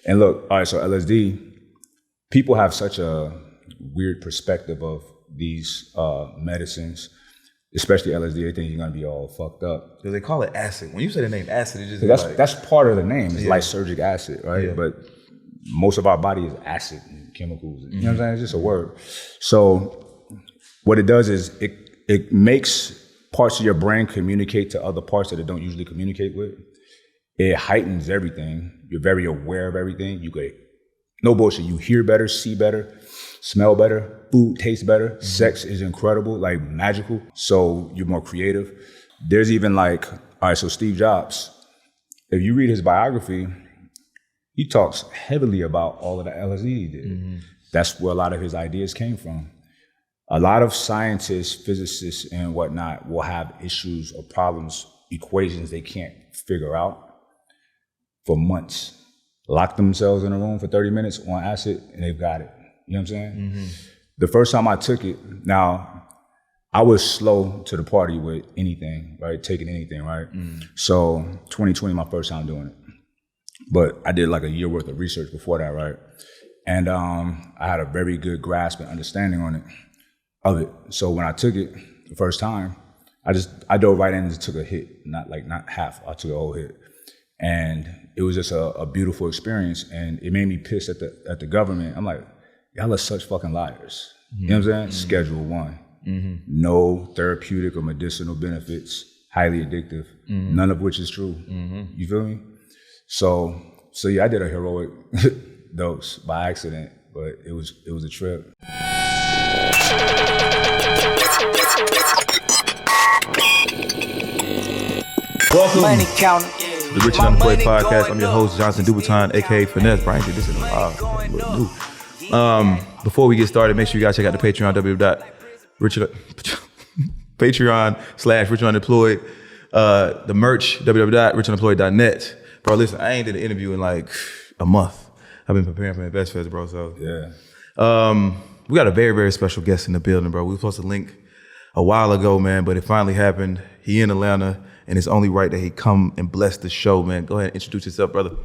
And look, all right, so LSD, people have such a weird perspective of these medicines, especially LSD. They think you're gonna be all fucked up. Because they call it acid. When you say the name acid, it just that's part of the name. It's lysergic acid, right? Yeah. But most of our body is acid and chemicals. You know what I'm saying? It's just a word. So what it does is it makes parts of your brain communicate to other parts that it don't usually communicate with. It heightens everything. You're very aware of everything. You get, no bullshit, you hear better, see better, smell better, food tastes better, sex is incredible, like magical. So you're more creative. There's even like, all right, so Steve Jobs, if you read his biography, he talks heavily about all of the LSD he did. That's where a lot of his ideas came from. A lot of scientists, physicists, and whatnot will have issues or problems, equations they can't figure out for months. Lock themselves in a room for 30 minutes on acid, and they've got it. You know what I'm saying? The first time I took it, now, I was slow to the party with anything, right? Taking anything, right? So 2020, my first time doing it. But I did like a year worth of research before that, right? And I had a very good grasp and understanding of it. So when I took it the first time, I dove right in and took a hit, not half, I took a whole hit. And it was just a beautiful experience, and it made me pissed at the government. I'm like, y'all are such fucking liars. You know what I'm saying? Schedule 1. No therapeutic or medicinal benefits, highly addictive, none of which is true. You feel me? So yeah, I did a heroic dose by accident, but it was a trip. Welcome to the Rich and Unemployed podcast. I'm your host, Johnson Dubuton, aka Finesse. Brian did this in a while. Before we get started, make sure you guys check out the Patreon, Patreon/RichAndUnemployed. The merch, www.richandunemployed.net. Bro, listen, I ain't did an interview in like a month. I've been preparing for Invest Fest, bro. So yeah. We got a very, very special guest in the building, bro. We were supposed to link a while ago, man, but it finally happened. He in Atlanta, and it's only right that he come and bless the show, man. Go ahead and introduce yourself, brother.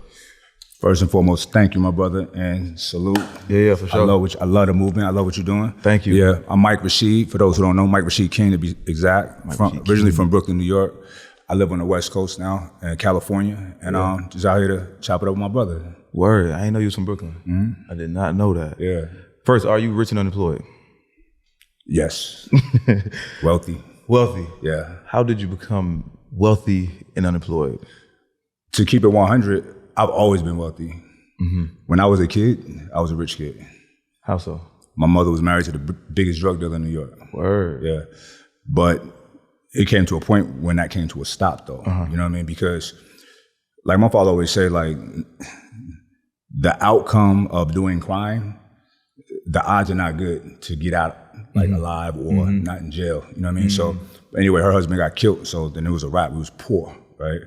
First and foremost, thank you, my brother, and salute. Yeah, for sure. I love the movement. I love what you're doing. Thank you. Yeah, I'm Mike Rashid. For those who don't know, Mike Rashid King, to be exact. Originally from Brooklyn, New York. I live on the West Coast now, in California, and just out here to chop it up with my brother. Word, I didn't know you was from Brooklyn. I did not know that. Yeah. First, are you rich and unemployed? Yes. Wealthy. Wealthy? Yeah. How did you become wealthy and unemployed? To keep it 100, I've always been wealthy. When I was a kid, I was a rich kid. How so? My mother was married to the biggest drug dealer in New York. Word. Yeah. But it came to a point when that came to a stop, though. You know what I mean? Because, like my father always said, like, the outcome of doing crime, the odds are not good to get out like alive or not in jail. You know what I mean? So anyway, her husband got killed. So then it was a wrap. We was poor, right?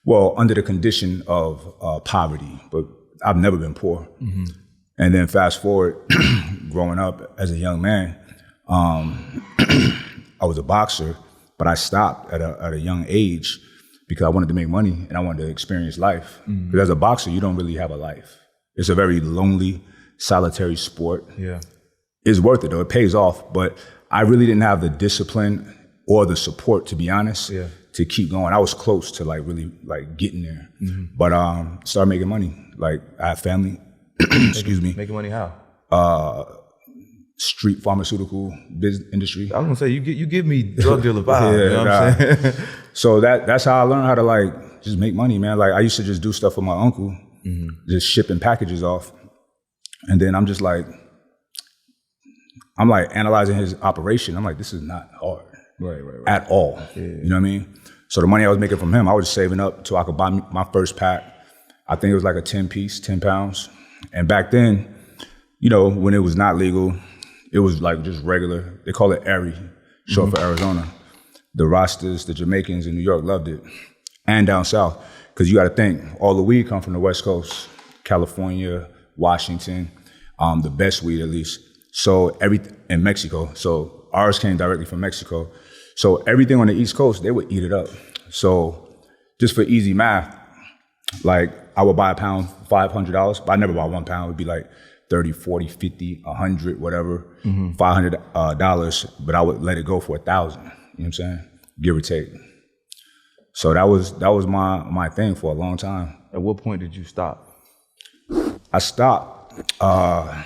Well, under the condition of poverty, but I've never been poor. And then fast forward, growing up as a young man, I was a boxer, but I stopped at a young age because I wanted to make money and I wanted to experience life. Because as a boxer, you don't really have a life. It's a very lonely, solitary sport. Yeah. It's worth it though, it pays off, but I really didn't have the discipline or the support, to be honest, to keep going. I was close to like really like getting there, but started making money. Like I have family, excuse me. Making money how? Street pharmaceutical business industry. I was gonna say, you give me drug dealer vibe, you know what I'm saying? So that's how I learned how to like just make money, man. Like I used to just do stuff for my uncle, just shipping packages off. And then I'm like analyzing his operation. I'm like, this is not hard at all. Yeah. You know what I mean? So the money I was making from him, I was just saving up till I could buy my first pack. I think it was like a 10 piece, 10 pounds. And back then, you know, when it was not legal, it was like just regular. They call it Airy, short for Arizona. The Rastas, the Jamaicans in New York loved it. And down south. Because you got to think, all the weed come from the West Coast, California, Washington, the best weed at least. So in Mexico. So ours came directly from Mexico. So everything on the East Coast, they would eat it up. So just for easy math, like I would buy a pound $500, but I never buy 1 pound. It'd be like 30, 40, 50, 100, whatever, $500, but I would let it go for 1,000. You know what I'm saying? Give or take. So that was my thing for a long time. At what point did you stop? I stopped. I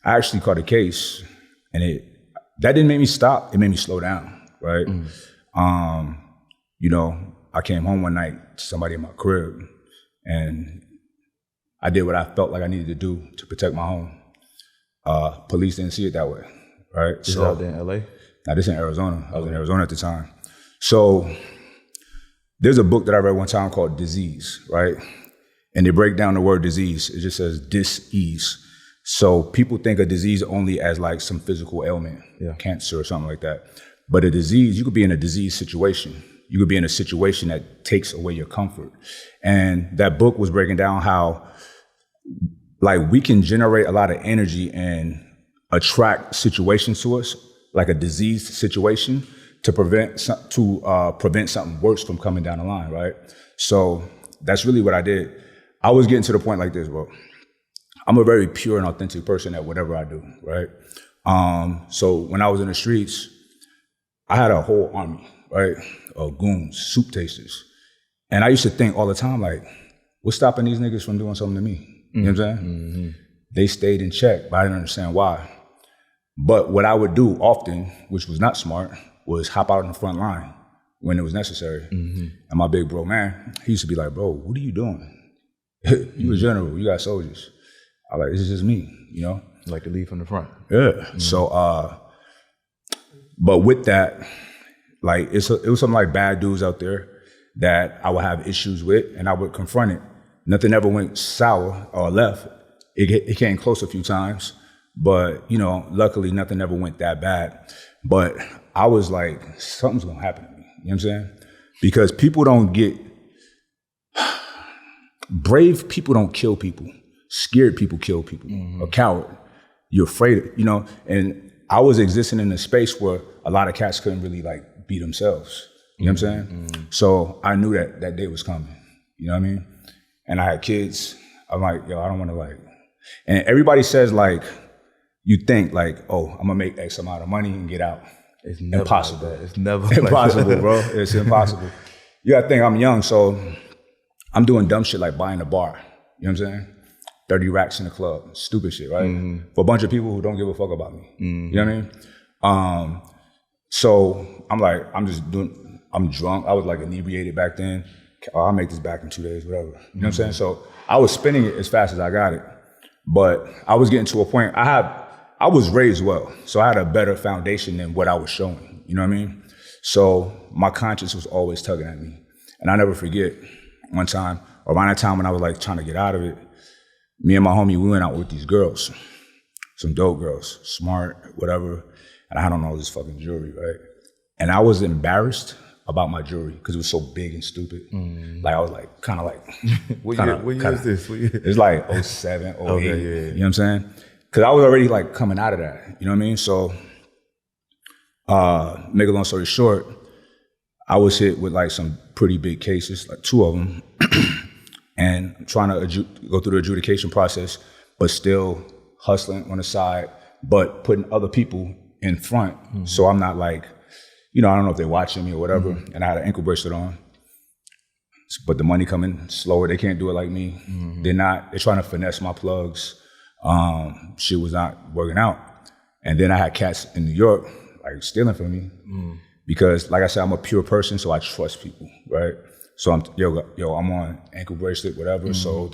actually caught a case, and that didn't make me stop. It made me slow down, right? You know, I came home one night to somebody in my crib, and I did what I felt like I needed to do to protect my home. Police didn't see it that way, right? This is out there in LA? Now this in Arizona. I was in Arizona at the time. So there's a book that I read one time called Disease, right? And they break down the word disease. It just says dis-ease. So people think of disease only as like some physical ailment, cancer or something like that. But a disease, you could be in a disease situation. You could be in a situation that takes away your comfort. And that book was breaking down how like we can generate a lot of energy and attract situations to us, like a diseased situation, to prevent something worse from coming down the line, right? So that's really what I did. I was getting to the point like this, bro. I'm a very pure and authentic person at whatever I do, right? So when I was in the streets, I had a whole army, right, of goons, soup tasters. And I used to think all the time, like, what's stopping these niggas from doing something to me? You know what I'm saying? They stayed in check, but I didn't understand why. But what I would do often, which was not smart, was hop out on the front line when it was necessary. And my big bro, man, he used to be like, bro, what are you doing? You a general, you got soldiers. I was like, this is just me, you know? Like to lead from the front. Yeah. So, but with that, like, it was some like bad dudes out there that I would have issues with, and I would confront it. Nothing ever went sour or left. It came close a few times, but, you know, luckily nothing ever went that bad. But I was like, something's gonna happen to me. You know what I'm saying? Because people don't get, brave people don't kill people. Scared people kill people. A coward, you're afraid of, you know? And I was existing in a space where a lot of cats couldn't really like be themselves. You know what I'm saying? So I knew that day was coming. You know what I mean? And I had kids. I'm like, yo, I don't want to like, and everybody says like, you think like, oh, I'm gonna make X amount of money and get out. It's never impossible. Like it's never impossible, like bro. It's impossible. You gotta think I'm young, so I'm doing dumb shit like buying a bar. You know what I'm saying? 30 racks in the club. Stupid shit, right? For a bunch of people who don't give a fuck about me. You know what I mean? So I'm like, I'm drunk. I was like inebriated back then. I'll make this back in 2 days, whatever. You know what I'm saying? So I was spinning it as fast as I got it. But I was getting to a point, I was raised well. So I had a better foundation than what I was showing. You know what I mean? So my conscience was always tugging at me. And I never forget one time, around that time when I was like trying to get out of it, me and my homie, we went out with these girls, some dope girls, smart, whatever. And I had on all this fucking jewelry, right? And I was embarrassed about my jewelry because it was so big and stupid. Like I was like, kind of like, what year is this? It's like 07, 08, okay, yeah. You know what I'm saying? Because I was already like coming out of that, you know what I mean? So, make a long story short, I was hit with like some pretty big cases, like 2 of them, and trying to go through the adjudication process, but still hustling on the side, but putting other people in front. So I'm not like, you know, I don't know if they're watching me or whatever, and I had an ankle bracelet on, but the money coming slower. They can't do it like me. They're trying to finesse my plugs. Shit was not working out. And then I had cats in New York, like stealing from me because like I said, I'm a pure person. So I trust people, right? So I'm on ankle bracelet, whatever. So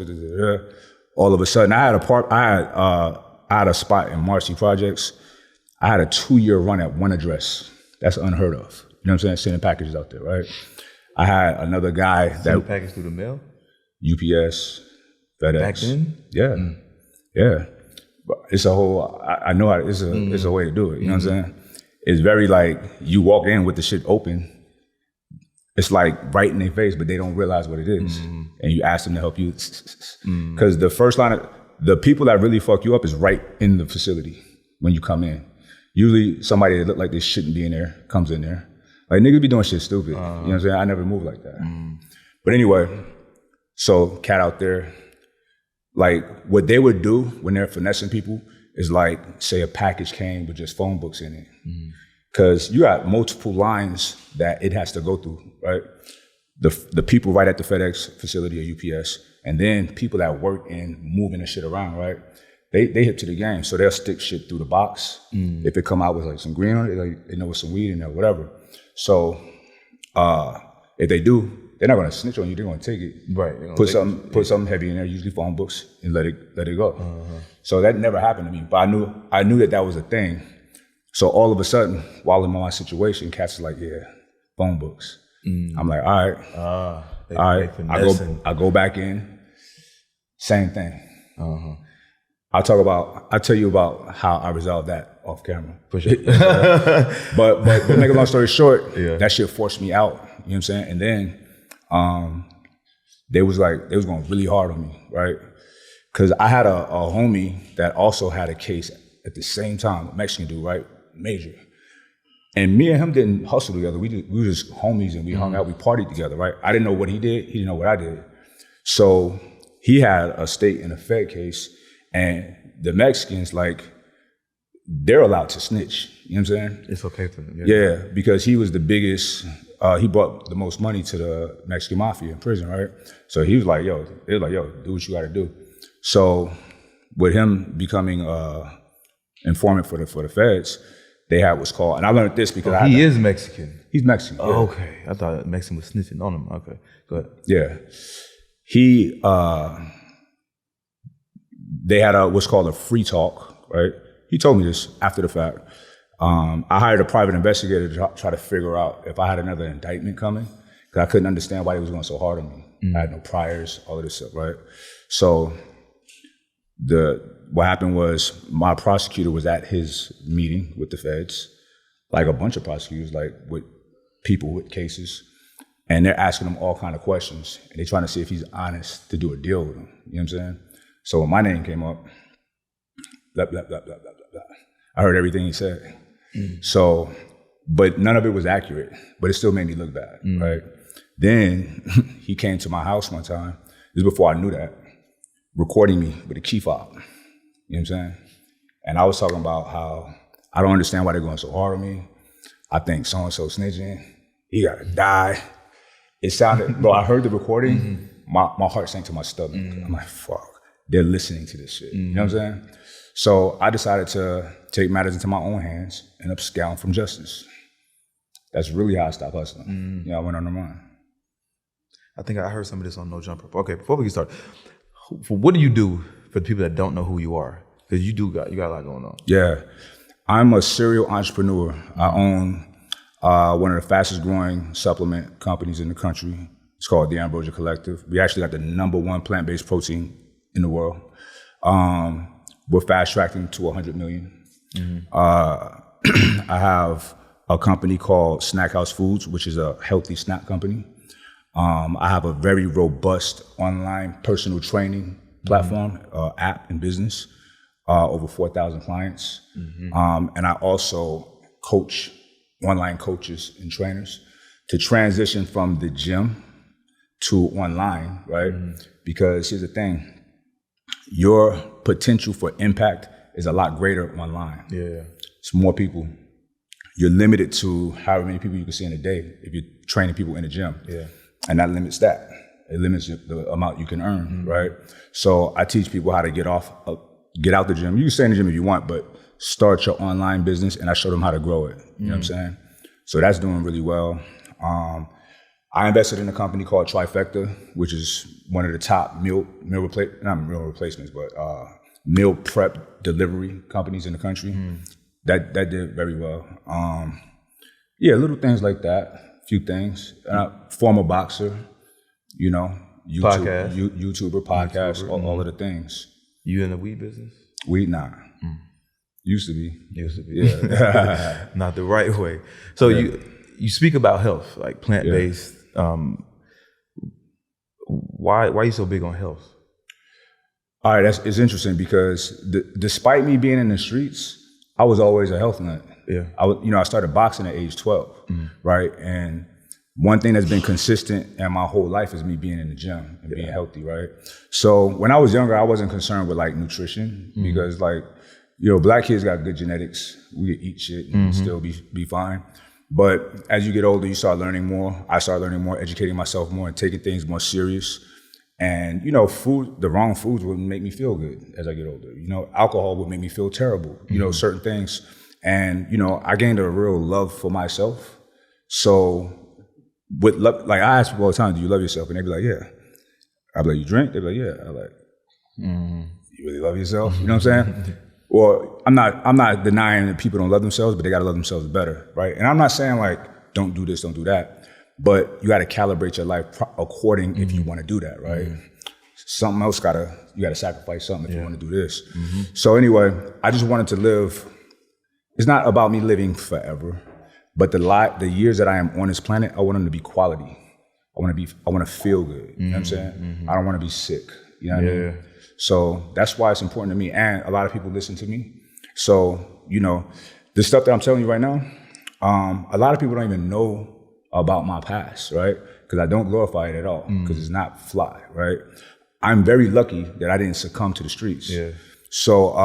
all of a sudden I had a spot in Marcy Projects. I had a 2-year run at one address. That's unheard of. You know what I'm saying? Sending packages out there, right? I had another guy that package through the mail? UPS, FedEx. Back then? Yeah. Yeah. But it's a whole, I know it's a way to do it. You know what I'm saying? It's very like, you walk in with the shit open. It's like right in their face, but they don't realize what it is. And you ask them to help you. Because the first line of, the people that really fuck you up is right in the facility when you come in. Usually somebody that look like they shouldn't be in there comes in there. Like niggas be doing shit stupid. You know what I'm saying? I never move like that. But anyway, So cat out there, like what they would do when they're finessing people is like, say a package came with just phone books in it. Because you got multiple lines that it has to go through, right? The people right at the FedEx facility or UPS, and then people that work in moving the shit around, right? They hip to the game, so they'll stick shit through the box. If it come out with like some green on it, they know it's some weed in there, whatever. So if they do, they're not gonna snitch on you. They're gonna take it, right? Put something heavy in there, usually phone books, and let it go. So that never happened to me, but I knew that was a thing. So all of a sudden, while I'm in my situation, cats are like, yeah, phone books. I'm like, all right. I go back in, same thing. I'll tell you about how I resolved that off camera. For sure. but make a long story short, that shit forced me out. You know what I'm saying? And then they was going really hard on me, right? Because I had a homie that also had a case at the same time, a Mexican dude, right? Major. And me and him didn't hustle together. We were just homies and we hung out, we partied together, right? I didn't know what he did, he didn't know what I did. So he had a state and a Fed case, and the Mexicans, like, they're allowed to snitch. You know what I'm saying? It's okay for them. Yeah, because he was the biggest, he brought the most money to the Mexican mafia in prison, right? So he was like, yo, do what you gotta do. So with him becoming informant for the feds, they had what's called, and I learned this because he is Mexican. He's Mexican. Oh, okay. I thought Mexican was snitching on him. Okay, go ahead. Yeah. He, they had what's called a free talk, right? He told me this after the fact. I hired a private investigator to try to figure out if I had another indictment coming, because I couldn't understand why they was going so hard on me. I had no priors, all of this stuff, right? So what happened was my prosecutor was at his meeting with the feds, like a bunch of prosecutors, like with people with cases, and they're asking him all kind of questions, and they're trying to see if he's honest to do a deal with him. You know what I'm saying? So when my name came up, blah, blah, blah, blah, blah, blah, blah. I heard everything he said. So, but none of it was accurate, but it still made me look bad, right? Then he came to my house one time, this is before I knew that, recording me with a key fob. You know what I'm saying? And I was talking about how I don't understand why they're going so hard on me. I think so-and-so snitching, he gotta die. It sounded, bro, I heard the recording, my heart sank to my stomach. I'm like, fuck, they're listening to this shit. You know what I'm saying? So I decided to take matters into my own hands and upscale from justice. That's really how I stopped hustling. I went on the run. I think I heard some of this on No Jumper. Okay, before we get started, what do you do for the people that don't know who you are? Because you got a lot going on. Yeah, I'm a serial entrepreneur. I own one of the fastest growing supplement companies in the country. It's called the Ambrosia Collective. We actually got the #1 plant-based protein in the world. We're fast tracking to 100 million. I have a company called Snack House Foods, which is a healthy snack company. I have a very robust online personal training platform, app and business, over 4,000 clients. And I also coach online coaches and trainers to transition from the gym to online, right? Because here's the thing, your potential for impact is a lot greater online. Yeah. It's more people. You're limited to however many people you can see in a day if you're training people in the gym. Yeah. And that limits that. It limits the amount you can earn, right? So I teach people how to get out the gym. You can stay in the gym if you want, but start your online business, and I show them how to grow it. You know what I'm saying? So that's doing really well. I invested in a company called Trifecta, which is one of the top meal prep delivery companies in the country. That did very well. Yeah, little things like that. Few things. Former boxer, YouTuber, podcast, all of the things. You in the weed business? Weed, nah. Used to be. Yeah. Not the right way. So you speak about health, like plant-based. Why are you so big on health? All right, it's interesting because despite me being in the streets, I was always a health nut. Yeah. I started boxing at age 12, right? And one thing that's been consistent in my whole life is me being in the gym and being healthy, right? So when I was younger, I wasn't concerned with like nutrition because like, black kids got good genetics. We could eat shit and still be fine. But as you get older, you start learning more. I started learning more, educating myself more and taking things more serious. And, the wrong foods would make me feel good as I get older. Alcohol would make me feel terrible, certain things. And, I gained a real love for myself. So with love, like I ask people all the time, do you love yourself? And they be like, yeah. I be like, you drink? They be like, yeah. I like, you really love yourself? You know what I'm saying? Well, I'm not denying that people don't love themselves, but they gotta love themselves better, right? And I'm not saying like, don't do this, don't do that. But you gotta calibrate your life according if you wanna do that, right? Something else you gotta sacrifice something if you wanna do this. So anyway, I just wanted to live. It's not about me living forever. But the years that I am on this planet, I want them to be quality. I want to feel good. You know what I'm saying? I don't want to be sick. You know what I mean? So that's why it's important to me. And a lot of people listen to me. So, the stuff that I'm telling you right now, a lot of people don't even know about my past, right? Because I don't glorify it at all, because it's not fly, right? I'm very lucky that I didn't succumb to the streets. Yeah. So,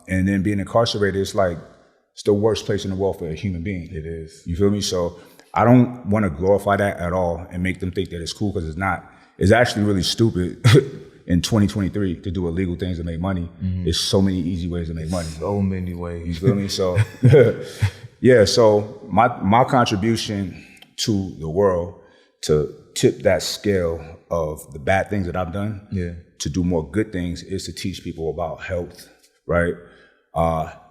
and then being incarcerated, it's the worst place in the world for a human being. It is. You feel me? So I don't want to glorify that at all and make them think that it's cool, because it's not. It's actually really stupid in 2023 to do illegal things to make money. There's so many easy ways to make money. So many ways. You feel me? So yeah, so my contribution to the world to tip that scale of the bad things that I've done to do more good things is to teach people about health, right?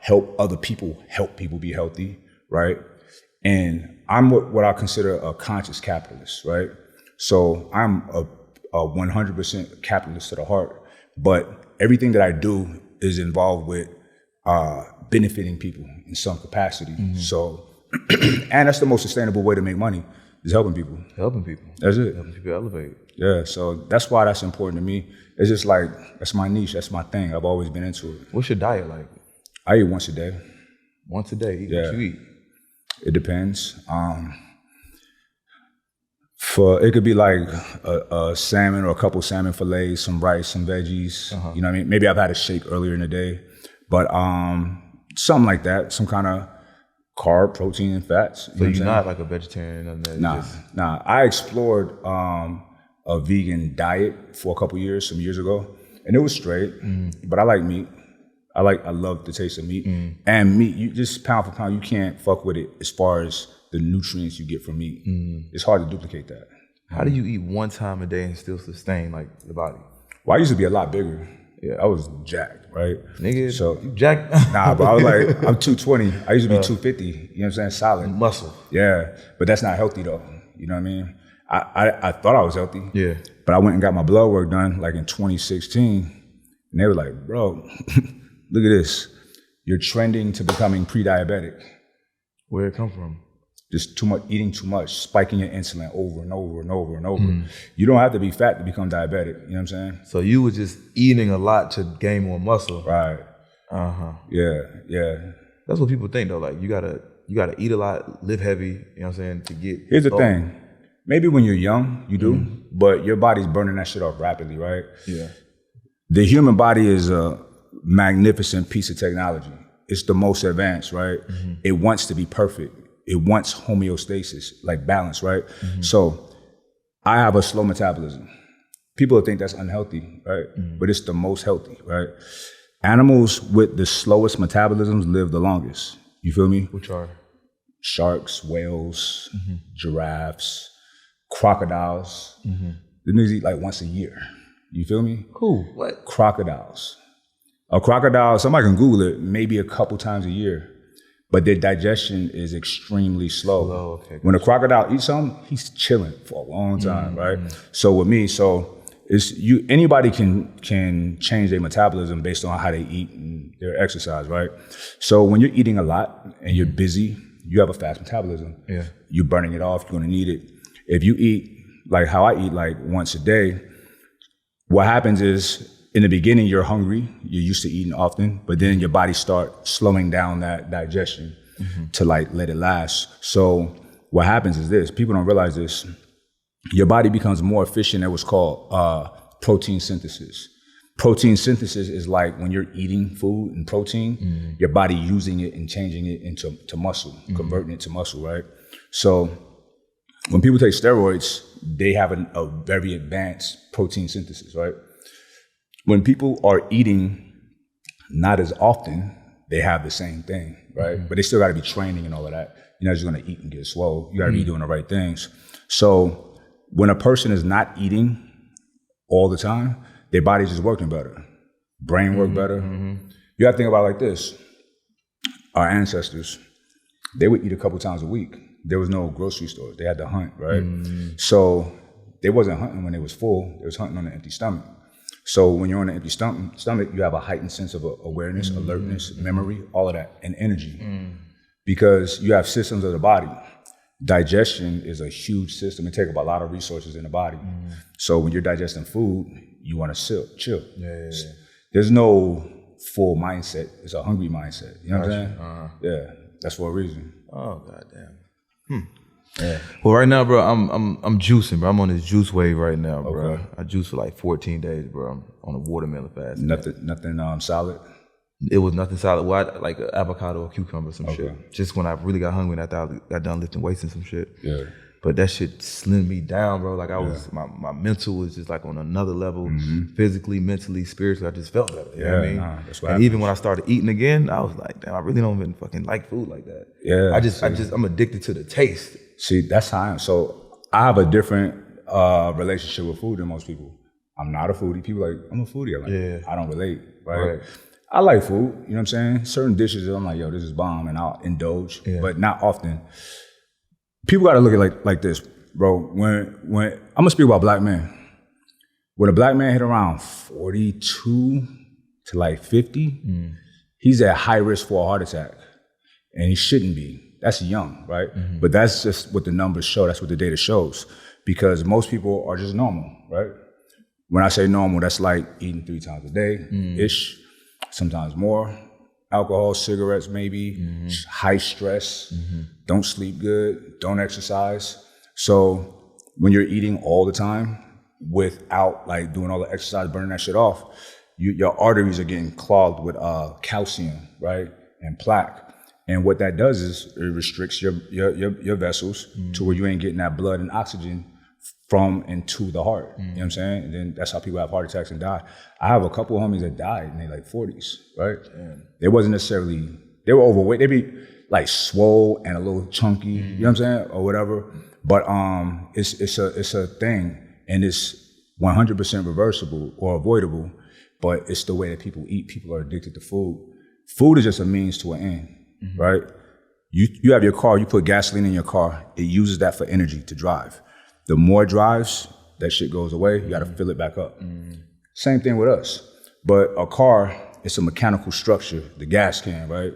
Help other people, help people be healthy, right? And I'm what I consider a conscious capitalist, right? So I'm a 100% capitalist to the heart, but everything that I do is involved with benefiting people in some capacity. So, and that's the most sustainable way to make money, is helping people. Helping people. That's it. Helping people elevate. Yeah, so that's why that's important to me. It's just like, that's my niche, that's my thing. I've always been into it. What's your diet like? I eat once a day. Once a day? Eat what you eat? It depends. It could be like a salmon or a couple salmon fillets, some rice, some veggies. You know what I mean? Maybe I've had a shake earlier in the day, but something like that, some kind of carb, protein, and fats. So you're not like a vegetarian? Nah. I explored a vegan diet for a couple years, some years ago, and it was straight, but I like meat. I love the taste of meat. And meat, you just pound for pound, you can't fuck with it as far as the nutrients you get from meat. It's hard to duplicate that. How do you eat one time a day and still sustain like the body? Well, I used to be a lot bigger. Yeah, I was jacked, right? Nigga, so you jacked? Nah, but I was like, I'm 220. I used to be 250. You know what I'm saying? Solid. Muscle. Yeah, but that's not healthy though. You know what I mean? I thought I was healthy. Yeah. But I went and got my blood work done like in 2016. And they were like, bro, look at this. You're trending to becoming pre-diabetic. Where'd it come from? Just eating too much, spiking your insulin over and over and over and over. You don't have to be fat to become diabetic. You know what I'm saying? So you were just eating a lot to gain more muscle. Right. Yeah. That's what people think though. Like you gotta eat a lot, live heavy, you know what I'm saying, to get. Here's the thing. Maybe when you're young, you do, but your body's burning that shit off rapidly, right? Yeah. The human body is a magnificent piece of technology. It's the most advanced, right? It wants to be perfect. It wants homeostasis, like balance, right? So I have a slow metabolism. People think that's unhealthy, right? But it's the most healthy, right? Animals with the slowest metabolisms live the longest. You feel me? Which are? Sharks, whales, giraffes, crocodiles. The niggas eat like once a year. You feel me? Cool. What? Crocodiles. A crocodile, somebody can Google it, maybe a couple times a year. But their digestion is extremely slow. Okay. When a crocodile eats something, he's chilling for a long time, right? So with me, anybody can change their metabolism based on how they eat and their exercise, right? So when you're eating a lot and you're busy, you have a fast metabolism. Yeah. You're burning it off, you're gonna need it. If you eat like how I eat, like once a day, what happens is, in the beginning, you're hungry, you're used to eating often, but then your body starts slowing down that digestion to like let it last. So what happens is this, people don't realize this, your body becomes more efficient at what's called protein synthesis. Protein synthesis is like when you're eating food and protein, your body using it and changing it into muscle, converting it to muscle, right? So when people take steroids, they have a very advanced protein synthesis, right? When people are eating not as often, they have the same thing, right? But they still got to be training and all of that. You're not just going to eat and get swole. You got to be doing the right things. So when a person is not eating all the time, their body's just working better. Brain work better. You got to think about it like this. Our ancestors, they would eat a couple times a week. There was no grocery stores. They had to hunt, right? So they wasn't hunting when they was full. They was hunting on an empty stomach. So when you're on an empty stomach, you have a heightened sense of awareness, alertness, memory, all of that, and energy. Because you have systems of the body. Digestion is a huge system. It takes up a lot of resources in the body. So when you're digesting food, you want to chill. Yeah. There's no full mindset. It's a hungry mindset. You know what I'm saying? Yeah, that's for a reason. Oh, goddamn. Yeah. Well, right now, bro, I'm juicing, bro. I'm on this juice wave right now, bro. Okay. I juiced for like 14 days, bro. I'm on a watermelon fast. Nothing solid? It was nothing solid. Well, like an avocado or cucumber, some shit. Just when I really got hungry and I got done lifting weights and some shit. Yeah. But that shit slimmed me down, bro. Like I was, my mental was just like on another level, physically, mentally, spiritually. I just felt better. You know what I mean? That's what and even when I started eating again, I was like, damn, I really don't even fucking like food like that. Yeah. I'm addicted to the taste. See, that's how I am. So I have a different relationship with food than most people. I'm not a foodie. People are like, I'm a foodie. I'm like, I don't relate, right? I like food, you know what I'm saying? Certain dishes that I'm like, yo, this is bomb, and I'll indulge, but not often. People got to look at it like this, bro. When I'm gonna speak about black men. When a black man hit around 42 to like 50, he's at high risk for a heart attack, and he shouldn't be. That's young, right? But that's just what the numbers show. That's what the data shows, because most people are just normal, right? When I say normal, that's like eating 3 times a day-ish, sometimes more. Alcohol, cigarettes, maybe, high stress, don't sleep good, don't exercise. So when you're eating all the time without like doing all the exercise, burning that shit off, your arteries are getting clogged with calcium, right, and plaque. And what that does is it restricts your vessels to where you ain't getting that blood and oxygen from and to the heart. You know what I'm saying? And then that's how people have heart attacks and die. I have a couple of homies that died in their like 40s, right? They wasn't necessarily, they were overweight. They be like swole and a little chunky, you know what I'm saying? Or whatever. But it's a thing, and it's 100% reversible or avoidable, but it's the way that people eat. People are addicted to food. Food is just a means to an end, right? You have your car, you put gasoline in your car, it uses that for energy to drive. The more drives, that shit goes away, you gotta fill it back up. Same thing with us. But a car, it's a mechanical structure, the gas can, right?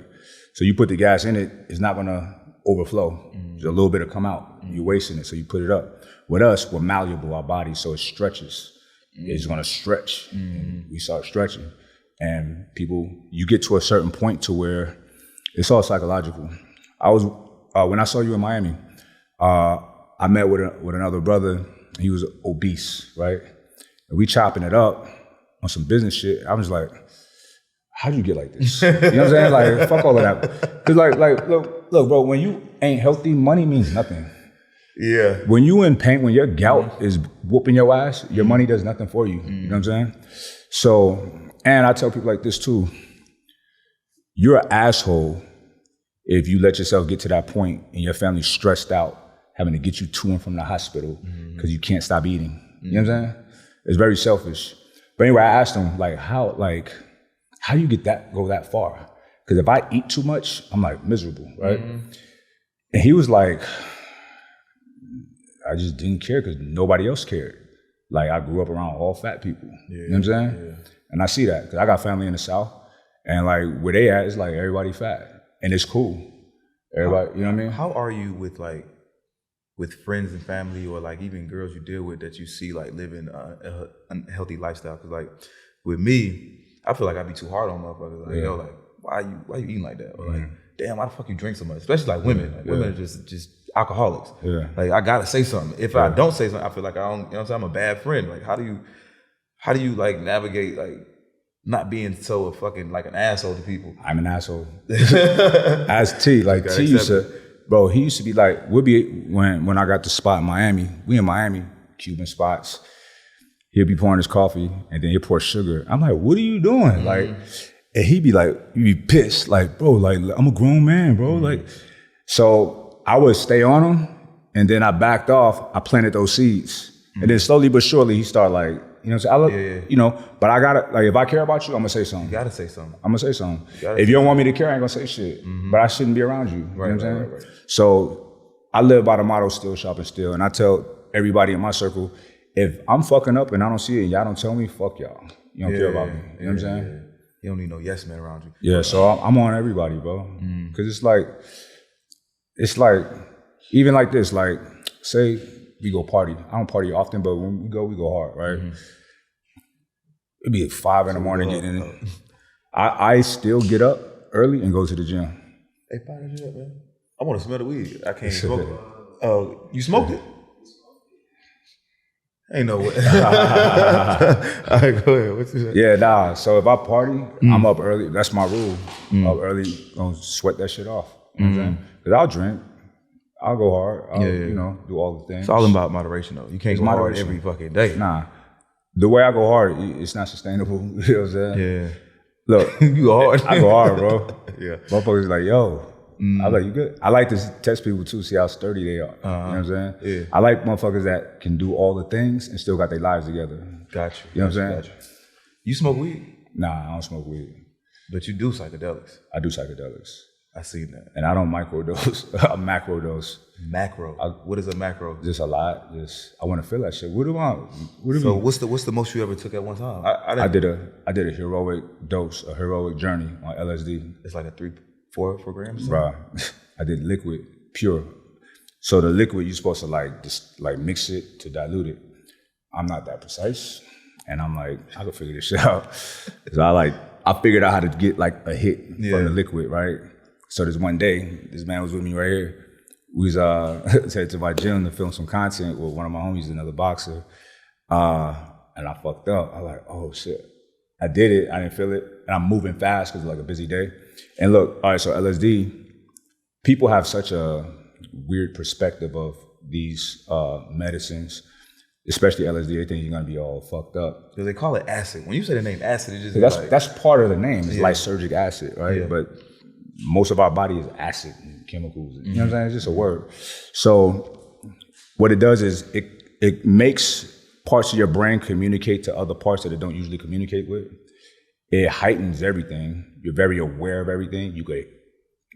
So you put the gas in it, it's not gonna overflow. There's a little bit will come out, you're wasting it, so you put it up. With us, we're malleable, our body, so it stretches. It's gonna stretch, and we start stretching. And people, you get to a certain point to where it's all psychological. I was, when I saw you in Miami, I met with another brother. He was obese, right? And we chopping it up on some business shit. I was like, how'd you get like this? You know what I'm saying? Like, fuck all of that. Cause like, look, bro, when you ain't healthy, money means nothing. Yeah. When you in pain, when your gout is whooping your ass, your money does nothing for you. You know what I'm saying? So, and I tell people like this too, you're an asshole if you let yourself get to that point and your family's stressed out, having to get you to and from the hospital because you can't stop eating. You know what I'm saying? It's very selfish. But anyway, I asked him, like, how you go that far? Because if I eat too much, I'm like miserable, right? And he was like, I just didn't care because nobody else cared. Like, I grew up around all fat people. You know what I'm saying? Yeah. And I see that because I got family in the South, and like where they at, it's like everybody fat, and it's cool. Everybody, you know what I mean? How are you with friends and family, or like even girls you deal with that you see like living a unhealthy lifestyle? Because like with me, I feel like I'd be too hard on motherfuckers. Like, yo, like why you eating like that? Or like, damn, why the fuck you drink so much? Especially like women. Like women are just alcoholics. Yeah. Like I gotta say something. If I don't say something, I feel like I don't. You know what I'm saying? I'm a bad friend. Like how do you like navigate like not being so fucking like an asshole to people? I'm an asshole. As T, like T used to, bro. He used to be like, we'll be when I got the spot in Miami. We in Miami, Cuban spots. He'll be pouring his coffee and then he'll pour sugar. I'm like, what are you doing? Like, and he'd be like, you'd be pissed, like, bro, like I'm a grown man, bro. Like, so I would stay on him, and then I backed off. I planted those seeds, and then slowly but surely he started like, you know what I'm saying? You know, but I gotta, like, if I care about you, I'm gonna say something. You gotta say something. I'm gonna say something. If you don't want me to care, I ain't gonna say shit. But I shouldn't be around you. You know what I'm saying? Right. So I live by the motto, still shopping still. And I tell everybody in my circle, if I'm fucking up and I don't see it and y'all don't tell me, fuck y'all. You don't care about me. You know what I'm saying? Yeah. You don't need no yes man around you. Yeah, so I'm on everybody, bro. Cause it's like, even like this, like, say we go party. I don't party often, but when we go hard, right? It'd be 5 in the morning getting in it. I still get up early and go to the gym. Hey, fire that shit up, man. I want to smell the weed. I can't smoke it. Oh, you smoked it? Ain't no way. All right, go ahead. What's that? Yeah, nah. So if I party, I'm up early. That's my rule. Up early, gonna sweat that shit off. You know what I'm saying? Because I'll drink. I'll go hard. I'll, you know, do all the things. It's all about moderation, though. You can't go hard every fucking day. Nah. The way I go hard, it's not sustainable. You know what I'm saying? Yeah. Look, you go hard. I go hard, bro. Yeah. Motherfuckers like, yo. I'm like, you good? I like to test people too, see how sturdy they are. You know what I'm saying? Yeah. I like motherfuckers that can do all the things and still got their lives together. Got you. You know what I'm saying? You smoke weed? Nah, I don't smoke weed. But you do psychedelics. I do psychedelics. I seen that. And I don't microdose. I macrodose. Macro. What is a macro? Just a lot. Just I want to feel that shit. What do I? So what's the most you ever took at one time? I did a heroic dose, a heroic journey on LSD. It's like a 4 grams. Bruh, I did liquid, pure. So the liquid you're supposed to like mix it to dilute it. I'm not that precise, and I'm like I can figure this shit out. So I figured out how to get like a hit from the liquid, right? So this one day, this man was with me right here. We was headed to my gym to film some content with one of my homies, another boxer. And I fucked up. I was like, oh shit. I did it, I didn't feel it. And I'm moving fast because it's like a busy day. And look, all right, so LSD, people have such a weird perspective of these medicines, especially LSD. They think you're gonna be all fucked up. Because they call it acid. When you say the name acid, it just that's part of the name. It's lysergic acid, right? Yeah. But most of our body is acid and chemicals. You know what I'm saying? It's just a word. So what it does is it makes parts of your brain communicate to other parts that it don't usually communicate with. It heightens everything. You're very aware of everything. You get,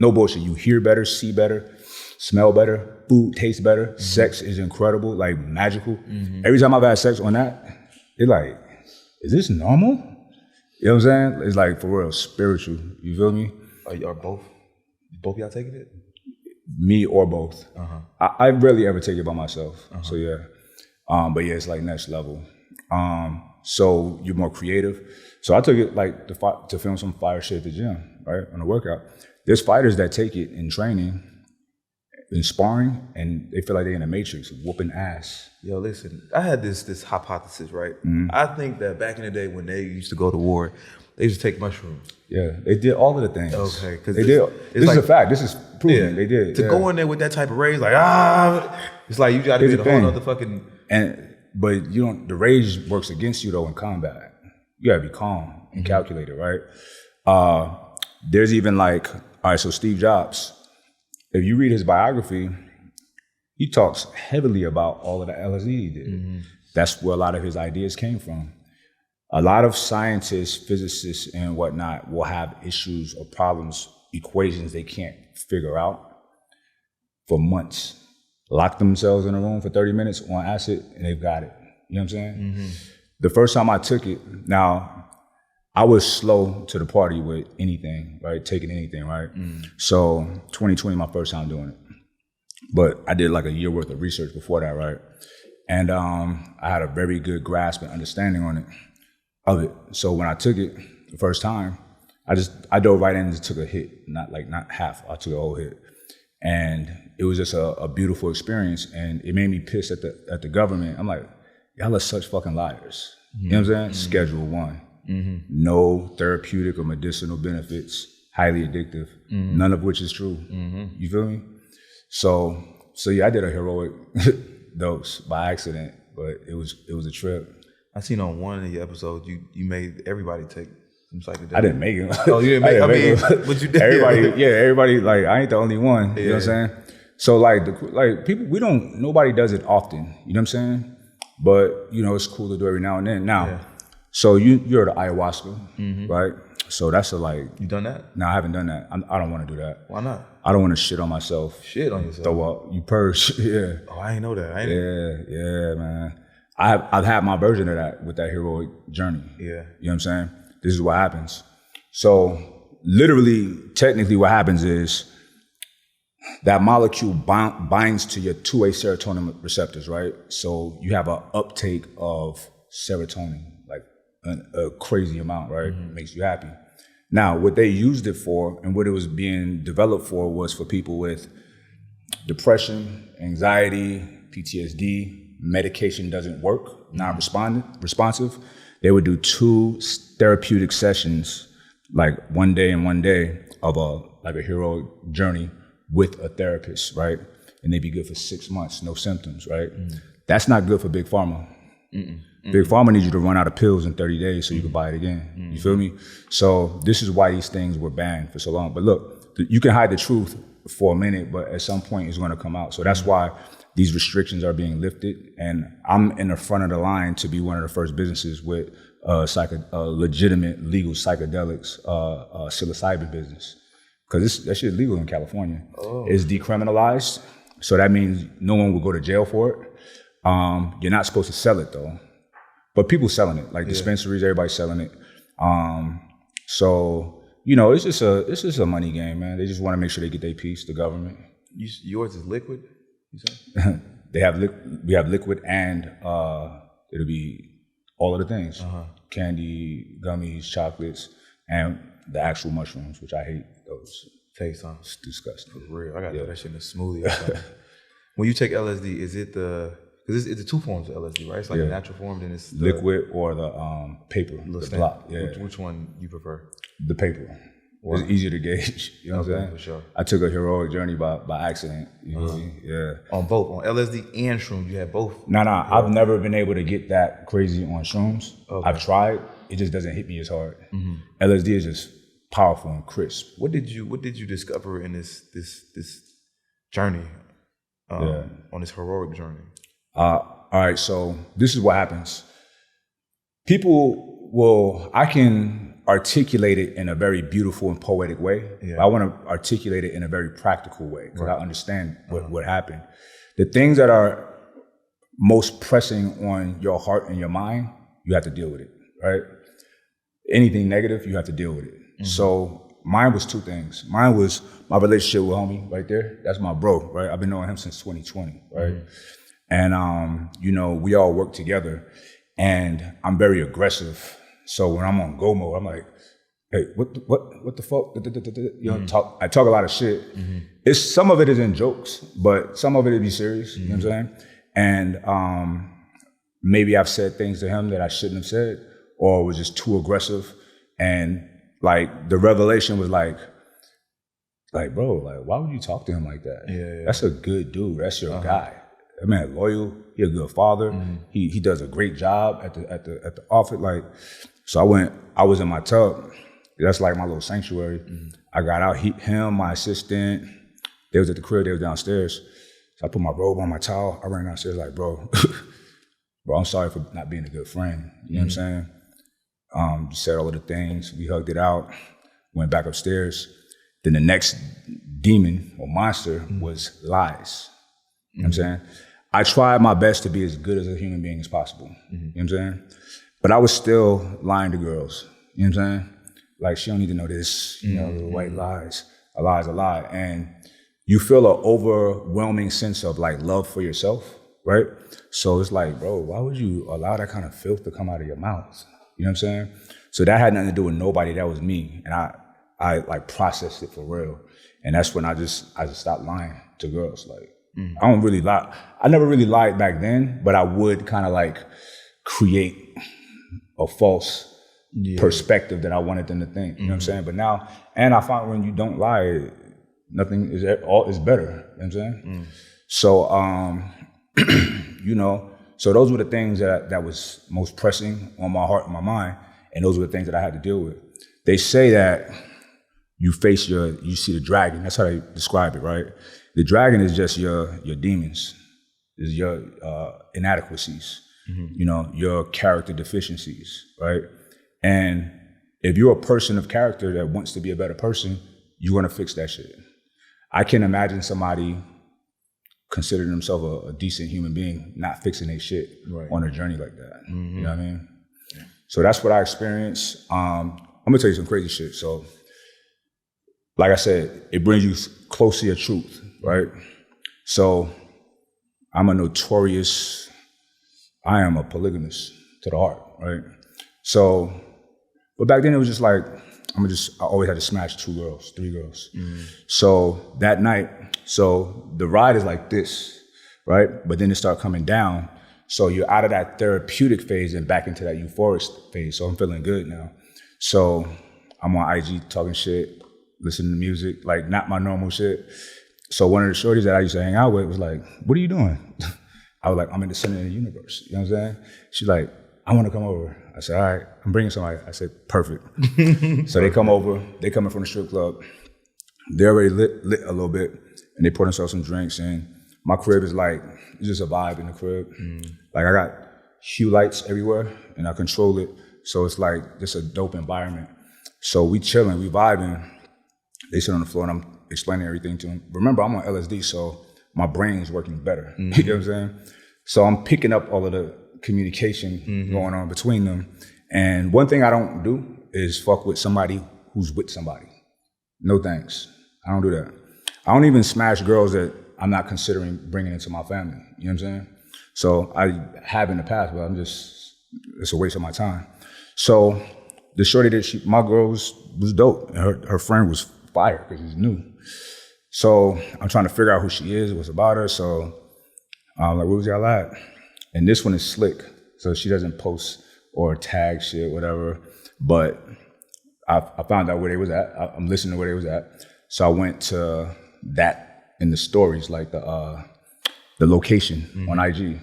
no bullshit, you hear better, see better, smell better, food tastes better, sex is incredible, like magical. Every time I've had sex on that, it's like, is this normal? You know what I'm saying? It's like, for real, spiritual. You feel me? Are both y'all taking it? Me or both. I rarely ever take it by myself. So yeah. But yeah, it's like next level. So you're more creative. So I took it like to film some fire shit at the gym, right? On a workout. There's fighters that take it in training, in sparring, and they feel like they're in a matrix, whooping ass. Yo, listen, I had this hypothesis, right? I think that back in the day when they used to go to war, they used to take mushrooms. Yeah, they did all of the things. Okay, because they did. This is a fact. This is proven. They did. To go in there with that type of rage, like it's like you got to be a whole other fucking. But you don't. The rage works against you though in combat. You gotta be calm and calculated, right? There's even like, all right, so Steve Jobs. If you read his biography, he talks heavily about all of the LSD he did. That's where a lot of his ideas came from. A lot of scientists, physicists, and whatnot will have issues or problems, equations they can't figure out for months. Lock themselves in a room for 30 minutes on acid, and they've got it. You know what I'm saying? The first time I took it, now, I was slow to the party with anything, right? Taking anything, right? So 2020, my first time doing it. But I did like a year worth of research before that, right? And I had a very good grasp and understanding on it. Of it. So when I took it the first time, I dove right in and took a hit, not half. I took a whole hit, and it was just a beautiful experience, and it made me pissed at the government. I'm like, y'all are such fucking liars. You know what I'm saying? Schedule 1. No therapeutic or medicinal benefits, highly addictive, none of which is true. You feel me? So yeah, I did a heroic dose by accident, but it was a trip. I seen on one of your episodes, you made everybody take some psychedelics. I didn't make it. Oh, you didn't make it? But you did. Everybody, like, I ain't the only one. You know what I'm saying? So like people, nobody does it often. You know what I'm saying? But it's cool to do every now and then. Now, so you're the ayahuasca, right? So that's You done that? No, I haven't done that. I don't want to do that. Why not? I don't want to shit on myself. Shit on yourself? Throw up. You purge. Yeah. Oh, I ain't know that. Yeah, man. I've had my version of that with that heroic journey. Yeah. You know what I'm saying? This is what happens. So literally, technically what happens is that molecule binds to your 2A serotonin receptors, right? So you have an uptake of serotonin, like a crazy amount, right? Makes you happy. Now, what they used it for and what it was being developed for was for people with depression, anxiety, PTSD. Medication doesn't work, not responsive. They would do 2 therapeutic sessions, like one day and one day of a heroic journey with a therapist, right? And they'd be good for 6 months, no symptoms, right? That's not good for Big Pharma. Big Pharma needs you to run out of pills in 30 days so you can buy it again. You feel me? So this is why these things were banned for so long. But look, you can hide the truth for a minute, but at some point it's going to come out. So that's why these restrictions are being lifted. And I'm in the front of the line to be one of the first businesses with legitimate legal psychedelics, psilocybin business. Because that shit is legal in California. It's decriminalized. So that means no one will go to jail for it. You're not supposed to sell it though. But people selling it, like dispensaries, everybody's selling it. So, it's just a money game, man. They just want to make sure they get their piece, the government. Yours is liquid, you said? We have liquid and it'll be all of the things. Candy, gummies, chocolates, and the actual mushrooms, which I hate those. Taste, huh? It's disgusting. For real. I got to put that shit in a smoothie or something. When you take LSD, is it because it's the 2 forms of LSD, right? It's like a natural form, then it's liquid or the paper, the block. Yeah. Which one you prefer? The paper. Wow. It's easier to gauge. You know what I'm saying? For sure. I took a heroic journey by accident. You know what I mean? Yeah. On both, on LSD and shrooms, you had both? No. I've never been able to get that crazy on shrooms. Okay. I've tried. It just doesn't hit me as hard. LSD is just powerful and crisp. What did you discover in this journey? On this heroic journey? All right. So this is what happens. I can articulate it in a very beautiful and poetic way. I want to articulate it in a very practical way because I understand what happened. The things that are most pressing on your heart and your mind, you have to deal with it, right? Anything negative, you have to deal with it. So mine was 2 things. Mine was my relationship with homie right there. That's my bro, right? I've been knowing him since 2020, right? And, we all work together and I'm very aggressive. So when I'm on go mode, I'm like, hey, what the fuck? I talk a lot of shit. It's some of it is in jokes, but some of it be serious. You know what I'm saying? And maybe I've said things to him that I shouldn't have said, or was just too aggressive. And like the revelation was like, bro, like why would you talk to him like that? Yeah. That's a good dude. That's your guy. That man loyal. He a good father. He does a great job at the office. Like, so I was in my tub. That's like my little sanctuary. I got out, him, my assistant, they was at the crib, they was downstairs. So I put my robe on, my towel, I ran downstairs like, bro, I'm sorry for not being a good friend. You know what I'm saying? Said all of the things, we hugged it out, went back upstairs. Then the next demon or monster was lies. You know what I'm saying? I tried my best to be as good as a human being as possible. You know what I'm saying? But I was still lying to girls. You know what I'm saying? Like, she don't need to know this, little white lies. A lie is a lie. And you feel an overwhelming sense of like love for yourself, right? So it's like, bro, why would you allow that kind of filth to come out of your mouth? You know what I'm saying? So that had nothing to do with nobody. That was me. And I like processed it for real. And that's when I just stopped lying. to girls. Like, I don't really lie. I never really lied back then, but I would kind of like create a false perspective that I wanted them to think. You know what I'm saying? But now, and I find when you don't lie, nothing is better. You know what I'm saying? So, you know, so those were the things that was most pressing on my heart and my mind, and those were the things that I had to deal with. They say that you see the dragon. That's how they describe it, right? The dragon is just your demons, is your inadequacies, you know, your character deficiencies, right? And if you're a person of character that wants to be a better person, you're gonna fix that shit. I can imagine somebody considering themselves a decent human being not fixing their shit on a journey like that. You know what I mean? Yeah. So that's what I experienced. I'm gonna tell you some crazy shit. So, like I said, it brings you close to your truth, right? So, I am a polygamist to the heart, right? So, but back then it was just like, I always had to smash 3 girls. So that night, so the ride is like this, right? But then it started coming down. So you're out of that therapeutic phase and back into that euphoric phase. So I'm feeling good now. So I'm on IG talking shit, listening to music, like not my normal shit. So one of the shorties that I used to hang out with was like, what are you doing? I was like, I'm in the center of the universe. You know what I'm saying? She's like, I want to come over. I said, all right, I'm bringing somebody. I said, perfect. So they come over, they coming from the strip club. They're already lit a little bit, and they pour themselves some drinks, and my crib is like, it's just a vibe in the crib. Like I got hue lights everywhere, and I control it. So it's like just a dope environment. So we chilling, we vibing. They sit on the floor, and I'm explaining everything to them. Remember, I'm on LSD, so my brain is working better. You know what I'm saying? So I'm picking up all of the communication going on between them. And one thing I don't do is fuck with somebody who's with somebody. No thanks. I don't do that. I don't even smash girls that I'm not considering bringing into my family. You know what I'm saying? So I have in the past, but it's a waste of my time. So the shorty that my girl was dope. And her friend was fire because he's new. So I'm trying to figure out who she is, what's about her. So I'm like, where was y'all at? And this one is slick, so she doesn't post or tag shit, whatever. But I found out where they was at. I'm listening to where they was at. So I went to that in the stories, like the location on IG.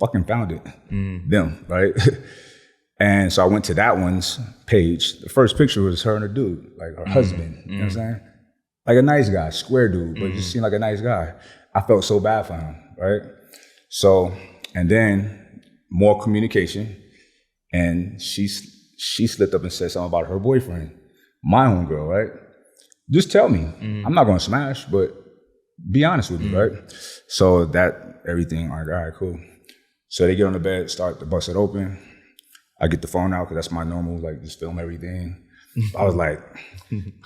Fucking found it. Them, right? And so I went to that one's page. The first picture was her and a dude, like her husband. You know what I'm saying? Like a nice guy, square dude, but just seemed like a nice guy. I felt so bad for him, right? So, and then more communication, and she slipped up and said something about her boyfriend, my own girl, right? Just tell me. I'm not gonna smash, but be honest with me, right? So that everything, all right, cool. So they get on the bed, start to bust it open. I get the phone out because that's my normal, like just film everything. I was like,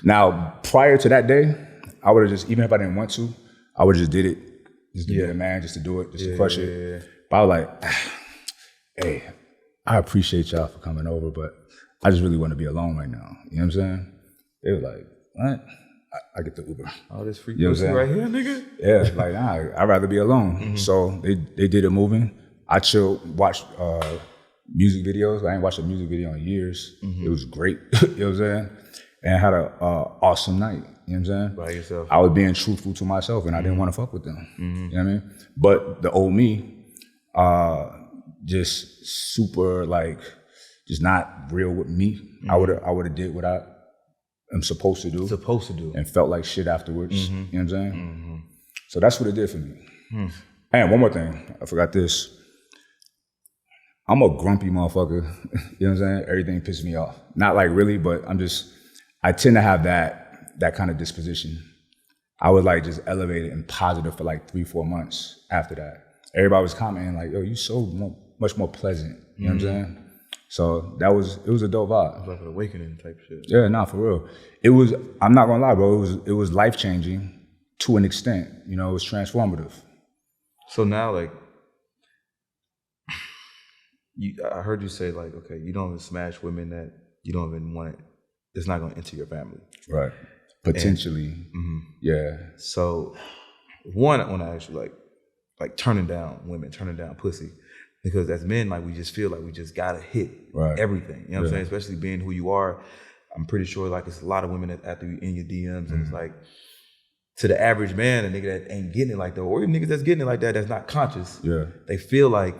now prior to that day, I would have just, even if I didn't want to, I would have just did it, just to be a man, just to do it, just to crush it. But I was like, hey, I appreciate y'all for coming over, but I just really want to be alone right now. You know what I'm saying? They were like, what? I get the Uber. Oh, this free pussy right here, nigga? Yeah, like, nah, I'd rather be alone. So they did it moving. I chilled, watched music videos. I ain't watched a music video in years. It was great. You know what I'm saying? And I had an awesome night. You know what I'm saying? By yourself. I was being truthful to myself, and I didn't want to fuck with them. You know what I mean? But the old me, just super like, just not real with me. I would have did what I am supposed to do. And felt like shit afterwards. You know what I'm saying? So that's what it did for me. And one more thing, I forgot this. I'm a grumpy motherfucker. You know what I'm saying? Everything pisses me off. Not like really, but I tend to have that kind of disposition. I was like just elevated and positive for like 3-4 months after that. Everybody was commenting like, yo, you so much more pleasant. You know what I'm saying? So it was a dope vibe. It was like an awakening type shit. Yeah, nah, for real. It was, I'm not gonna lie, bro, it was life-changing to an extent. You know, it was transformative. So now, like, I heard you say, like, okay, you don't even smash women that you don't even want it. It's not going to enter your family. Right. Potentially. Yeah. So one, I want to ask you, like turning down women, turning down pussy. Because as men, like we just feel like we just gotta hit everything. You know what I'm saying? Especially being who you are. I'm pretty sure like it's a lot of women that after you in your DMs and it's like to the average man, a nigga that ain't getting it like that, or even niggas that's getting it like that, that's not conscious. Yeah. They feel like,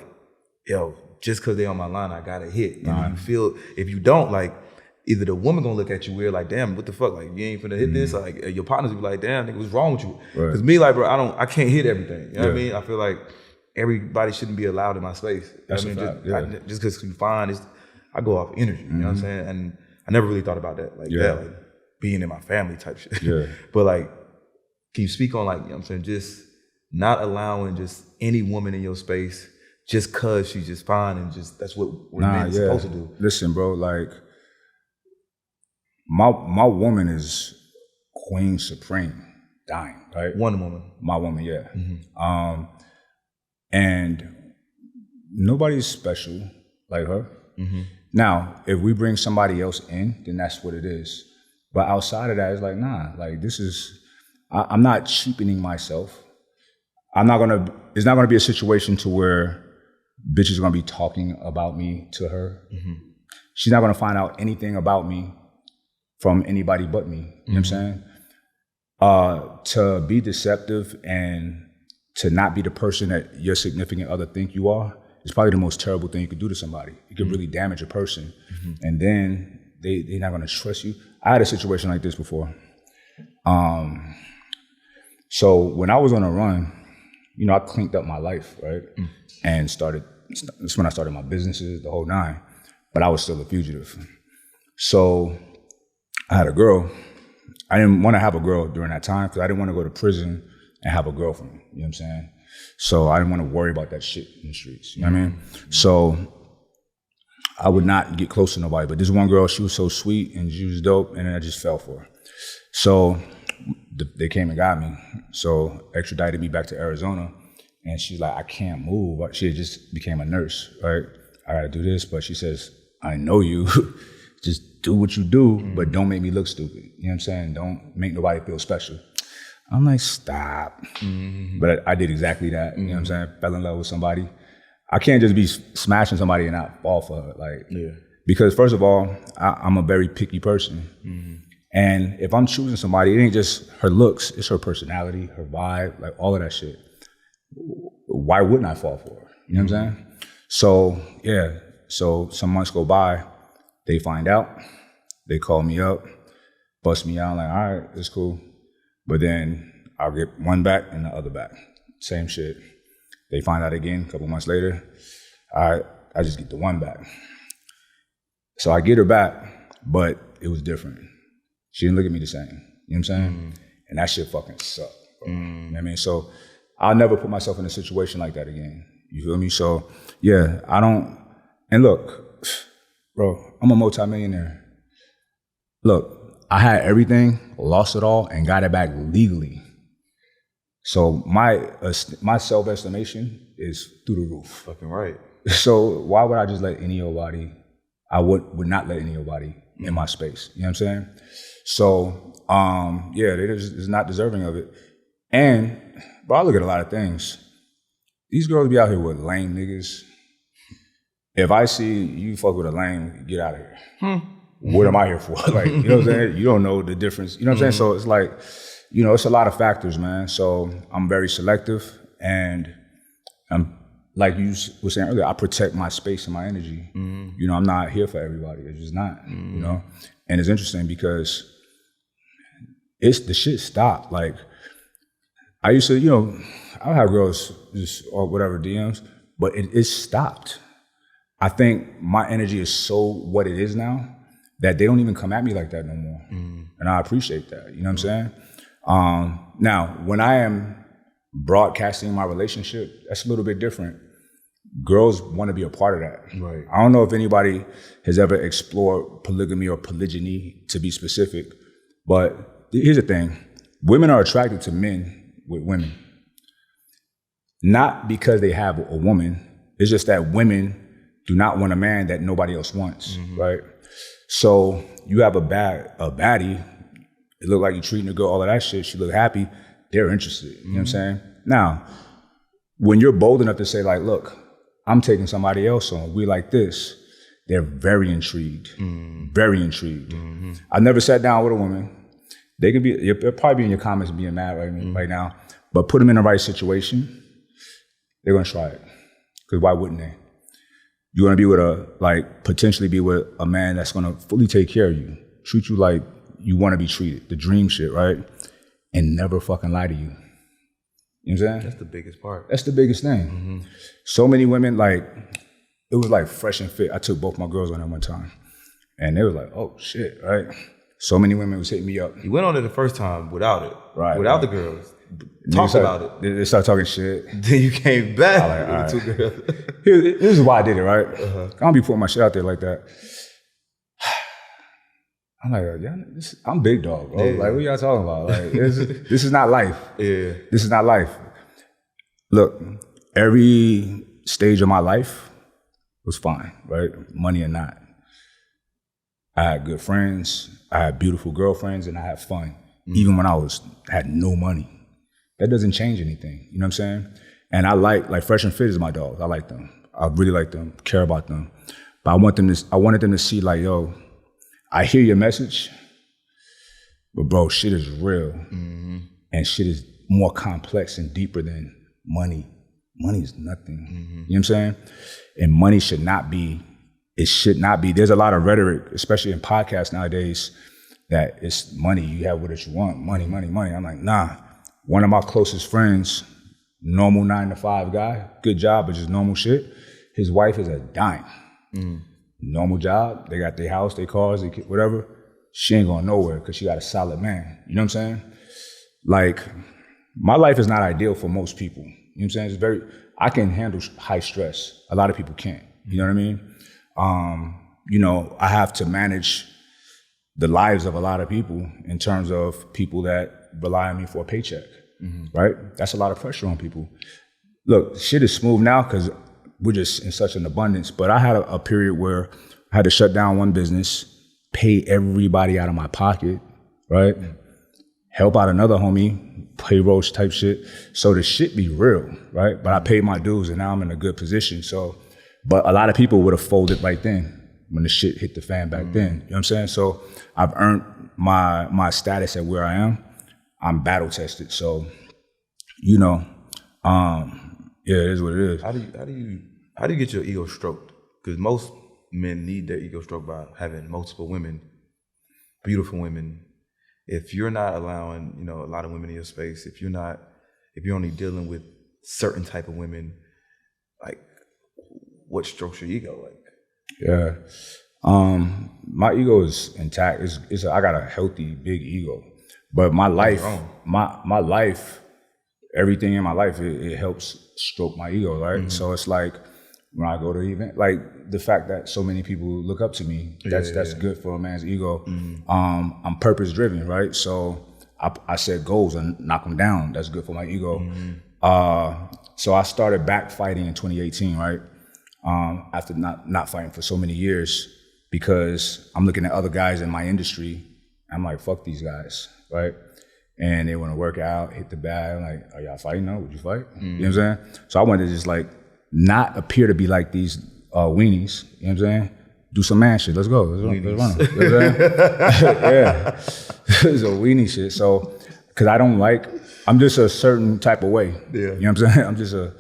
yo, just cause they on my line, I gotta hit. And you feel if you don't, like either the woman gonna look at you weird, like, damn, what the fuck? Like you ain't finna hit this. Like your partners be like, damn, nigga, what's wrong with you? Cause me, like, bro, I can't hit everything. You know what I mean? I feel like everybody shouldn't be allowed in my space. That's I mean, a fact, just because you find I go off energy. You know what I'm saying? And I never really thought about that, like that, like being in my family type shit. Yeah. But like, can you speak on like, you know what I'm saying, just not allowing just any woman in your space just cause she's just fine and just that's what men supposed to do. Listen, bro, like my woman is Queen Supreme, dying, right? One woman. My woman, yeah. And nobody's special like her. Now, if we bring somebody else in, then that's what it is. But outside of that, it's like, nah, like this is, I'm not cheapening myself. It's not gonna be a situation to where bitches are gonna be talking about me to her. She's not gonna find out anything about me from anybody but me. You know what I'm saying? To be deceptive and to not be the person that your significant other think you are is probably the most terrible thing you could do to somebody. It could really damage a person. And then they're not gonna trust you. I had a situation like this before. So when I was on a run, you know, I cleaned up my life, right? And that's when I started my businesses, the whole nine, but I was still a fugitive. So I had a girl. I didn't want to have a girl during that time because I didn't want to go to prison and have a girlfriend, you know what I'm saying? So I didn't want to worry about that shit in the streets, you know what I mean? So I would not get close to nobody, but this one girl, she was so sweet and she was dope, and then I just fell for her. So they came and got me. So extradited me back to Arizona, and she's like, I can't move. She had just became a nurse, right? I gotta do this, but she says, I know you, just do what you do, but don't make me look stupid. You know what I'm saying? Don't make nobody feel special. I'm like, stop. But I did exactly that. You know what I'm saying? Fell in love with somebody. I can't just be smashing somebody and not fall for her. Like, because first of all, I'm a very picky person. And if I'm choosing somebody, it ain't just her looks, it's her personality, her vibe, like all of that shit. Why wouldn't I fall for her? You know what I'm saying? So, yeah. So some months go by, they find out, they call me up, bust me out, like, all right, it's cool. But then I'll get one back and the other back. Same shit. They find out again a couple months later. I just get the one back. So I get her back, but it was different. She didn't look at me the same. You know what I'm saying? And that shit fucking sucked. You know what I mean? So I'll never put myself in a situation like that again. You feel me? So yeah, I don't, and look, bro, I'm a multimillionaire. Look, I had everything, lost it all, and got it back legally. So my self-estimation is through the roof. Fucking right. So why would I just let anybody? I would not let anybody in my space. You know what I'm saying? So yeah, they're just not deserving of it. And bro, I look at a lot of things. These girls be out here with lame niggas. If I see you fuck with a lame, get out of here. What am I here for? Like, you know what I'm saying? You don't know the difference. You know what I'm saying? So it's like, you know, it's a lot of factors, man. So I'm very selective, and I'm, like you were saying earlier, I protect my space and my energy. You know, I'm not here for everybody. It's just not, you know? And it's interesting because the shit stopped. Like, I used to, you know, I would have girls just, or whatever, DMs, but it stopped. I think my energy is so what it is now that they don't even come at me like that no more. And I appreciate that, you know what I'm saying? Now, when I am broadcasting my relationship, that's a little bit different. Girls want to be a part of that. Right. I don't know if anybody has ever explored polygamy or polygyny, to be specific, but here's the thing. Women are attracted to men with women. Not because they have a woman, it's just that women do not want a man that nobody else wants, right? So you have a baddie, it look like you're treating a girl, all of that shit, she look happy, they're interested. You know what I'm saying? Now, when you're bold enough to say like, look, I'm taking somebody else on, we like this, they're very intrigued, very intrigued. I've never sat down with a woman. They could be, you'll probably be in your comments being mad right now, but put them in the right situation, they're gonna try it. Because why wouldn't they? You wanna be with potentially be with a man that's gonna fully take care of you, treat you like you wanna be treated, the dream shit, right? And never fucking lie to you. You know what I'm saying? That's the biggest part. That's the biggest thing. So many women, it was like fresh and fit. I took both my girls on at one time. And they was like, oh shit, right? So many women was hitting me up. You went on it the first time without it. Right. Without the girls. Talk about it. They started talking shit. Then you came back with the 2 girls. This is why I did it, right? I don't be putting my shit out there like that. I'm like, I'm big dog, bro. Like, what y'all talking about? Like, this is not life. Yeah. This is not life. Look, every stage of my life was fine, right? Money or not. I had good friends, I had beautiful girlfriends, and I had fun. Even when I had no money. That doesn't change anything, you know what I'm saying? And I like Fresh and Fit is my dogs. I like them. I really like them, care about them. But I wanted them to see like, yo, I hear your message, but bro, shit is real. And shit is more complex and deeper than money. Money is nothing. You know what I'm saying? And money should not be, there's a lot of rhetoric, especially in podcasts nowadays, that it's money, you have what you want, money, money, money. I'm like, nah. One of my closest friends, normal 9-to-5 guy, good job, but just normal shit. His wife is a dime. Normal job, they got their house, their cars, whatever. She ain't going nowhere because she got a solid man. You know what I'm saying? Like, my life is not ideal for most people. You know what I'm saying? It's I can handle high stress. A lot of people can't. You know what I mean? I have to manage the lives of a lot of people in terms of people that rely on me for a paycheck, right? That's a lot of pressure on people. Look, shit is smooth now because we're just in such an abundance, but I had a period where I had to shut down one business, pay everybody out of my pocket, right? Help out another homie, payroll type shit. So the shit be real, right? But I paid my dues and now I'm in a good position. But a lot of people would have folded right then when the shit hit the fan back then. You know what I'm saying? So I've earned my status at where I am. I'm battle tested. So, yeah, it is what it is. How do you get your ego stroked? Because most men need their ego stroked by having multiple women, beautiful women. If you're not allowing, a lot of women in your space, if you're only dealing with certain type of women, like, what strokes your ego? Like, yeah, my ego is intact. I got a healthy, big ego, but my life, my life, everything in my life, it helps stroke my ego, right? So it's like when I go to an event, like the fact that so many people look up to me, that's good for a man's ego. I'm purpose driven, right? So I set goals and knock them down. That's good for my ego. So I started back fighting in 2018, right? After not fighting for so many years, because I'm looking at other guys in my industry. I'm like, fuck these guys, right? And they want to work out, hit the bag. I'm like, are y'all fighting now? Would you fight? You know what I'm saying? So I wanted to just not appear to be like these weenies. You know what I'm saying? Do some man shit. Let's go. Let's run. You know what I'm saying? Yeah, it's a weenie shit. So, because I'm just a certain type of way. Yeah. You know what I'm saying?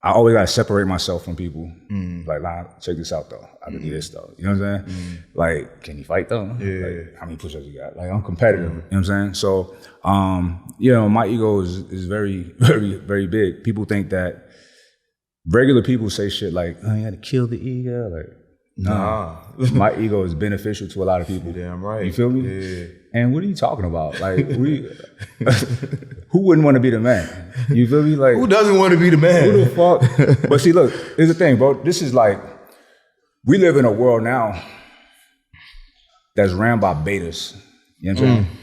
I always gotta separate myself from people. Like, nah, check this out though. I can do this though. You know what I'm saying? Like, can you fight though? Yeah. Like, how many push-ups you got? Like, I'm competitive. You know what I'm saying? So, my ego is very, very, very big. People think that regular people say shit like, oh, you gotta kill the ego. Like, nah. My ego is beneficial to a lot of people. Damn right. You feel me? Yeah. And what are you talking about? Like, who wouldn't want to be the man? You feel me? Like, who doesn't want to be the man? Who the fuck? But see, look, here's the thing, bro. This is like, we live in a world now that's ran by betas. You know what I'm saying?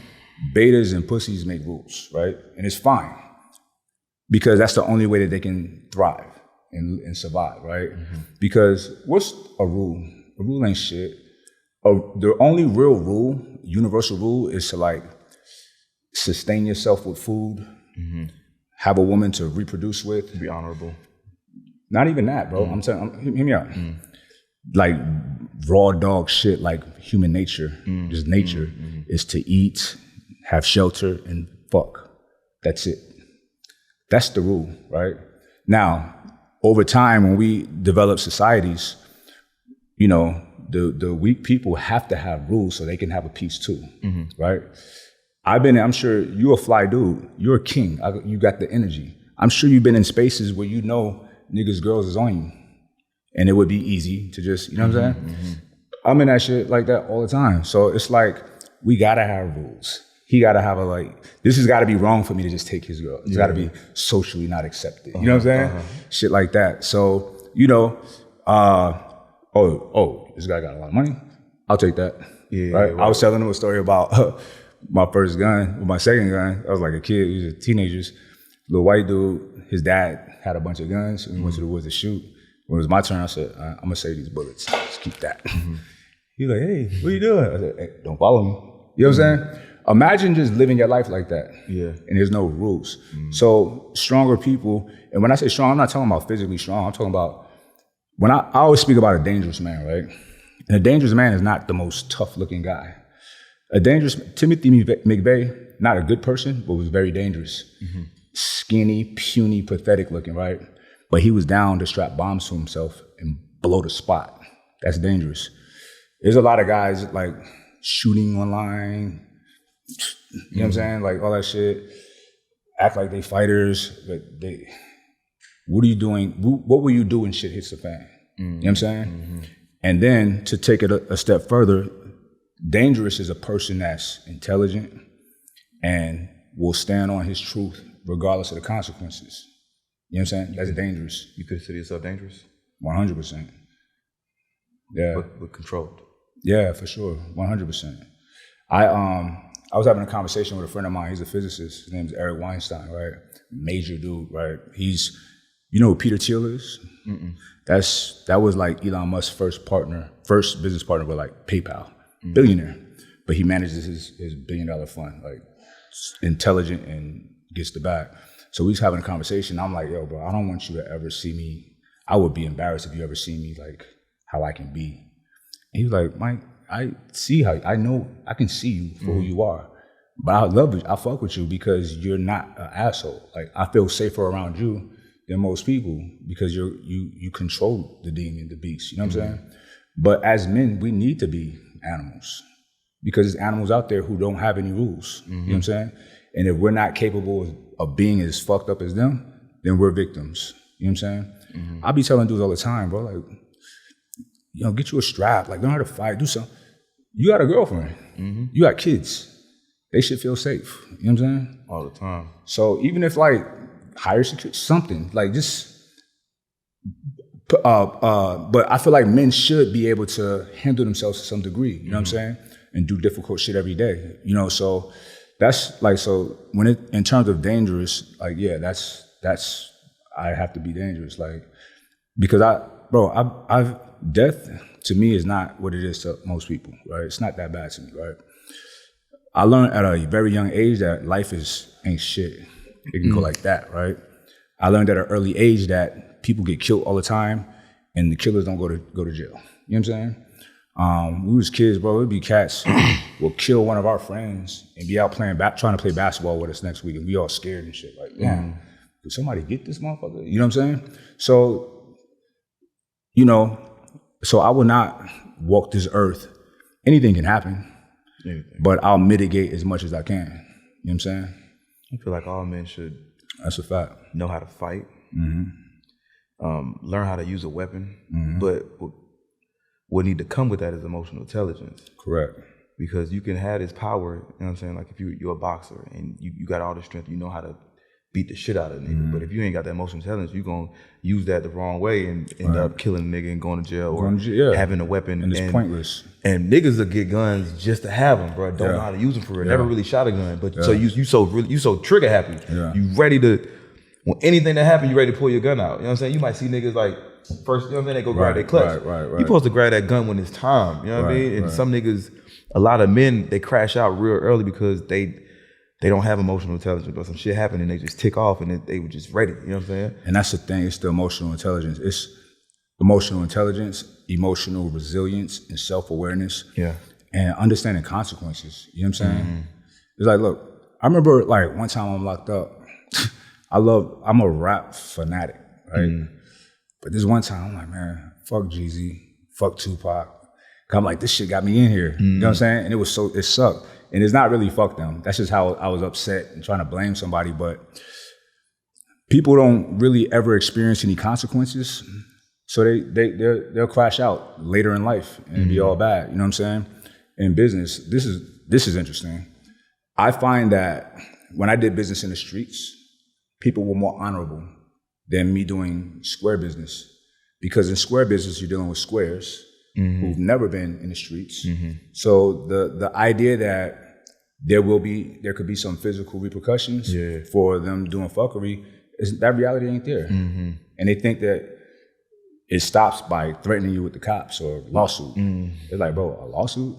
Betas and pussies make rules, right? And it's fine. Because that's the only way that they can thrive and survive, right? Because what's a rule? A rule ain't shit. The only real rule, universal rule, is to sustain yourself with food, have a woman to reproduce with. Be honorable. Not even that, bro. I'm telling you, hear me out. Like raw dog shit, like human nature, just nature, is to eat, have shelter, and fuck. That's it. That's the rule, right? Now, over time, when we develop societies, you know, the weak people have to have rules so they can have a peace too, right? I'm sure you're a fly dude. You're a king. You got the energy. I'm sure you've been in spaces where you know niggas, girls is on you. And it would be easy to just, you know what I'm saying? I'm in that shit like that all the time. So it's like, we gotta have rules. He gotta have this has gotta be wrong for me to just take his girl. It's gotta be socially not accepted. You know what I'm saying? Shit like that. So, you know, this guy got a lot of money. I'll take that. Yeah, right? I was telling him a story about my first gun, my second gun. I was like a kid, he was a teenager, little white dude. His dad had a bunch of guns and we went to the woods to shoot. When it was my turn, I said, I'm gonna save these bullets. Just keep that. He was like, hey, what are you doing? I said, hey, don't follow me. You know what I'm saying? Imagine just living your life like that. Yeah. And there's no rules. So stronger people, and when I say strong, I'm not talking about physically strong. I'm talking about, when I always speak about a dangerous man, right? And a dangerous man is not the most tough looking guy. Timothy McVeigh, not a good person, but was very dangerous. Skinny, puny, pathetic looking, right? But he was down to strap bombs to himself and blow the spot. That's dangerous. There's a lot of guys like shooting online, you know what I'm saying? Like all that shit, act like they fighters, but what are you doing? What will you do when shit hits the fan? You know what I'm saying? And then to take it a step further, dangerous is a person that's intelligent and will stand on his truth regardless of the consequences. You know what I'm saying? That's dangerous. You consider yourself dangerous? 100%. Yeah. But controlled. Yeah, for sure. 100%. I was having a conversation with a friend of mine. He's a physicist. His name's Eric Weinstein, right? Major dude, right? You know who Peter Thiel is? That was like Elon Musk's first business partner with like PayPal, billionaire. But he manages his $1 billion fund, like intelligent and gets the bag. So we was having a conversation. I'm like, yo, bro, I don't want you to ever see me. I would be embarrassed if you ever see me like how I can be. And he was like, Mike, I see how, I know I can see you for who you are. But I love you. I fuck with you because you're not an asshole. Like I feel safer around you than most people because you control the demon, the beast. You know what I'm saying? But as men, we need to be animals because there's animals out there who don't have any rules. You know what I'm saying? And if we're not capable of being as fucked up as them, then we're victims. You know what I'm saying? I be telling dudes all the time, bro, like, you know, get you a strap, like learn how to fight, do something. You got a girlfriend, you got kids. They should feel safe. You know what I'm saying? All the time. So even if like higher security, something like just, but I feel like men should be able to handle themselves to some degree. You know what I'm saying? And do difficult shit every day. You know, so that's like, so when in terms of dangerous, like, yeah, that's, I have to be dangerous. Like, because death to me is not what it is to most people, right? It's not that bad to me, right? I learned at a very young age that life ain't shit. It can go like that, right? I learned at an early age that people get killed all the time and the killers don't go to jail. You know what I'm saying? We was kids, bro. It'd be cats will kill one of our friends and be out trying to play basketball with us next week, and we all scared and shit. Like, damn, did somebody get this motherfucker? You know what I'm saying? So, you know, so I will not walk this earth. Anything can happen, but I'll mitigate as much as I can. You know what I'm saying? I feel like all men should. That's a fact. Know how to fight. Learn how to use a weapon, but what need to come with that is emotional intelligence. Correct. Because you can have this power, you know what I'm saying? Like if you're a boxer and you got all the strength, you know how to beat the shit out of a nigga. But if you ain't got that emotional intelligence, you're going to use that the wrong way and end up killing a nigga and going to jail or having a weapon. And it's pointless. And niggas will get guns just to have them, bro. Don't know how to use them for real. Never really shot a gun. But so you so trigger happy. You ready to, when anything that happens, you ready to pull your gun out. You know what I'm saying? You might see niggas like, first, you know what I'm saying? They go grab their clutch. You supposed to grab that gun when it's time. You know what I mean? And some niggas, a lot of men, they crash out real early because they they don't have emotional intelligence, but some shit happened and they just tick off and they were just ready. You know what I'm saying? And that's the thing. It's the emotional intelligence. It's emotional intelligence, emotional resilience, and self-awareness. Yeah. And understanding consequences. You know what I'm saying? It's like, look, I remember like one time I'm locked up. I'm a rap fanatic, right? But this one time I'm like, man, fuck Jeezy, fuck Tupac. I'm like, this shit got me in here. You know what I'm saying? And it sucked. And it's not really fuck them. That's just how I was upset and trying to blame somebody. But people don't really ever experience any consequences. So they'll crash out later in life and be all bad. You know what I'm saying? In business, this is interesting. I find that when I did business in the streets, people were more honorable than me doing square business. Because in square business, you're dealing with squares who've never been in the streets. So the idea that there could be some physical repercussions for them doing fuckery, that reality ain't there. And they think that it stops by threatening you with the cops or lawsuit. They're like, bro, a lawsuit?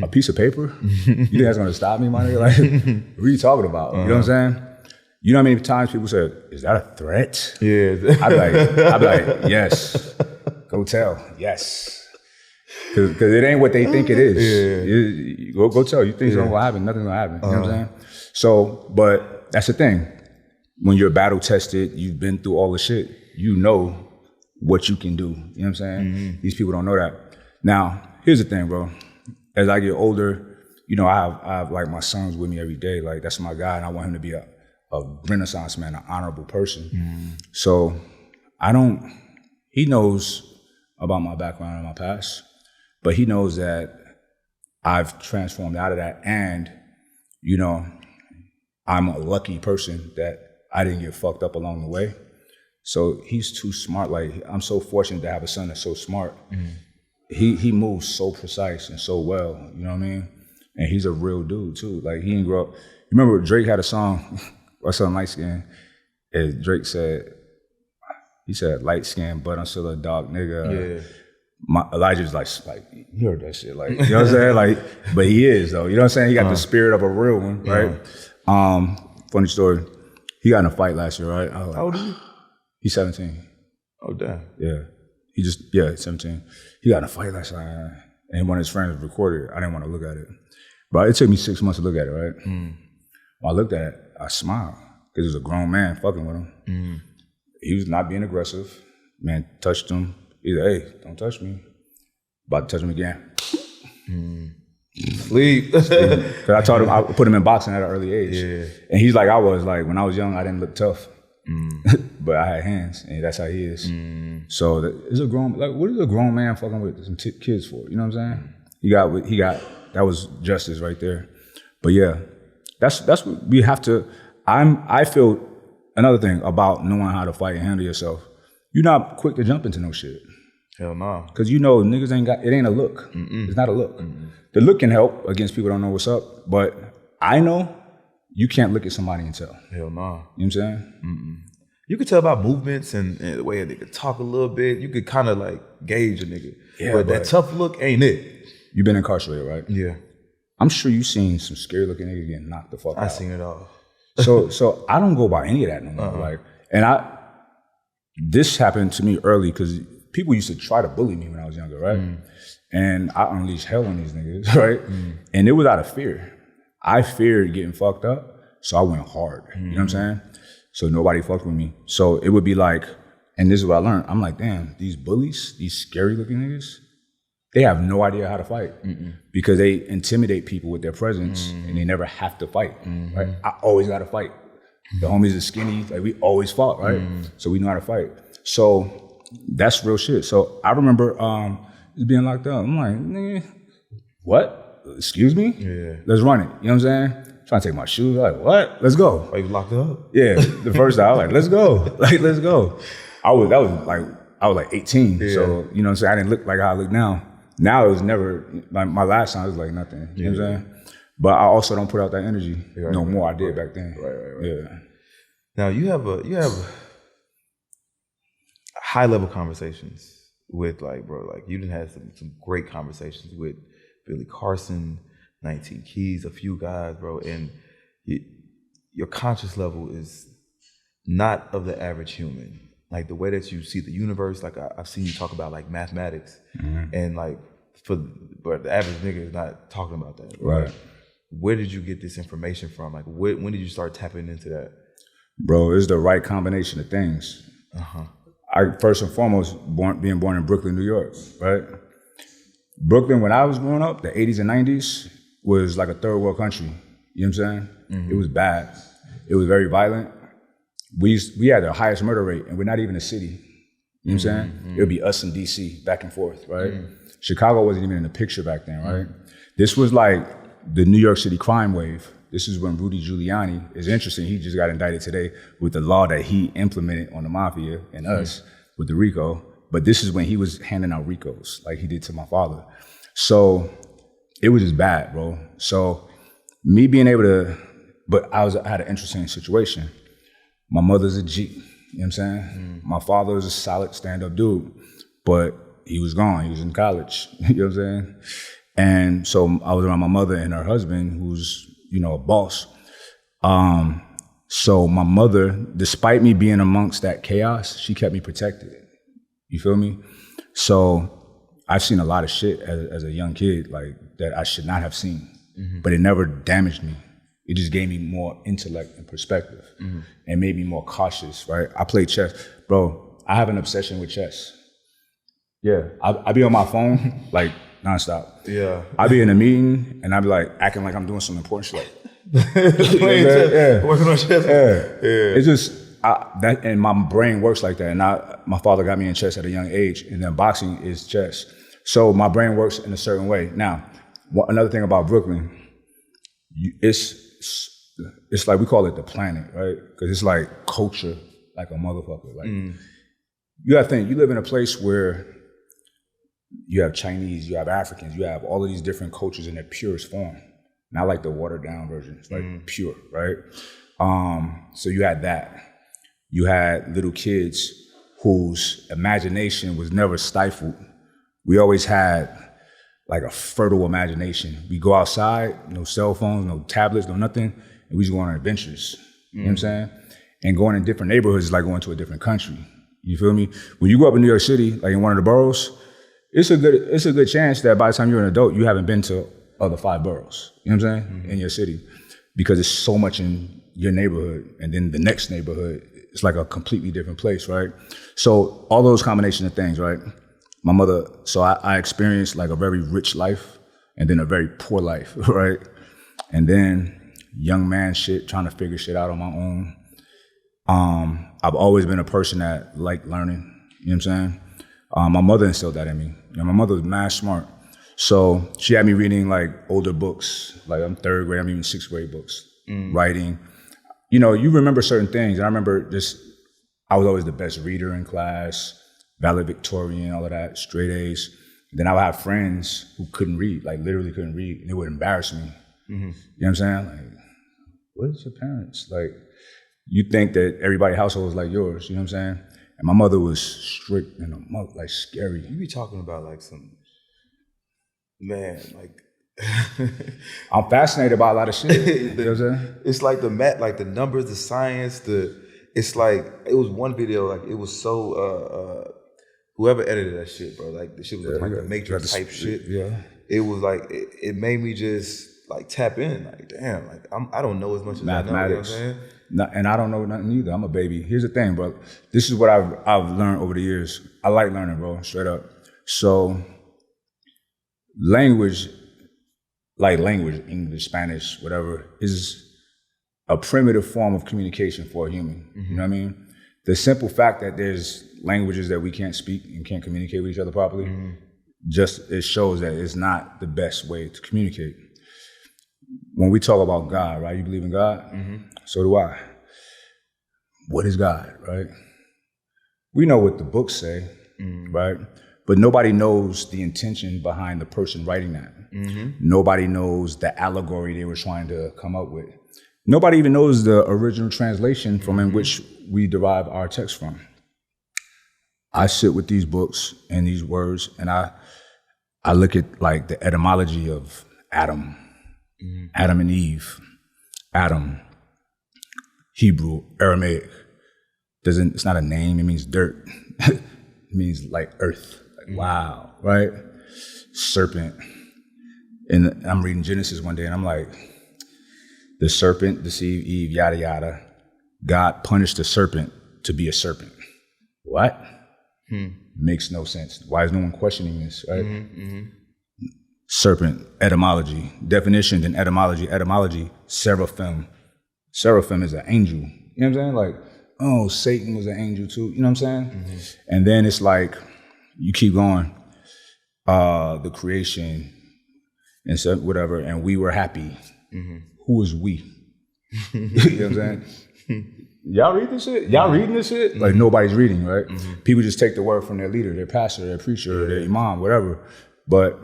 A piece of paper? You think that's gonna stop me, my nigga? Like, what are you talking about? You know what I'm saying? You know how many times people say, is that a threat? Yeah. I'd be like, yes. Go tell, yes. Because it ain't what they think it is. You go tell. You think something's gonna happen, nothing's gonna happen. You know what I'm saying? So, but that's the thing. When you're battle tested, you've been through all the shit, you know what you can do. You know what I'm saying? These people don't know that. Now, here's the thing, bro. As I get older, you know, I have like my sons with me every day. Like, that's my guy, and I want him to be a Renaissance man, an honorable person. So he knows about my background and my past, but he knows that I've transformed out of that. And, you know, I'm a lucky person that I didn't get fucked up along the way. So he's too smart. Like, I'm so fortunate to have a son that's so smart. He moves so precise and so well, you know what I mean? And he's a real dude too. Like, he didn't grow up. You remember Drake had a song, or something light skin, and Drake said, light skin, but I'm still a dark nigga. Elijah's like, you heard that shit, like, you know what I'm saying? Like, but he is though, you know what I'm saying? He got the spirit of a real one, right? Funny story. He got in a fight last year, right? How old is he? He's 17. Oh, damn. Yeah. 17. He got in a fight last night, and one of his friends recorded it. I didn't want to look at it. But it took me 6 months to look at it, right? When I looked at it, I smiled, because it was a grown man fucking with him. He was not being aggressive. Man touched him. He's like, hey, don't touch me. About to touch him again. Sleep. Because I taught him, I put him in boxing at an early age. And he's like I was. Like, when I was young, I didn't look tough. But I had hands, and that's how he is. So it's a grown, like, what is a grown man fucking with some kids for? You know what I'm saying? He got that was justice right there. But yeah, that's what we have to. I feel another thing about knowing how to fight and handle yourself. You're not quick to jump into no shit. Hell no. Because you know niggas it ain't a look. It's not a look. The look can help against people who don't know what's up, but I know you can't look at somebody and tell. Hell no. You know what I'm saying? You could tell about movements and the way a nigga talk a little bit. You could kind of like gauge a nigga. Yeah, but that tough look ain't it. You've been incarcerated, right? Yeah. I'm sure you've seen some scary looking niggas getting knocked the fuck out. I seen it all. So I don't go by any of that no more. Like, and this happened to me early because people used to try to bully me when I was younger, right? And I unleashed hell on these niggas, right? And it was out of fear. I feared getting fucked up, so I went hard. You know what I'm saying? So nobody fucked with me. So it would be like, and this is what I learned. I'm like, damn, these bullies, these scary looking niggas, they have no idea how to fight because they intimidate people with their presence and they never have to fight, right? I always got to fight. The homies are skinny, like we always fought, right? So we know how to fight. So that's real shit. So I remember being locked up. I'm like, nigga, what? Excuse me? Yeah. Let's run it. You know what I'm saying? Trying to take my shoes. Like, what? Let's go. Are you locked up? Yeah. The first time I was like, let's go. Like, let's go. I was like 18. Yeah. So, you know what I'm saying? I didn't look like how I look now. Now it was never, like my last time was like nothing. You know what I'm saying? But I also don't put out that energy no more. I did back then. Right. Yeah. Now you have high level conversations with like, bro, like you done had some great conversations with Billy Carson, 19 Keys, a few guys, bro, and your conscious level is not of the average human. Like the way that you see the universe, like I've seen you talk about like mathematics, and like but the average nigga is not talking about that. Right. Where did you get this information from? Like when did you start tapping into that? Bro, it's the right combination of things. I first and foremost, being born in Brooklyn, New York, right? Brooklyn, when I was growing up, the 80s and 90s was like a third world country. You know what I'm saying? It was bad. It was very violent. We had the highest murder rate, and we're not even a city. You know what I'm saying? It would be us and DC back and forth, right? Chicago wasn't even in the picture back then, right? This was like the New York City crime wave. This is when Rudy Giuliani is interesting. He just got indicted today with the law that he implemented on the mafia and us with the RICO. But this is when he was handing out RICOs like he did to my father. So it was just bad, bro. So me being able to, but I had an interesting situation. My mother's a G, you know what I'm saying? My father was a solid stand-up dude, but he was gone. He was in college, you know what I'm saying? And so I was around my mother and her husband, who's, you know, a boss. So my mother, despite me being amongst that chaos, she kept me protected. You feel me? So I've seen a lot of shit as a young kid, like that I should not have seen, but it never damaged me. It just gave me more intellect and perspective and made me more cautious, right? I play chess. Bro, I have an obsession with chess. Yeah, I be on my phone, like, nonstop. Yeah. I be in a meeting, and I be like, acting like I'm doing some important shit. Playing chess, working on chess. Yeah. It's just, that, and my brain works like that. And my father got me in chess at a young age, and then boxing is chess. So my brain works in a certain way. Now, another thing about Brooklyn, it's like, we call it the planet, right? Because it's like culture, like a motherfucker. Like, you gotta think, you live in a place where you have Chinese, you have Africans, you have all of these different cultures in their purest form. Not like the watered down version, it's like pure, right? So you had that. You had little kids whose imagination was never stifled. We always had like a fertile imagination. We go outside, no cell phones, no tablets, no nothing, and we just go on adventures. You know what I'm saying? And going in different neighborhoods is like going to a different country. You feel me? When you go up in New York City, like in one of the boroughs, it's a good chance that by the time you're an adult, you haven't been to other 5 boroughs. You know what I'm saying? In your city, because there's so much in your neighborhood, and then the next neighborhood, it's like a completely different place, right? So all those combination of things, right? My mother, so I experienced like a very rich life and then a very poor life, right? And then young man shit, trying to figure shit out on my own. I've always been a person that liked learning, you know what I'm saying? My mother instilled that in me. You know, my mother was mad smart. So she had me reading like older books, like I'm 3rd grade, I'm even 6th grade books, writing. You know, you remember certain things. And I remember I was always the best reader in class, valedictorian, all of that, straight A's. Then I would have friends who couldn't read, like literally couldn't read, and it would embarrass me. You know what I'm saying? Like, what is your parents? Like, you think that everybody's household is like yours, you know what I'm saying? And my mother was strict and like scary. You be talking about like some, man, like. I'm fascinated by a lot of shit. You know what I'm saying? It's like the math, like the numbers, the science, it's like, it was one video, like it was so, whoever edited that shit, bro, like the shit was like the Matrix type shit. Yeah. It was like, it made me just like tap in, like, damn, like I don't know as much as I know, you know what I'm saying? And I don't know nothing either. I'm a baby. Here's the thing, bro. This is what I've learned over the years. I like learning, bro, straight up. So language, English, Spanish, whatever, is a primitive form of communication for a human. You know what I mean? The simple fact that there's languages that we can't speak and can't communicate with each other properly, it shows that it's not the best way to communicate. When we talk about God, right? You believe in God? So do I. What is God, right? We know what the books say, right? But nobody knows the intention behind the person writing that. Nobody knows the allegory they were trying to come up with. Nobody even knows the original translation from in which we derive our text from. I sit with these books and these words, and I look at like the etymology of Adam, Adam and Eve, Adam, Hebrew, Aramaic. It's not a name, it means dirt. It means like earth. Like, wow, right? Serpent. And I'm reading Genesis one day and I'm like, the serpent deceived Eve, yada, yada. God punished the serpent to be a serpent. What? Makes no sense. Why is no one questioning this, right? Serpent, etymology. Definition, then etymology. Etymology, seraphim. Seraphim is an angel. You know what I'm saying? Like, oh, Satan was an angel too. You know what I'm saying? And then it's like, you keep going, the creation and so whatever, and we were happy. Who is we? You know what I'm saying? Y'all read this shit? Y'all reading this shit? Like nobody's reading, right? People just take the word from their leader, their pastor, their preacher, their imam, whatever. But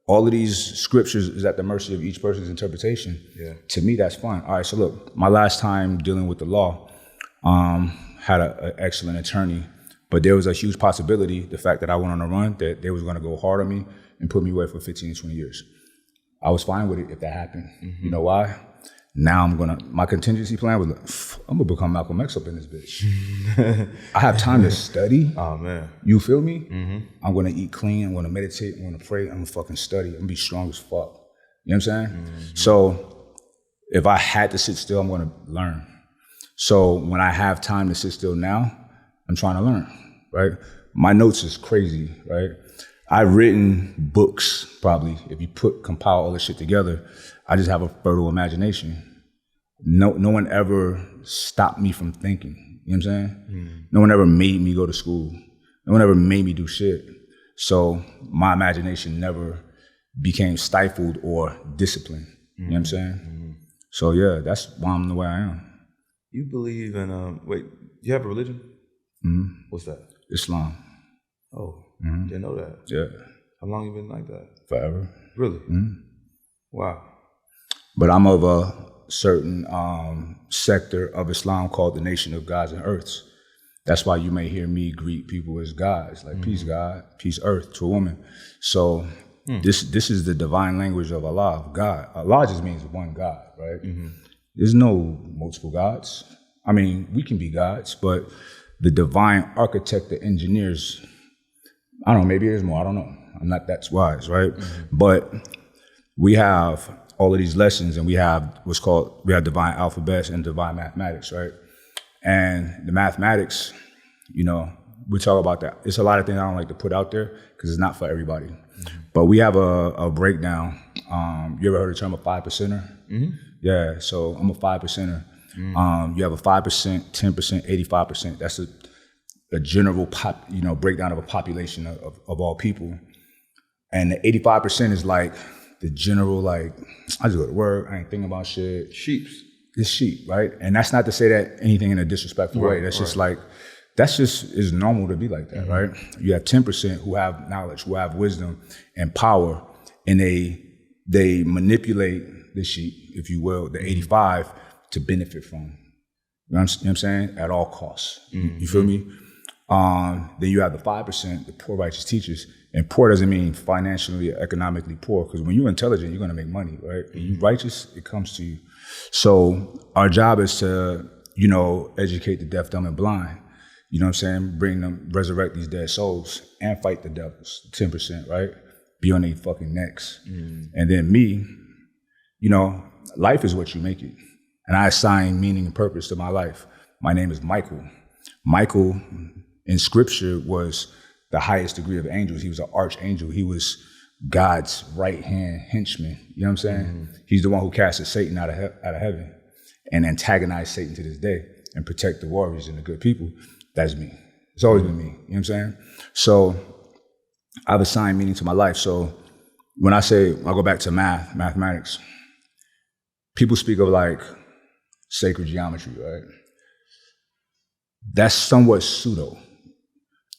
all of these scriptures is at the mercy of each person's interpretation. To me, that's fine. All right, so look, my last time dealing with the law, had an excellent attorney, but there was a huge possibility, the fact that I went on a run, that they was gonna go hard on me and put me away for 15 to 20 years. I was fine with it if that happened. You know why? Now my contingency plan was, like, I'm gonna become Malcolm X up in this bitch. I have time to study. Oh man. You feel me? I'm gonna eat clean, I'm gonna meditate, I'm gonna pray, I'm gonna fucking study, I'm gonna be strong as fuck. You know what I'm saying? So if I had to sit still, I'm gonna learn. So when I have time to sit still now, I'm trying to learn, right? My notes is crazy, right? I've written books, probably, if you compile all this shit together. I just have a fertile imagination. No one ever stopped me from thinking, you know what I'm saying? No one ever made me go to school. No one ever made me do shit. So my imagination never became stifled or disciplined, you know what I'm saying? So yeah, that's why I'm the way I am. You believe in, wait, you have a religion? What's that? Islam. Oh, didn't know that. Yeah. How long you been like that? Forever. Really? Wow. But I'm of a certain sector of Islam called the Nation of Gods and Earths. That's why you may hear me greet people as gods, like peace God, peace earth to a woman. So this is the divine language of Allah, of God. Allah just means one God, right? There's no multiple gods. I mean, we can be gods, but the divine architect, the engineers, I don't know, maybe there's more, I don't know. I'm not that wise, right? But we have all of these lessons and we have divine alphabets and divine mathematics, right? And the mathematics, you know, we talk about that. It's a lot of things I don't like to put out there because it's not for everybody. But we have a breakdown. You ever heard the term a 5%er? Yeah, so I'm a 5%er. You have a 5%, 10%, 85%. That's a general breakdown of a population of all people. And the 85% is like the general, like, I just go to work, I ain't thinking about shit. Sheeps. It's sheep, right? And that's not to say that anything in a disrespectful way. That's just like, is normal to be like that, right? You have 10% who have knowledge, who have wisdom and power, and they manipulate the sheep, if you will, the 85 to benefit from. You know what I'm saying? At all costs. You feel me? Then you have the 5%, the poor righteous teachers. And poor doesn't mean financially or economically poor, because when you're intelligent, you're gonna make money, right? When you're righteous, it comes to you. So our job is to, educate the deaf, dumb, and blind. You know what I'm saying? Resurrect these dead souls and fight the devils, 10%, right? Be on their fucking necks. And then me, life is what you make it. And I assign meaning and purpose to my life. My name is Michael. Michael in scripture was the highest degree of angels. He was an archangel. He was God's right-hand henchman. You know what I'm saying? He's the one who casted Satan out of heaven and antagonized Satan to this day and protect the warriors and the good people. That's me. It's always been me. You know what I'm saying? So I've assigned meaning to my life. So when I go back to mathematics, people speak of like sacred geometry, right? That's somewhat pseudo.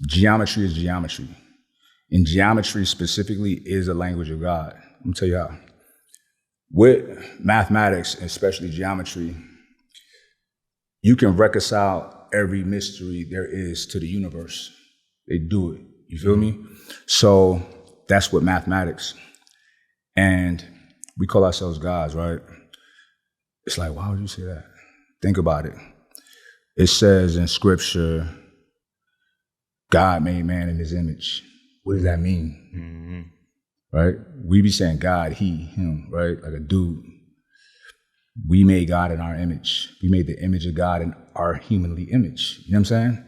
Geometry is geometry. And geometry specifically is a language of God. I'm gonna tell you how. With mathematics, especially geometry, you can reconcile every mystery there is to the universe. They do it. You feel me? So that's what mathematics. And we call ourselves gods, right? It's like, why would you say that? Think about it. It says in scripture, God made man in his image. What does that mean? Right? We be saying God, he, him, right? Like a dude. We made God in our image. We made the image of God in our humanly image. You know what I'm saying?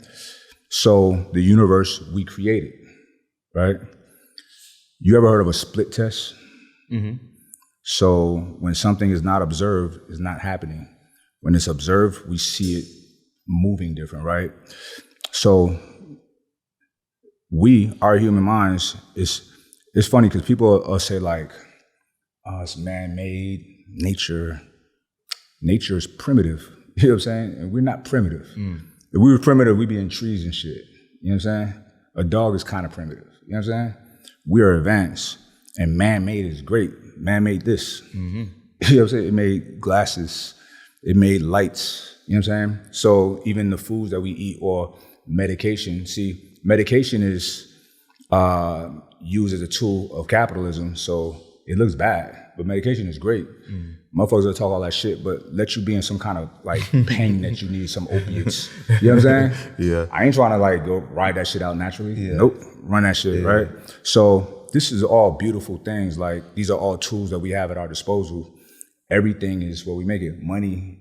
So the universe we created, right? You ever heard of a split test? So when something is not observed, it's not happening. When it's observed, we see it moving different, right? So our human minds, it's funny because people say like, oh, it's man-made, nature is primitive. You know what I'm saying? And we're not primitive. If we were primitive, we'd be in trees and shit. You know what I'm saying? A dog is kind of primitive. You know what I'm saying? We are advanced. And man-made is great. Man made this. You know what I'm saying? It made glasses. It made lights. You know what I'm saying? So even the foods that we eat or medication. See, medication is used as a tool of capitalism. So it looks bad, but medication is great. Motherfuckers will talk all that shit, but let you be in some kind of like pain that you need some opiates. You know what I'm saying? Yeah. I ain't trying to like go ride that shit out naturally. Nope. Run that shit, right? So this is all beautiful things. Like these are all tools that we have at our disposal. Everything is what we make it. Money.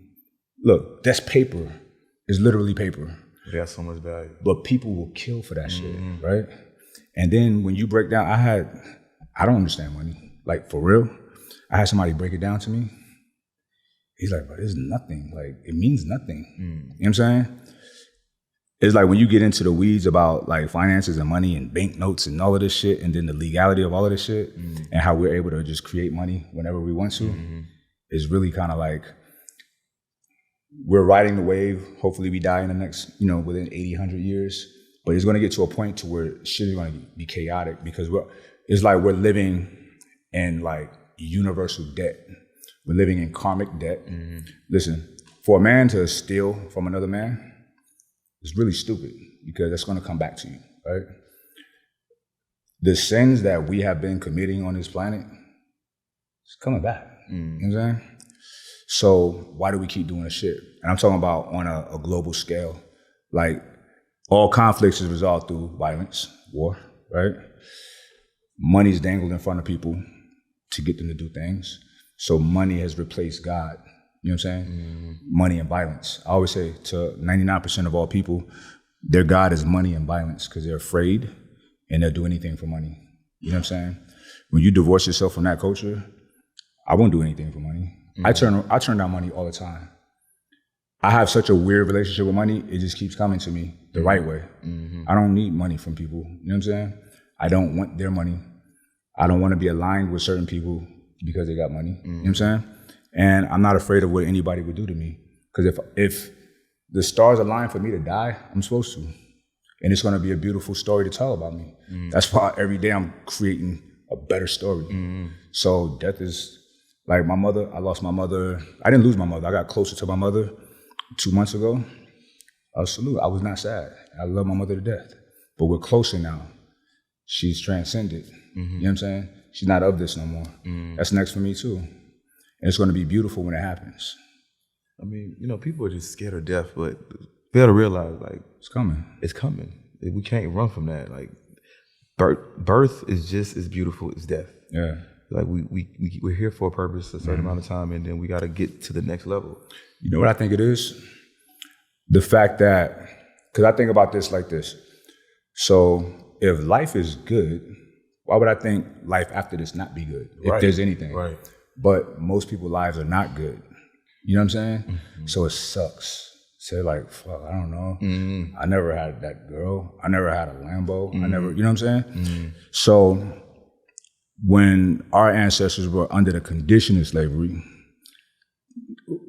Look, that's paper. It's literally paper. It has so much value. But people will kill for that shit, right? And then when you break down, I don't understand money. Like for real. I had somebody break it down to me. He's like, but it's nothing. Like it means nothing. You know what I'm saying? It's like when you get into the weeds about like finances and money and banknotes and all of this shit, and then the legality of all of this shit and how we're able to just create money whenever we want to, is really kind of like we're riding the wave. Hopefully we die in the next, within 80, 100 years. But it's going to get to a point to where shit is going to be chaotic because it's like we're living in like universal debt. We're living in karmic debt. Listen, for a man to steal from another man, it's really stupid because that's going to come back to you, right? The sins that we have been committing on this planet, it's coming back. You know what I'm saying? So why do we keep doing this shit? And I'm talking about on a global scale. Like all conflicts is resolved through violence, war, right? Money's dangled in front of people to get them to do things. So money has replaced God. You know what I'm saying? Money and violence. I always say to 99% of all people, their God is money and violence because they're afraid and they'll do anything for money. You know what I'm saying? When you divorce yourself from that culture, I won't do anything for money. I turn down money all the time. I have such a weird relationship with money, it just keeps coming to me the right way. I don't need money from people. You know what I'm saying? I don't want their money. I don't want to be aligned with certain people because they got money. You know what I'm saying? And I'm not afraid of what anybody would do to me. Because if the stars align for me to die, I'm supposed to. And it's going to be a beautiful story to tell about me. That's why every day I'm creating a better story. So death is like my mother. I lost my mother. I didn't lose my mother. I got closer to my mother 2 months ago. I was not sad. I love my mother to death. But we're closer now. She's transcended. You know what I'm saying? She's not of this no more. That's next for me too. And it's going to be beautiful when it happens. I mean, people are just scared of death, but fail to realize, like, it's coming. It's coming. We can't run from that. Like, birth is just as beautiful as death. Yeah. Like, we're here for a purpose, a certain amount of time, and then we got to get to the next level. You know what I think it is? The fact that, because I think about this like this. So, if life is good, why would I think life after this not be good? If there's anything. Right. But most people's lives are not good. You know what I'm saying? So it sucks. So like, fuck, I don't know. I never had that girl. I never had a Lambo. I never, you know what I'm saying? So when our ancestors were under the condition of slavery,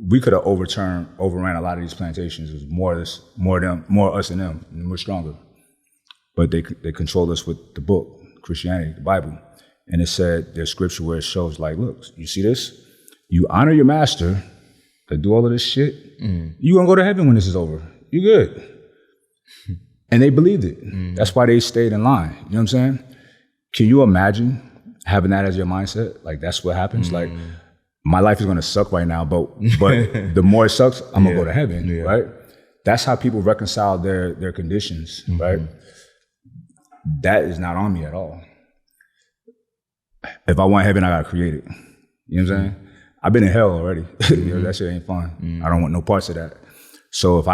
we could have overran a lot of these plantations. It was more us and them, and we're stronger. But they controlled us with the book, Christianity, the Bible. And it said, there's scripture where it shows like, look, you see this? You honor your master to do all of this shit. You're going to go to heaven when this is over. You're good. And they believed it. That's why they stayed in line. You know what I'm saying? Can you imagine having that as your mindset? Like, that's what happens. Like, my life is gonna suck right now, but the more it sucks, I'm gonna go to heaven, right? That's how people reconcile their conditions, right? That is not on me at all. If I want heaven, I gotta create it. You know what I'm saying? I've been in hell already. That shit ain't fun. I don't want no parts of that. So if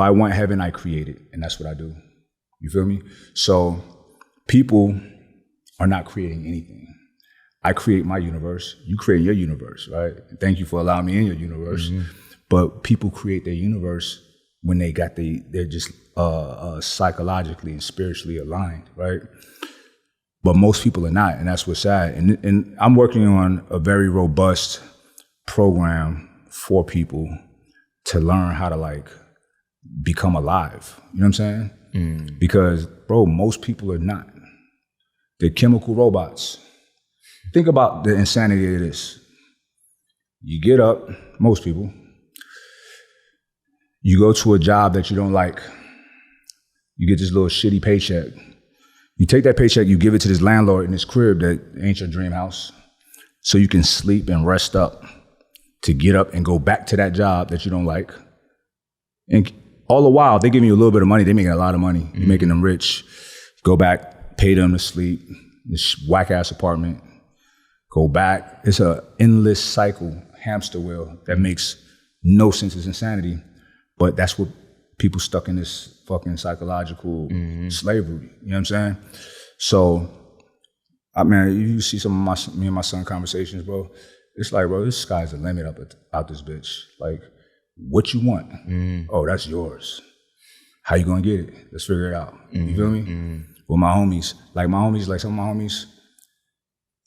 I want heaven, I create it, and that's what I do. You feel me? So people are not creating anything. I create my universe. You create your universe, right? Thank you for allowing me in your universe. But people create their universe when they're just psychologically and spiritually aligned, right? But most people are not, and that's what's sad. And I'm working on a very robust program for people to learn how to like become alive. You know what I'm saying? Because, bro, most people are not. They're chemical robots. Think about the insanity of this. You get up, most people, you go to a job that you don't like. You get this little shitty paycheck. You take that paycheck, you give it to this landlord in this crib that ain't your dream house, so you can sleep and rest up to get up and go back to that job that you don't like. And all the while, they giving you a little bit of money. They're making a lot of money. You're making them rich. Go back, pay them to sleep, this whack-ass apartment. Go back. It's an endless cycle, hamster wheel that makes no sense. It's insanity. But that's what people stuck in this fucking psychological slavery. You know what I'm saying? So, I mean, you see some of me and my son conversations, bro. It's like, bro, this sky's the limit out this bitch. Like, what you want? Oh, that's yours. How you gonna get it? Let's figure it out. You feel me? With my homies, like some of my homies,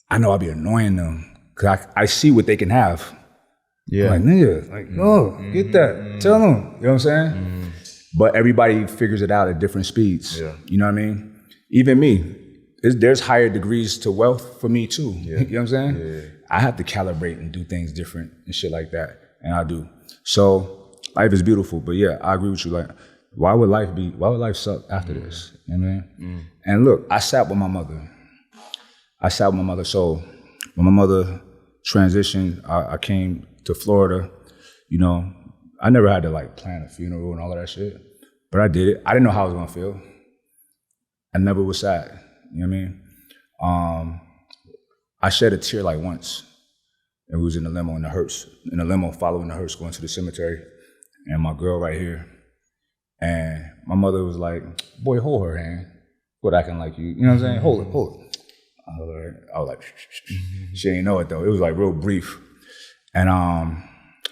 I know I'll be annoying them because I see what they can have. Yeah. I'm like, nigga, like, no, get that. Tell them. You know what I'm saying? But everybody figures it out at different speeds. Yeah. You know what I mean? Even me, there's higher degrees to wealth for me too. Yeah. You know what I'm saying? Yeah. I have to calibrate and do things different and shit like that. And I do. So life is beautiful. But yeah, I agree with you. Like, why would life suck after this? You know what I mean? And look, I sat with my mother. So when my mother transitioned, I came to Florida. You know, I never had to like plan a funeral and all of that shit, but I did it. I didn't know how I was gonna feel. I never was sad. You know what I mean? I shed a tear like once, and we was in the limo following the hearse going to the cemetery, and my girl right here, and my mother was like, "Boy, hold her hand." Quit acting like you. You know what I'm saying? Hold it. I was like, she ain't know it though. It was like real brief. And,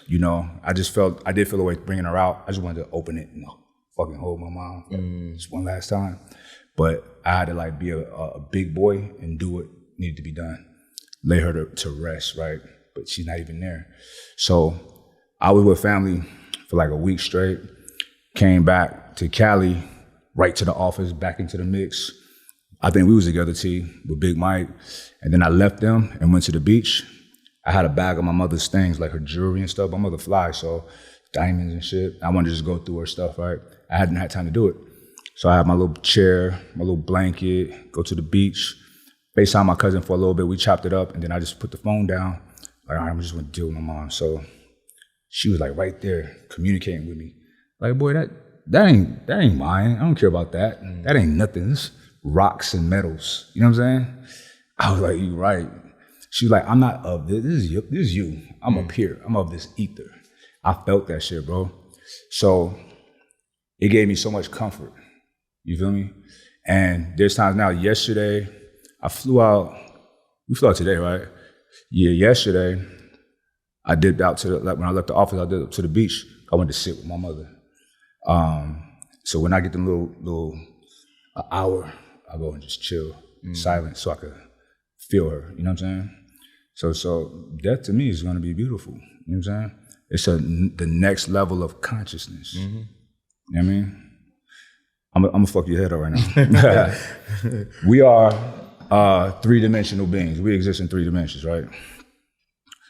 you know, I did feel the way bringing her out. I just wanted to open it and fucking hold my mom just one last time. But I had to like be a big boy and do what needed to be done. Lay her to rest, right? But she's not even there. So I was with family for like a week straight, came back to Cali, right to the office, back into the mix. I think we was together, T, with Big Mike. And then I left them and went to the beach. I had a bag of my mother's things, like her jewelry and stuff. My mother flies, so diamonds and shit. I wanted to just go through her stuff, right? I hadn't had time to do it. So I had my little chair, my little blanket, go to the beach, FaceTime my cousin for a little bit. We chopped it up, and then I just put the phone down. Like, all right, I'm just gonna deal with my mom. So she was like right there communicating with me. Like, boy, that ain't mine. I don't care about that. That ain't nothing. This rocks and metals. You know what I'm saying? I was like, you right. She was like, I'm not of this. This is you. I'm up here. I'm of this ether. I felt that shit, bro. So it gave me so much comfort. You feel me? And there's times now, yesterday, we flew out today, right? Yeah, yesterday, I dipped out when I left the office, I dipped up to the beach. I went to sit with my mother. So when I get them little hour, I go and just chill, silent, so I could feel her. You know what I'm saying? So death to me is going to be beautiful. You know what I'm saying? It's the next level of consciousness. You know what I mean? I'm gonna fuck your head up right now. We are three-dimensional beings. We exist in 3 dimensions, right?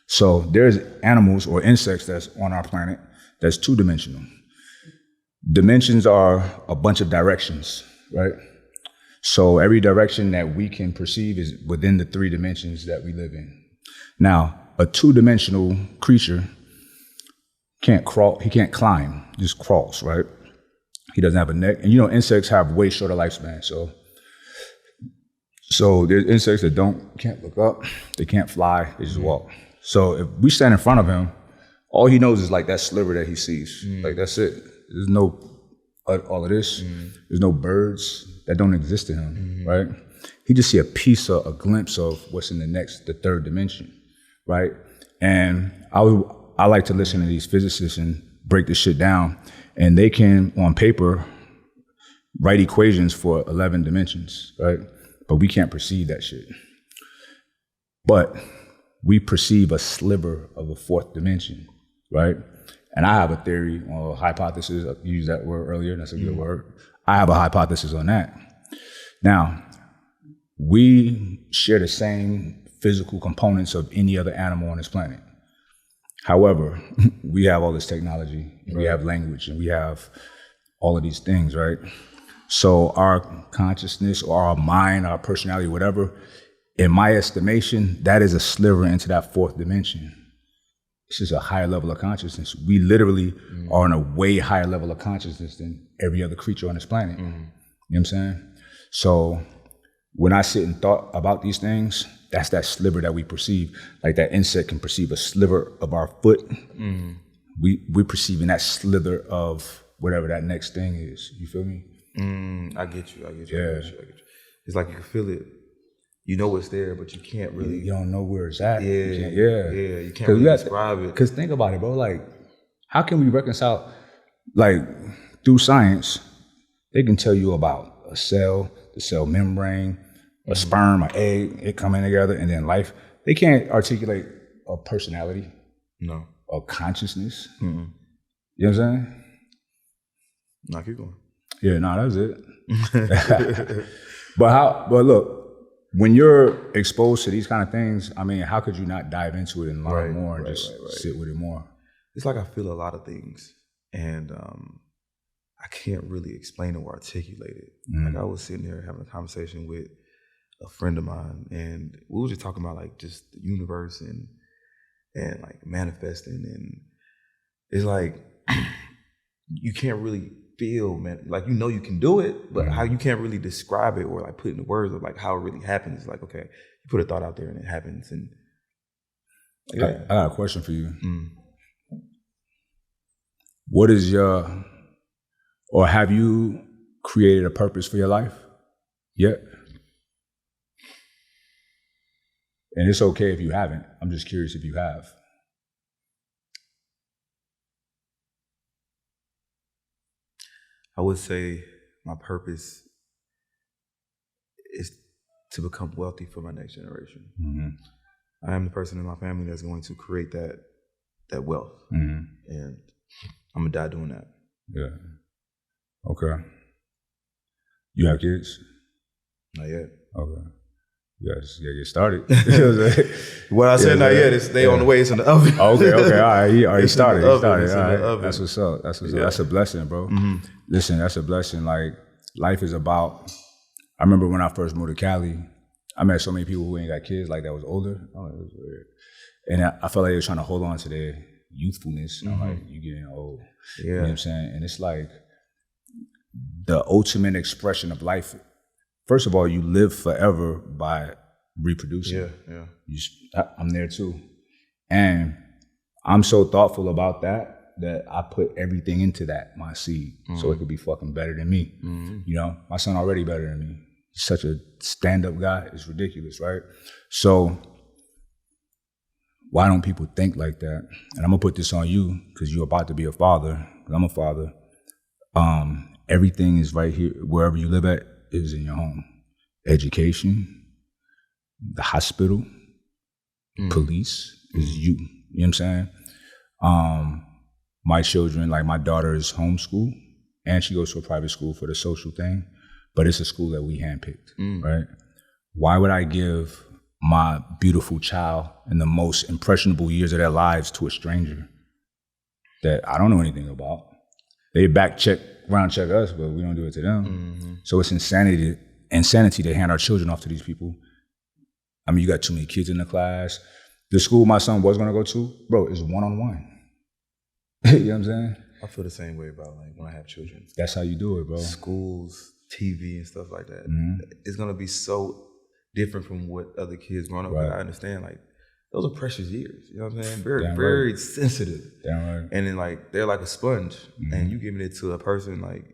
So there's animals or insects that's on our planet that's 2-dimensional. Dimensions are a bunch of directions, right? So every direction that we can perceive is within the 3 dimensions that we live in. Now, a two-dimensional creature can't crawl, he can't climb, just crawls, right? He doesn't have a neck. And insects have way shorter lifespan. So there's insects that can't look up, they can't fly, they just walk. So if we stand in front of him, all he knows is like that sliver that he sees. Like that's it. There's no all of this. There's no birds that don't exist to him, right? He just see a glimpse of what's in the third dimension, right? And I like to listen to these physicists and break this shit down, and they can, on paper, write equations for 11 dimensions, right? But we can't perceive that shit. But we perceive a sliver of a fourth dimension, right? And I have a theory or hypothesis. I used that word earlier. That's a good word. I have a hypothesis on that. Now, we share the same physical components of any other animal on this planet. However, we have all this technology, and we have language, and we have all of these things, right? So our consciousness or our mind, our personality, whatever, in my estimation, that is a sliver into that fourth dimension. It's just a higher level of consciousness. We literally are on a way higher level of consciousness than every other creature on this planet. You know what I'm saying? So when I sit and thought about these things, that's that sliver that we perceive. Like that insect can perceive a sliver of our foot. We're perceiving that slither of whatever that next thing is. You feel me? I get you. Yeah. It's like you can feel it. You know it's there, but you can't really. You don't know where it's at. You can't really describe it. Because think about it, bro. Like, how can we reconcile? Like, through science, they can tell you about a cell, the cell membrane, a sperm, an egg, it coming together, and then life. They can't articulate a personality, a consciousness. You know what I'm saying? No, keep going. Yeah, no, that's it. But look, when you're exposed to these kind of things, I mean, how could you not dive into it and learn more and just sit with it more? It's like I feel a lot of things, and I can't really explain it or articulate it. Like I was sitting there having a conversation with a friend of mine, and we were just talking about like just the universe and like manifesting, and it's like you can't really feel, man, like you can do it, but how you can't really describe it or like put it in words of like how it really happens. It's like, okay, you put a thought out there and it happens. And I got a question for you. What is or have you created a purpose for your life yet? And it's okay if you haven't. I'm just curious if you have. I would say my purpose is to become wealthy for my next generation. I am the person in my family that's going to create that wealth. And I'm gonna die doing that. Yeah. Okay. You have kids? Not yet. Okay. You gotta get started. What I said not yet is they on the way. It's in the oven. Okay. All right. He already started. All right. Oven. That's what's up. That's a blessing, bro. Listen, that's a blessing. Like, life is about, I remember when I first moved to Cali, I met so many people who ain't got kids, like that was older. Oh, it was weird. And I felt like they were trying to hold on to their youthfulness. And I'm like, you getting old. Yeah. You know what I'm saying? And it's like the ultimate expression of life. First of all, you live forever by reproducing. Yeah. I'm there too. And I'm so thoughtful about that I put everything into that, my seed, so it could be fucking better than me. You know, my son already better than me. He's such a stand-up guy. It's ridiculous, right? So why don't people think like that? And I'm gonna put this on you because you're about to be a father. I'm a father. Everything is right here. Wherever you live at is in your home. Education, the hospital, police is you. You know what I'm saying? My children, like my daughter is homeschooled and she goes to a private school for the social thing, but it's a school that we handpicked, right? Why would I give my beautiful child in the most impressionable years of their lives to a stranger that I don't know anything about? They round check us, but we don't do it to them. So it's insanity to hand our children off to these people. I mean, you got too many kids in the class. The school my son was gonna go to, bro, is one-on-one. You know what I'm saying? I feel the same way about like when I have children. That's how you do it, bro. Schools, TV, and stuff like that. Mm-hmm. It's gonna be so different from what other kids growing up. Right. But I understand, like, those are precious years. You know what I'm saying? Very, Damn very right. sensitive. Damn right. And then like they're like a sponge, Mm-hmm. and you giving it to a person like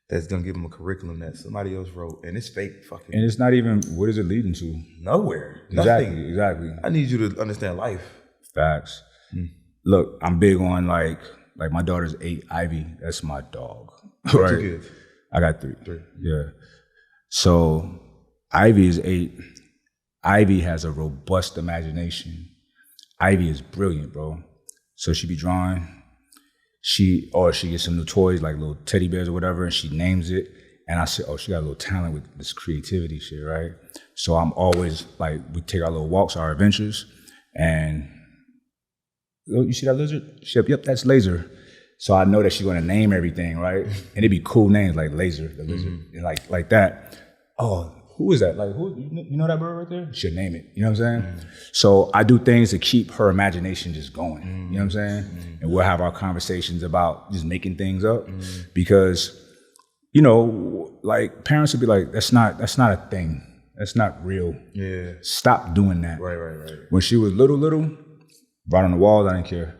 that's gonna give them a curriculum that somebody else wrote, and it's fake fucking. And it's not even, what is it leading to? Nowhere. Exactly, Nothing. exactly. I need you to understand life. Facts. Look, I'm big on like my daughter's 8, Ivy. That's my dog. Right? 2 kids. I got 3. Yeah. So Ivy is 8. Ivy has a robust imagination. Ivy is brilliant, bro. So she be drawing. She gets some new toys like little teddy bears or whatever, and she names it. And I said, oh, she got a little talent with this creativity shit, right? So I'm always like, we take our little walks, our adventures, and you see that lizard? Yep, that's Laser. So I know that she's gonna name everything, right? And it'd be cool names like Laser, the lizard, and like that. Oh, who is that? Like, who? You know that bird right there? She'll name it. You know what I'm saying? So I do things to keep her imagination just going. You know what I'm saying? And we'll have our conversations about just making things up because, you know, like parents would be like, that's not a thing. That's not real. Yeah. Stop doing that. Right. When she was little, right on the wall, I didn't care.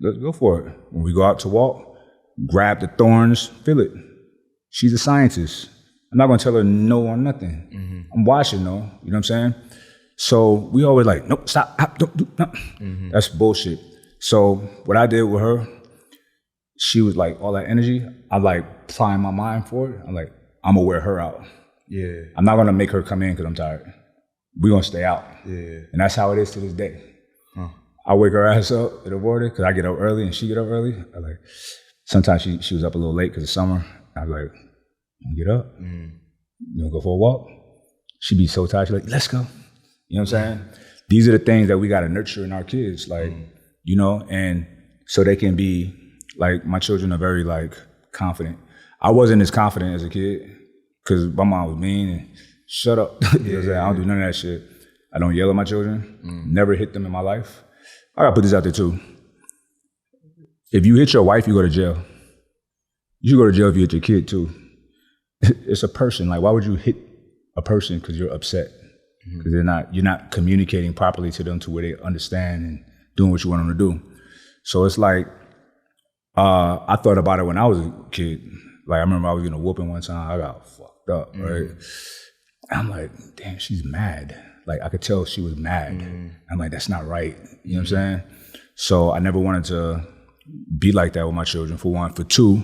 Let's go for it. When we go out to walk, grab the thorns, feel it. She's a scientist. I'm not gonna tell her no on nothing. I'm watching though, you know what I'm saying? So we always like, nope, stop, don't do, no. That's bullshit. So what I did with her, she was like, all that energy, I like applying my mind for it. I'm like, I'm gonna wear her out. Yeah. I'm not gonna make her come in because I'm tired. We're gonna stay out. Yeah. And that's how it is to this day. I wake her ass up in the morning because I get up early and she get up early. I like, sometimes she was up a little late because it's summer. I was like, get up. You wanna go for a walk? She'd be so tired. She's like, let's go. You know what I'm saying? These are the things that we gotta nurture in our kids, like, you know, and so they can be like, my children are very like confident. I wasn't as confident as a kid because my mom was mean and shut up. You know what I'm saying? I don't do none of that shit. I don't yell at my children. Never hit them in my life. I gotta put this out there too. If you hit your wife, you go to jail. You should go to jail if you hit your kid too. It's a person. Like, why would you hit a person because you're upset? Because you're not communicating properly to them to where they understand and doing what you want them to do. So it's like, I thought about it when I was a kid. Like, I remember I was getting a whooping one time. I got fucked up, right? I'm like, damn, she's mad. Like, I could tell she was mad. I'm like, that's not right. You know what I'm saying? So I never wanted to be like that with my children, for one. For two,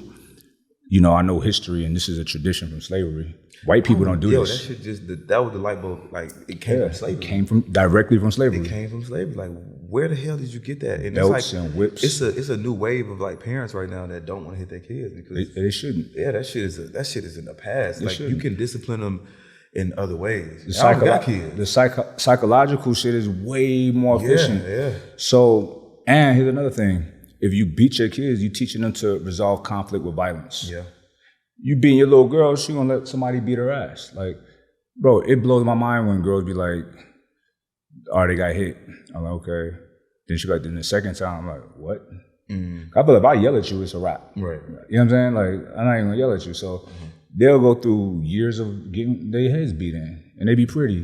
you know, I know history, and this is a tradition from slavery. White people don't do this. That shit that was the light bulb. Like, it came from slavery. It came directly from slavery. It came from slavery. Like, where the hell did you get that? And belts it's like, and whips. It's a new wave of like parents right now that don't want to hit their kids because they shouldn't. Yeah, that shit is in the past. Like, you can discipline them in other ways. I don't got kids. The psychological shit is way more efficient. Yeah. So, and here's another thing. If you beat your kids, you're teaching them to resolve conflict with violence. Yeah. You beating your little girl, she gonna let somebody beat her ass. Like, bro, it blows my mind when girls be like, oh, they got hit. I'm like, okay. Then the second time, I'm like, what? I feel like if I yell at you, it's a wrap. Right. You know what I'm saying? Like, I'm not even gonna yell at you. So they'll go through years of getting their heads beat in, and they be pretty. You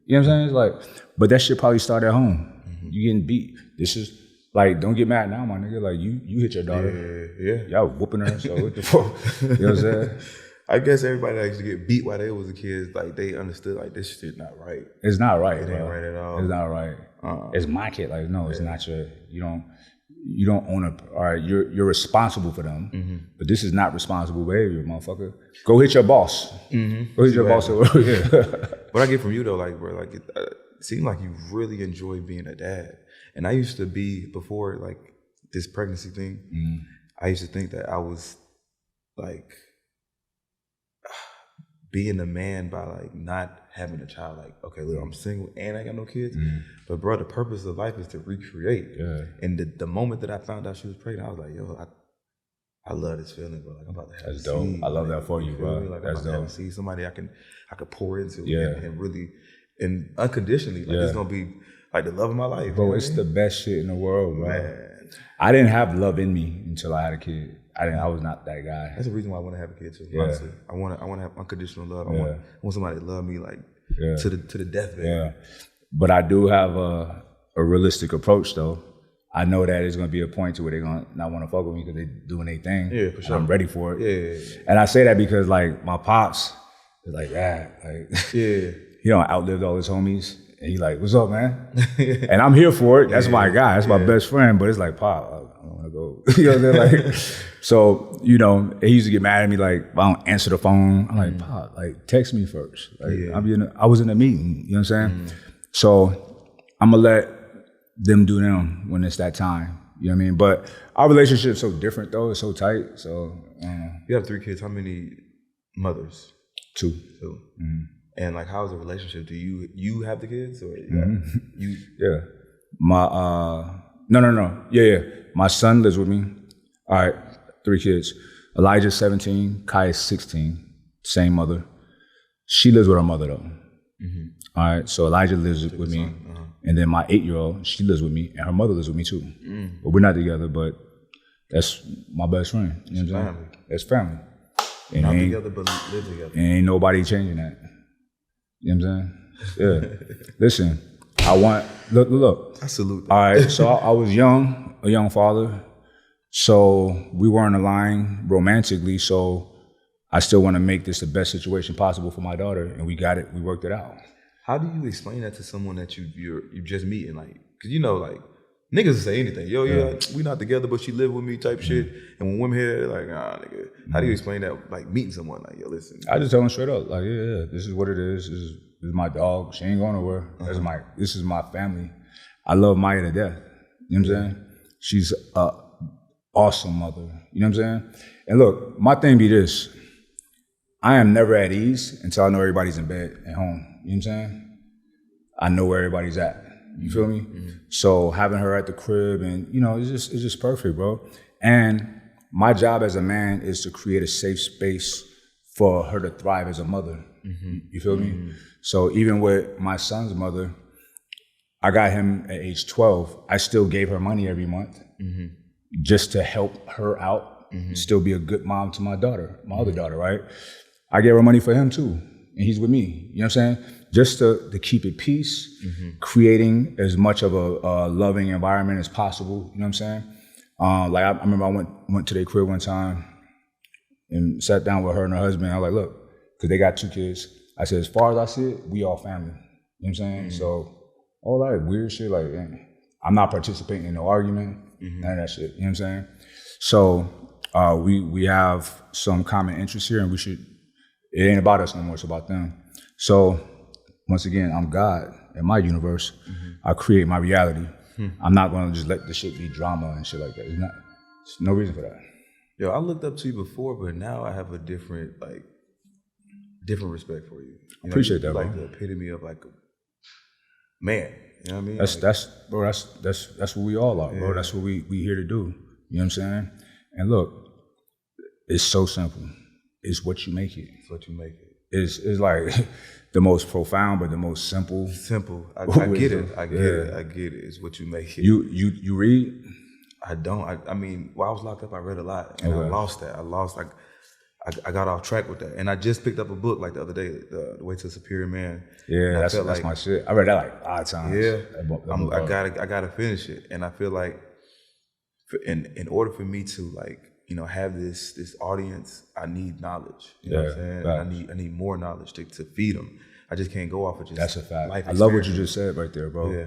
know what I'm saying? It's like, but that shit probably start at home. You getting beat. This is like, don't get mad now, my nigga. Like, you hit your daughter. Yeah. Y'all whooping her. So what the fuck? You know what I'm saying? I guess everybody that used to get beat while they was a kid, like, they understood, like, this shit not right. It's not right. It ain't right at all. It's not right. It's my kid. Like, no, it's not your. You don't own a. All right, you're responsible for them, but this is not responsible behavior, motherfucker. Go hit your boss. Go hit your boss. What I get from you though, like, bro, like, it seemed like you really enjoy being a dad. And I used to be, before like this pregnancy thing, I used to think that I was like being a man by like not having a child. Like, okay, look, I'm single and I got no kids. But bro, the purpose of life is to recreate. Yeah. And the moment that I found out she was pregnant, I was like, yo, I love this feeling, bro. Like, I'm about to have That's dope. Seed, I love that for you, bro. Like, that's I'm about dope. to see somebody I could pour into and really, and unconditionally. Like, it's gonna be like the love of my life. Bro, it's the best shit in the world, bro. Man. I didn't have love in me until I had a kid. I was not that guy. That's the reason why I want to have a kid too. Honestly, I want to have unconditional love. I want somebody to love me like to the deathbed. Yeah, but I do have a realistic approach though. I know that there's gonna be a point to where they're gonna not want to fuck with me because they're doing their thing. Yeah, for sure. I'm ready for it. Yeah. And I say that because like my pops is like that. Like he don't outlived all his homies. And he like, what's up, man? And I'm here for it. That's my guy. That's my best friend. But it's like, Pop, I don't want to go. You know what I'm saying? Like, so, you know, he used to get mad at me like, I don't answer the phone. I'm like, Pop, like, text me first. Like, I was in a meeting. You know what I'm saying? So I'm going to let them do them when it's that time. You know what I mean? But our relationship's so different, though. It's so tight. So, you have 3 kids. How many mothers? 2. 2. Mm-hmm. And like, how's the relationship? Do you have the kids or you? Yeah, my no. Yeah. My son lives with me. All right, 3 kids. Elijah's 17, Kai is 16. Same mother. She lives with her mother though. Mm-hmm. All right, so Elijah lives with me, and then my 8-year-old, she lives with me, and her mother lives with me too. But we're not together. But that's my best friend. You know what I'm saying? That's family. And not together, but live together. And ain't nobody changing that. You know what I'm saying? Yeah. Listen, look. I salute that. All right, so I was a young father. So we weren't aligned romantically. So I still want to make this the best situation possible for my daughter. And we got it. We worked it out. How do you explain that to someone that you just meeting? Like, cause you know, like, niggas will say anything. We not together, but she live with me type shit. And when women hear it, like, nigga. How do you explain that, like, meeting someone? Like, yo, listen. I just tell them straight up, like, this is what it is. This is my dog. She ain't going nowhere. This is my family. I love Maya to death. You know what I'm saying? She's a awesome mother. You know what I'm saying? And look, my thing be this. I am never at ease until I know everybody's in bed at home. You know what I'm saying? I know where everybody's at. You feel me? Mm-hmm. So having her at the crib and, you know, it's just perfect, bro. And my job as a man is to create a safe space for her to thrive as a mother. Mm-hmm. You feel me? So even with my son's mother, I got him at age 12. I still gave her money every month just to help her out, still be a good mom to my daughter, my other daughter, right? I gave her money for him too, and he's with me. You know what I'm saying? Just to keep it peace, creating as much of a loving environment as possible. You know what I'm saying? Like I remember I went to their crib one time and sat down with her and her husband. I was like, look, because they got 2 kids. I said, as far as I see it, we all family. You know what I'm saying? So all that weird shit, like, I'm not participating in no argument, none of that shit. You know what I'm saying? So we have some common interests here, and it ain't about us no more, it's about them. So once again, I'm God in my universe. I create my reality. I'm not gonna just let the shit be drama and shit like that. There's no reason for that. Yo, I looked up to you before, but now I have a different respect for you. You Appreciate that, like bro. the epitome of like a man. You know what I mean? That's what we all are, bro. That's what we here to do. You know what I'm saying? And look, it's so simple. It's what you make it. It's what you make it. It's like the most profound, but the most simple. Simple. I get it. I get it. It's what you make it. You read? I don't. I mean, while I was locked up, I read a lot, and I lost that. I got off track with that, and I just picked up a book like the other day, The Way to a Superior Man. Yeah, that's my shit. I read that like 5 times. Yeah, I gotta finish it, and I feel like, in order for me to like, you know, have this audience, I need knowledge. You know what I'm saying? Facts. I need more knowledge to feed them. I just can't go off of just that's a fact. Life I love what you just said right there, bro. Yeah.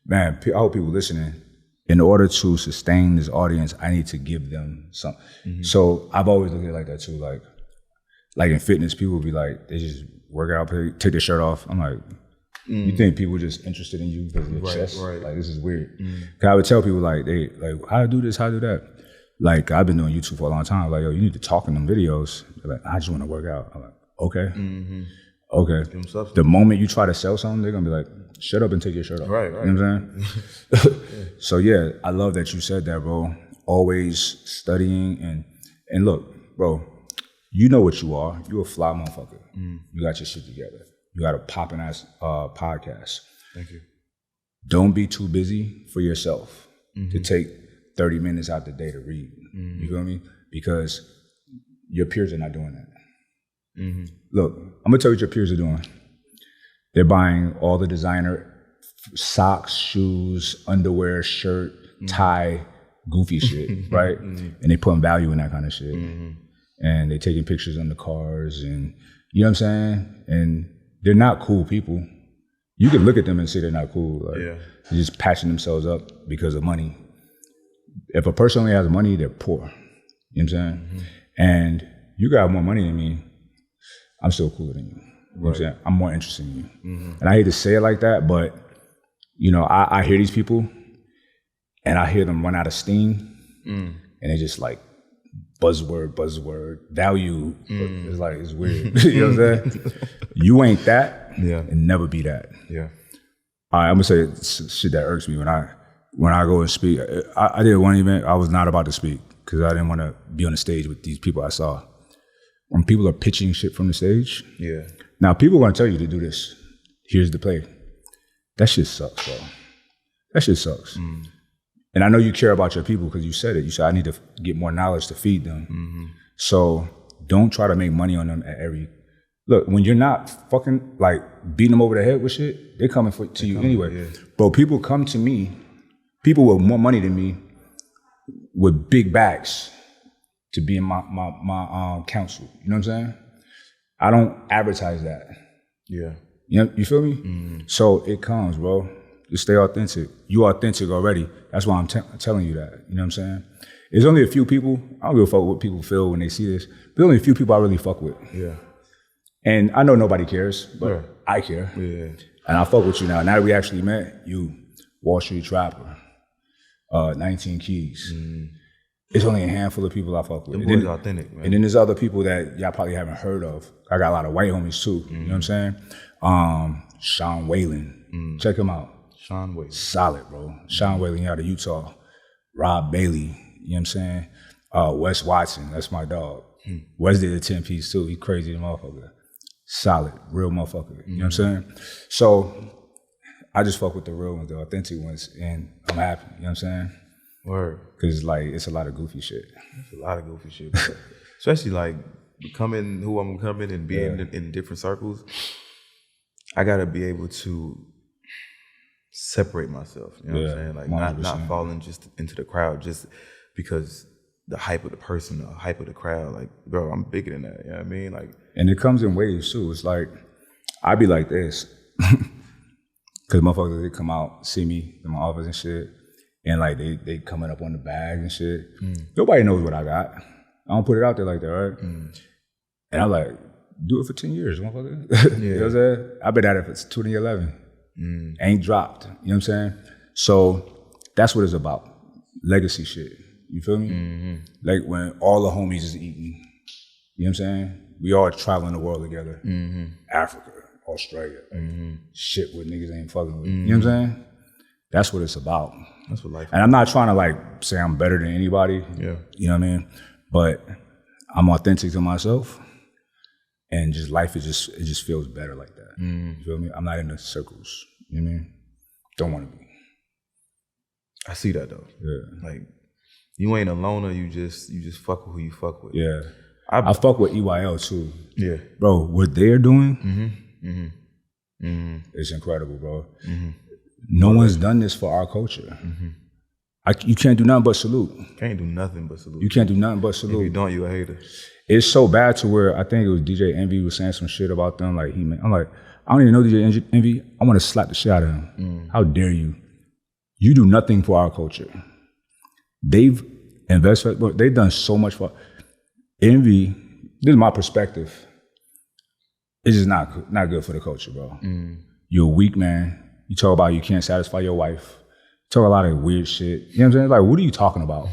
Man, I hope people listening. In order to sustain this audience, I need to give them something. So I've always looked at it like that too. Like in fitness, people will be like, they just work out, take their shirt off. I'm like, you think people are just interested in you because of your chest? Right. Like, this is weird. Cause I would tell people like, how to do this, how to do that. Like, I've been doing YouTube for a long time. Like, yo, you need to talk in them videos. They're like, I just want to work out. I'm like, okay. Okay. The moment you try to sell something, they're gonna be like, shut up and take your shirt off. Right. You know what I'm saying? So yeah, I love that you said that, bro. Always studying and look, bro, you know what you are. You a fly motherfucker. You got your shit together. You got a popping ass podcast. Thank you. don't be too busy for yourself to take 30 minutes out the day to read. You feel me? Because your peers are not doing that. Look, I'm gonna tell you what your peers are doing. They're buying all the designer socks, shoes, underwear, shirt, tie, goofy shit, right? And they putting value in that kind of shit. And they're taking pictures on the cars and, you know what I'm saying? And they're not cool people. You can look at them and say they're not cool. Like, they're just patching themselves up because of money. If a person only has money, they're poor. You know what I'm saying? And you got more money than me, I'm still cooler than you. You know what I'm saying? I'm more interested in you. And I hate to say it like that, but you know, I hear these people and I hear them run out of steam and they're just like buzzword, value. It's like, it's weird. You know what I'm saying? You ain't that and never be that. Yeah. All right, I'm gonna say shit that irks me when I go and speak. I did one event, I was not about to speak because I didn't want to be on the stage with these people I saw. When people are pitching shit from the stage, now people are gonna tell you to do this. Here's the play. That shit sucks, bro. That shit sucks. And I know you care about your people because you said it. You said, I need to get more knowledge to feed them. So don't try to make money on them at every... Look, when you're not fucking like beating them over the head with shit, they're coming to you anyway. But people come to me, people with more money than me, with big bags to be in my council. You know what I'm saying? I don't advertise that. You know, you feel me? So it comes, bro. Just stay authentic. You authentic already. That's why I'm telling you that. You know what I'm saying? There's only a few people. I don't give a fuck what people feel when they see this. There's only a few people I really fuck with. And I know nobody cares, but I care. And I fuck with you now. Now that we actually met, you, Wall Street Trapper, 19 Keys. It's only a handful of people I fuck with. The boy's authentic, man. And then there's other people that y'all probably haven't heard of. I got a lot of white homies too. You know what I'm saying? Sean Whalen. Check him out. Sean Whalen. Solid, bro. Sean Whalen out of Utah. Rob Bailey. You know what I'm saying? Wes Watson. That's my dog. Wes did a 10-piece too. He crazy the motherfucker. Solid. Real motherfucker. You know what I'm saying? So I just fuck with the real ones, the authentic ones. And I'm happy. You know what I'm saying? Word. Because like it's a lot of goofy shit. It's a lot of goofy shit. Especially like becoming who I'm becoming and being in different circles. I gotta be able to separate myself. You know what I'm saying? Like not falling just into the crowd just because the hype of the person, the hype of the crowd. Like, bro, I'm bigger than that. You know what I mean? Like, and it comes in waves too. It's like I be like this. Cause motherfuckers, they come out, see me in my office and shit. And like they coming up on the bags and shit. Nobody knows what I got. I don't put it out there like that, right? And I'm like, do it for 10 years, motherfucker. You know what I'm saying? I've been at it since 2011. Ain't dropped. You know what I'm saying? So that's what it's about. Legacy shit. You feel me? Like when all the homies is eating. You know what I'm saying? We all traveling the world together. Africa, Australia. Shit with niggas ain't fucking with. You know what I'm saying? That's what it's about. That's what life is. And I'm not trying to like say I'm better than anybody. You know what I mean? But I'm authentic to myself. And just life is it just feels better like that. You feel me? I'm not in the circles. You know what I mean? Don't want to be. I see that though. Like you ain't a loner, you just fuck with who you fuck with. I fuck with EYL too. Bro, what they're doing, it's incredible, bro. No one's done this for our culture. You can't do nothing but salute. Can't do nothing but salute. You can't do nothing but salute. If you don't, you a hater. It's so bad to where I think it was DJ Envy was saying some shit about them. Like I'm like, I don't even know DJ Envy. I want to slap the shit out of him. How dare you? You do nothing for our culture. They've invested. They've done so much for Envy. This is my perspective. It's just not good for the culture, bro. You're a weak man. You talk about you can't satisfy your wife. Talk a lot of weird shit. You know what I'm saying? Like, what are you talking about?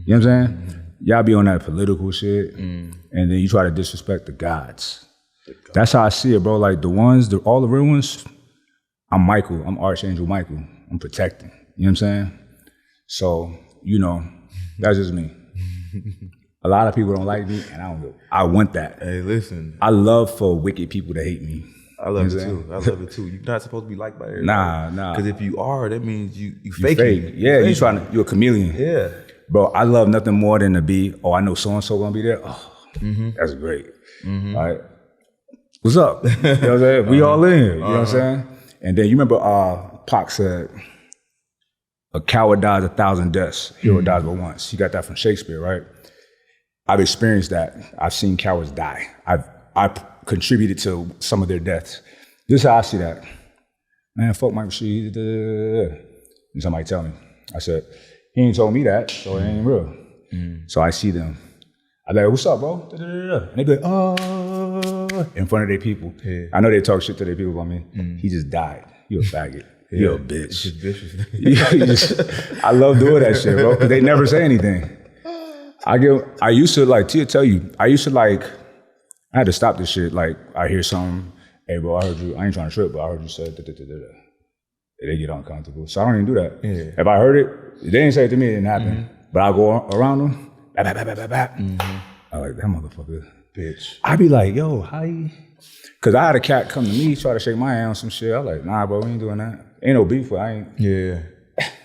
You know what I'm saying? Y'all be on that political shit, and then you try to disrespect the gods. That's how I see it, bro. Like all the real ones, I'm Michael. I'm Archangel Michael. I'm protecting. You know what I'm saying? So, you know, that's just me. A lot of people don't like me, and I want that. Hey, listen. I love for wicked people to hate me. I love it too. I love it too. You're not supposed to be liked by everybody. Nah. Because if you are, that means you fake. Yeah, you're a chameleon. Yeah. Bro, I love nothing more than to be, I know so-and-so gonna be there. Oh, that's great. All right. What's up? You know what I'm saying? We all in here. You know what I'm saying? And then you remember Pac said, a coward dies 1,000 deaths. Hero dies but once. He got that from Shakespeare, right? I've experienced that. I've seen cowards die. I've contributed to some of their deaths. This is how I see that. Man, fuck Mike Rashid. And somebody tell me. I said, he ain't told me that, so it ain't real. So I see them. I be like, what's up, bro? And they be like, in front of their people. Yeah. I know they talk shit to their people about me. He just died. You a faggot. You a bitch. It's just vicious. I love doing that shit, bro, because they never say anything. I used to like, to tell you, I had to stop this shit. Like, I hear something, hey, bro, I heard you, I ain't trying to trip, but I heard you say da-da-da-da-da. They get uncomfortable. So I don't even do that. Yeah. If I heard it, they didn't say it to me, it didn't happen. But I go around them, I'm like, that motherfucker, bitch. I be like, yo, how you? Because I had a cat come to me, try to shake my hand on some shit. I was like, nah, bro, we ain't doing that. Ain't no beef, I ain't. Yeah.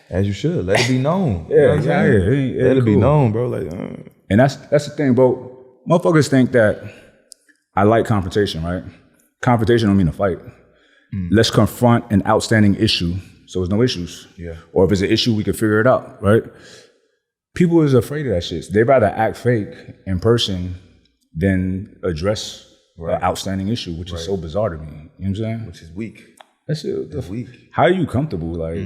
As you should. Let it be known. Yeah, you know let it be known, bro. Like, And that's the thing, bro. Motherfuckers think that I like confrontation, right? Confrontation don't mean a fight. Let's confront an outstanding issue, so there's no issues. Yeah. Or if it's an issue, we can figure it out, right? People is afraid of that shit. They'd rather act fake in person than address an outstanding issue, which is so bizarre to me. You know what I'm saying? Which is weak. That shit. That's weak. How are you comfortable? Like,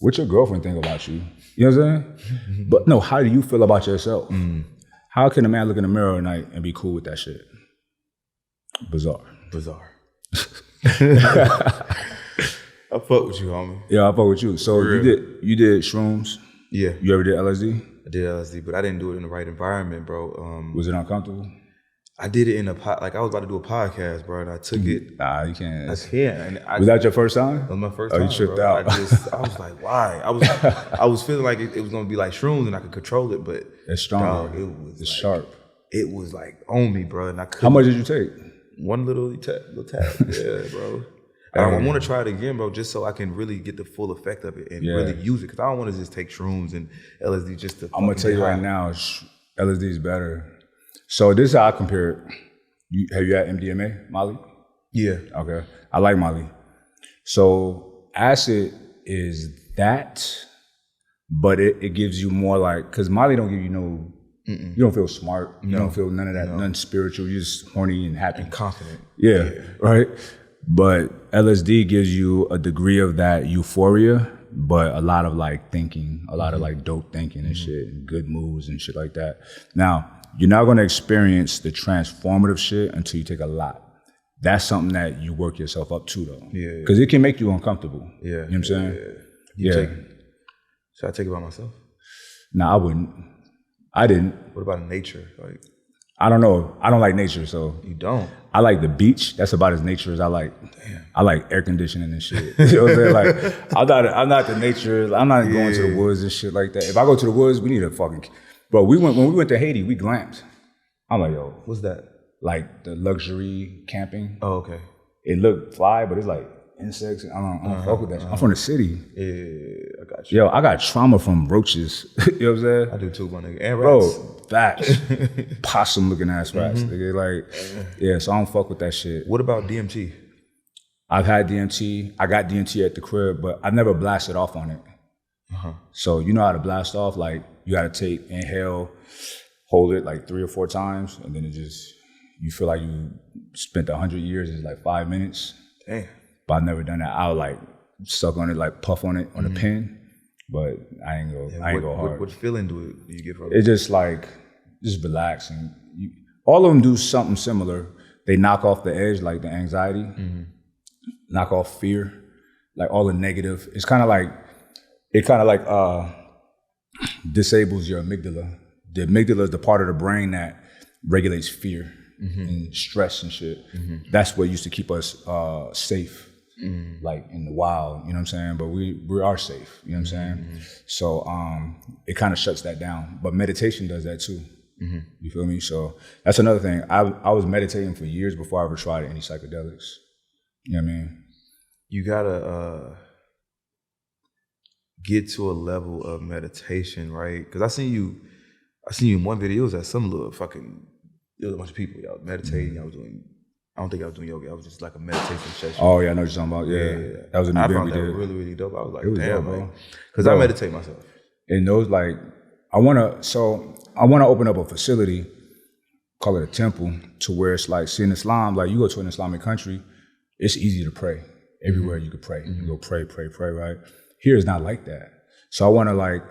what your girlfriend think about you? You know what I'm saying? But no, how do you feel about yourself? How can a man look in the mirror at night and be cool with that shit? Bizarre. I fuck with you, homie. Yeah, I fuck with you. So you did shrooms? Yeah. You ever did LSD? I did LSD, but I didn't do it in the right environment, bro. Was it uncomfortable? I did it in I was about to do a podcast, bro, and I took it. Nah, you can't. I can't. Was that your first time? That was my first time. You tripped bro. out. I was like, why? I was feeling like it was gonna be like shrooms and I could control it, but it's stronger. Dog, it's sharp. It was like on me, bro, and I couldn't. How much did you take? One little tap. Yeah, bro. I want to try it again, bro, just so I can really get the full effect of it and really use it. Because I don't want to just take shrooms and LSD just to. I'm gonna tell you right now, LSD is better. So this is how I compare it. Have you had MDMA, Molly? Yeah. Okay. I like Molly. So acid is that, but it gives you more like, because Molly don't give you no. You don't feel smart. You don't feel none of that. Nothing spiritual. You're just horny and happy, and confident. Yeah. Right. But LSD gives you a degree of that euphoria, but a lot of like thinking, a lot of like dope thinking and shit, and good moves and shit like that. Now, you're not gonna experience the transformative shit until you take a lot. That's something that you work yourself up to though. Yeah. Because it can make you uncomfortable. Yeah. You know what I'm saying? Yeah. Should I take it by myself? Nah, I wouldn't. I didn't. What about nature? Like, I don't know. I don't like nature, so. You don't? I like the beach. That's about as nature as I like. Damn. I like air conditioning and shit. You know what I'm saying? Like, I'm not the nature. I'm not going to the woods and shit like that. If I go to the woods, we need a fucking. Bro, when we went to Haiti, we glamped. I'm like, yo. What's that? Like the luxury camping. Oh, okay. It looked fly, but it's like insects. I don't fuck with that. I'm from the city. Yeah, I got you. Yo, I got trauma from roaches. You know what I'm saying? I do too, my nigga. And rats. Bro, bats. Possum looking ass rats. Nigga. Like, so I don't fuck with that shit. What about DMT? I've had DMT. I got DMT at the crib, but I never blasted off on it. So you know how to blast off? Like, you gotta inhale, hold it like 3 or 4 times, and then you feel like you spent 100 years in like 5 minutes. Damn. But I've never done that. I'll like suck on it, like puff on it on a pen, but I ain't go hard. What feeling do you get from it? It's just like, just relax. And all of them do something similar. They knock off the edge, like the anxiety, knock off fear, like all the negative. It kind of like disables your amygdala. The amygdala is the part of the brain that regulates fear and stress and shit. That's what used to keep us safe, like in the wild, you know what I'm saying? But we are safe, you know what I'm saying? So it kind of shuts that down. But meditation does that too. You feel me? So that's another thing. I was meditating for years before I ever tried any psychedelics. You know what I mean? You gotta get to a level of meditation, right? Because I seen you in one video. It was at some little fucking. There was a bunch of people. Y'all meditating. Y'all was doing. I don't think I was doing yoga. I was just like a meditation session. Oh yeah, I know what you're talking about. Yeah. That was a new video we did. Really, really dope. I was like, it was damn, dope, bro. Because I meditate myself. And those like, I wanna open up a facility, call it a temple, to where it's like, see in Islam, like you go to an Islamic country, it's easy to pray. Everywhere you could pray. You can go pray, right? Here it's not like that. So I wanna like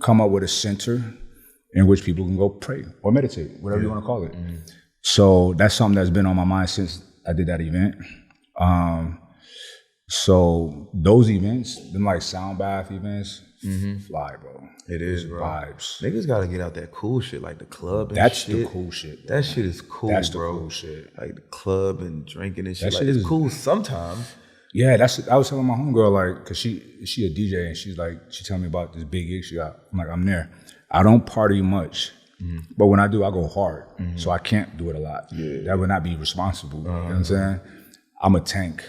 come up with a center in which people can go pray or meditate, whatever you wanna call it. So that's something that's been on my mind since I did that event. So those events, them like sound bath events, fly, bro. It is, bro. Vibes. Niggas gotta get out that cool shit, like the club and That's shit. the cool shit. Bro. That shit is cool, That's bro. the cool shit. Like the club and drinking and shit. That like shit it's cool sometimes. Yeah, I was telling my homegirl, like, cause she a DJ and she's like, she telling me about this big gig she got. I'm like, I'm there. I don't party much, but when I do, I go hard. So I can't do it a lot. Yeah. That would not be responsible. You know what I'm saying? I'm a tank.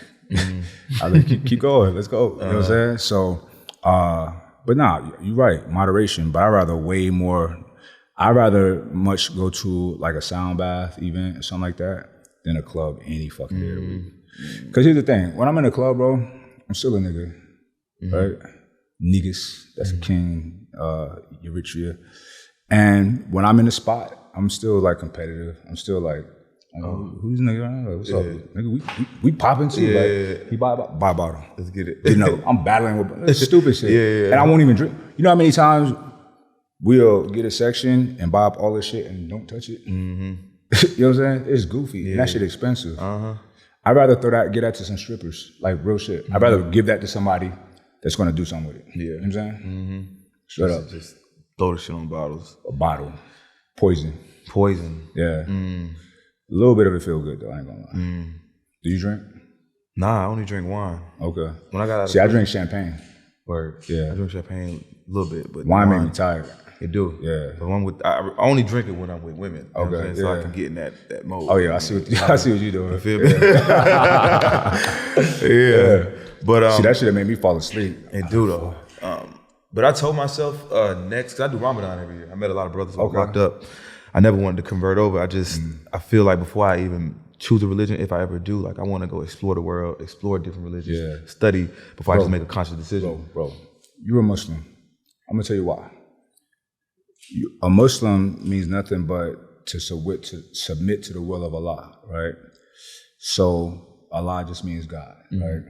I like, keep going, let's go. You know what I'm saying? So, but nah, you're right, moderation. But I'd rather much go to like a sound bath event or something like that than a club any fucking day of the week. Cause here's the thing, when I'm in a club, bro, I'm still a nigga, right? Niggas, that's a king, Eritrea. And when I'm in the spot, I'm still like competitive. I'm still like, who's nigga? Like, what's up? Nigga, we popping too. Like, he buy a bottle. Let's get it. You know, I'm battling with stupid shit. Yeah. And I won't even drink. You know how many times we'll get a section and buy up all this shit and don't touch it? You know what I'm saying? It's goofy. And that shit expensive. I'd rather get that to some strippers, like real shit. I'd rather give that to somebody that's gonna do something with it. Yeah. You know what I'm saying? Straight up. Just throw the shit on bottles. A bottle. Poison. Yeah. A little bit of it feel good though, I ain't gonna lie. Do you drink? Nah, I only drink wine. Okay. When I got I drink champagne. Word. Yeah. I drink champagne a little bit, but wine made me tired. It do. Yeah. But I only drink it when I'm with women. You know what I'm saying? So I can get in that mode. Oh yeah, I see what you're doing. You feel me? Yeah. But see, that shit made me fall asleep. It do though. But I told myself next, 'cause I do Ramadan every year. I met a lot of brothers who were locked up. I never wanted to convert over. I feel like before I even choose a religion, if I ever do, like I want to go explore the world, explore different religions, study before I just make a conscious decision. Bro, you're a Muslim. I'm gonna tell you why. A Muslim means nothing but to submit to the will of Allah, right? So Allah just means God, right?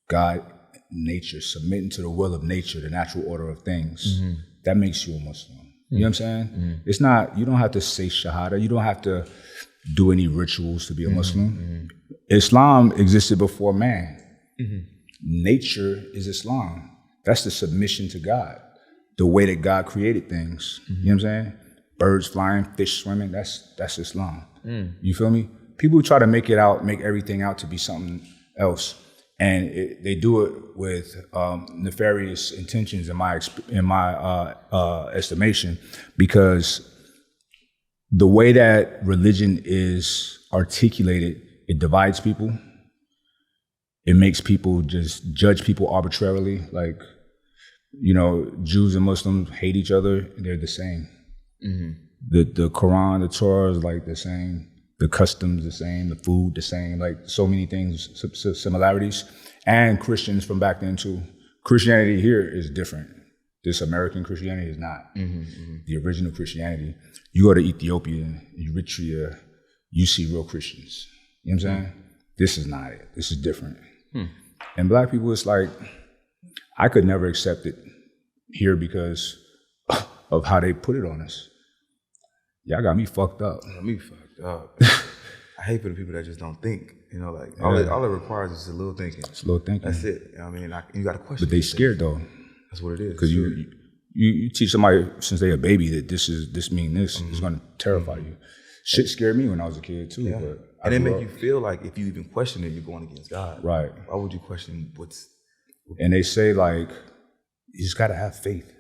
God, nature, submitting to the will of nature, the natural order of things. That makes you a Muslim. You know what I'm saying? It's not, you don't have to say Shahada. You don't have to do any rituals to be a Muslim. Islam existed before man. Nature is Islam. That's the submission to God. The way that God created things. You know what I'm saying? Birds flying, fish swimming, that's Islam. You feel me? People try to make everything out to be something else. And they do it with nefarious intentions in my estimation, because the way that religion is articulated, it divides people. It makes people just judge people arbitrarily. Like, you know, Jews and Muslims hate each other. They're the same. The Quran, the Torah is like the same. The customs the same. The food the same. Like so many things, similarities. And Christians from back then too. Christianity here is different. This American Christianity is not. The original Christianity. You go to Ethiopia, Eritrea, you see real Christians. You know what I'm saying? This is not it. This is different. And black people, it's like, I could never accept it here because of how they put it on us. Y'all got me fucked up. I hate for the people that just don't think. You know, like all it requires is a little thinking. It's a little thinking. That's it. I mean, you got to question. But they scared though. That's what it is. Because you teach somebody since they're a baby that this mean this. It's going to terrify you. Shit scared me when I was a kid too. Yeah. But and it make you feel like if you even question it, you're going against God. Right. Why would you question what's? And they say like, you just got to have faith.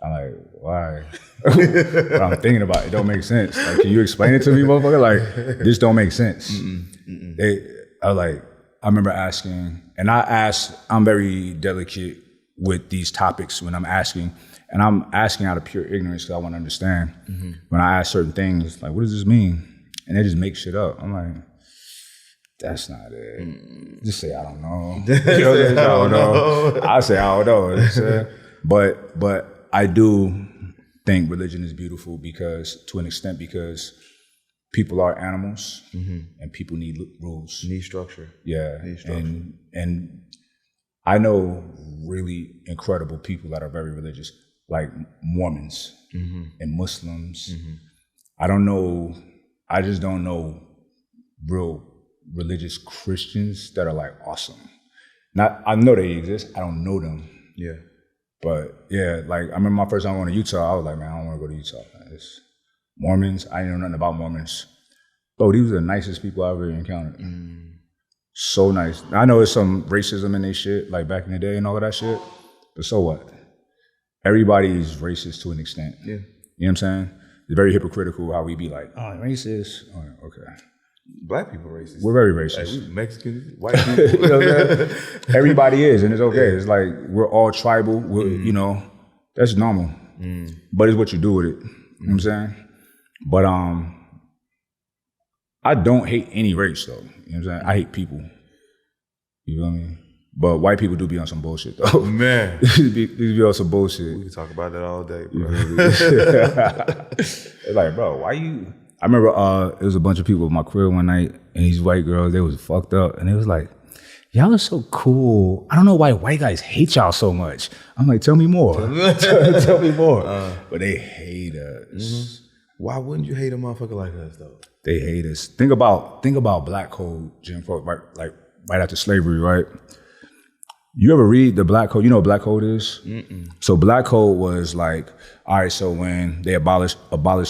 I'm like, why? But I'm thinking about it. Don't make sense. Like, can you explain it to me, motherfucker? Like, this don't make sense. They are like, remember asking, and I'm very delicate with these topics when I'm asking, and I'm asking out of pure ignorance because I want to understand. When I ask certain things, like, what does this mean? And they just make shit up. I'm like, that's not it. Just say, I don't know. You know, I don't know. I say, I don't know. But I do think religion is beautiful because, to an extent, because people are animals and people need rules. Need structure. Yeah. Need structure. And I know really incredible people that are very religious, like Mormons and Muslims. I just don't know real religious Christians that are like awesome. I know they exist. I don't know them. Yeah. But yeah, like I remember my first time going to Utah, I was like, man, I don't want to go to Utah. It's Mormons, I didn't know nothing about Mormons. Bro, these are the nicest people I've ever encountered. So nice. I know there's some racism in their shit, like back in the day and all of that shit, but so what? Everybody's racist to an extent. Yeah. You know what I'm saying? It's very hypocritical how we be like, oh, racist. Oh, okay. Black people racist. We're very racist. Like, we Mexicans, white people. You know what I'm saying? Everybody is, and it's okay. Yeah. It's like we're all tribal. You know, that's normal. But it's what you do with it. You know what I'm saying? But I don't hate any race though. You know what I'm saying? I hate people. You know what I mean? But white people do be on some bullshit though. Man. They be on some bullshit. We can talk about that all day, bro. It's like, bro, why you... I remember it was a bunch of people at my crib one night, and these white girls, they was fucked up, and they was like, y'all are so cool. I don't know why white guys hate y'all so much. I'm like, tell me more. Tell me more. But they hate us. Why wouldn't you hate a motherfucker like us, though? They hate us. Think about Black Code, Jim Crow, right after slavery, right? You ever read the Black Code? You know what Black Code is? So Black Code was like, all right, so when they abolished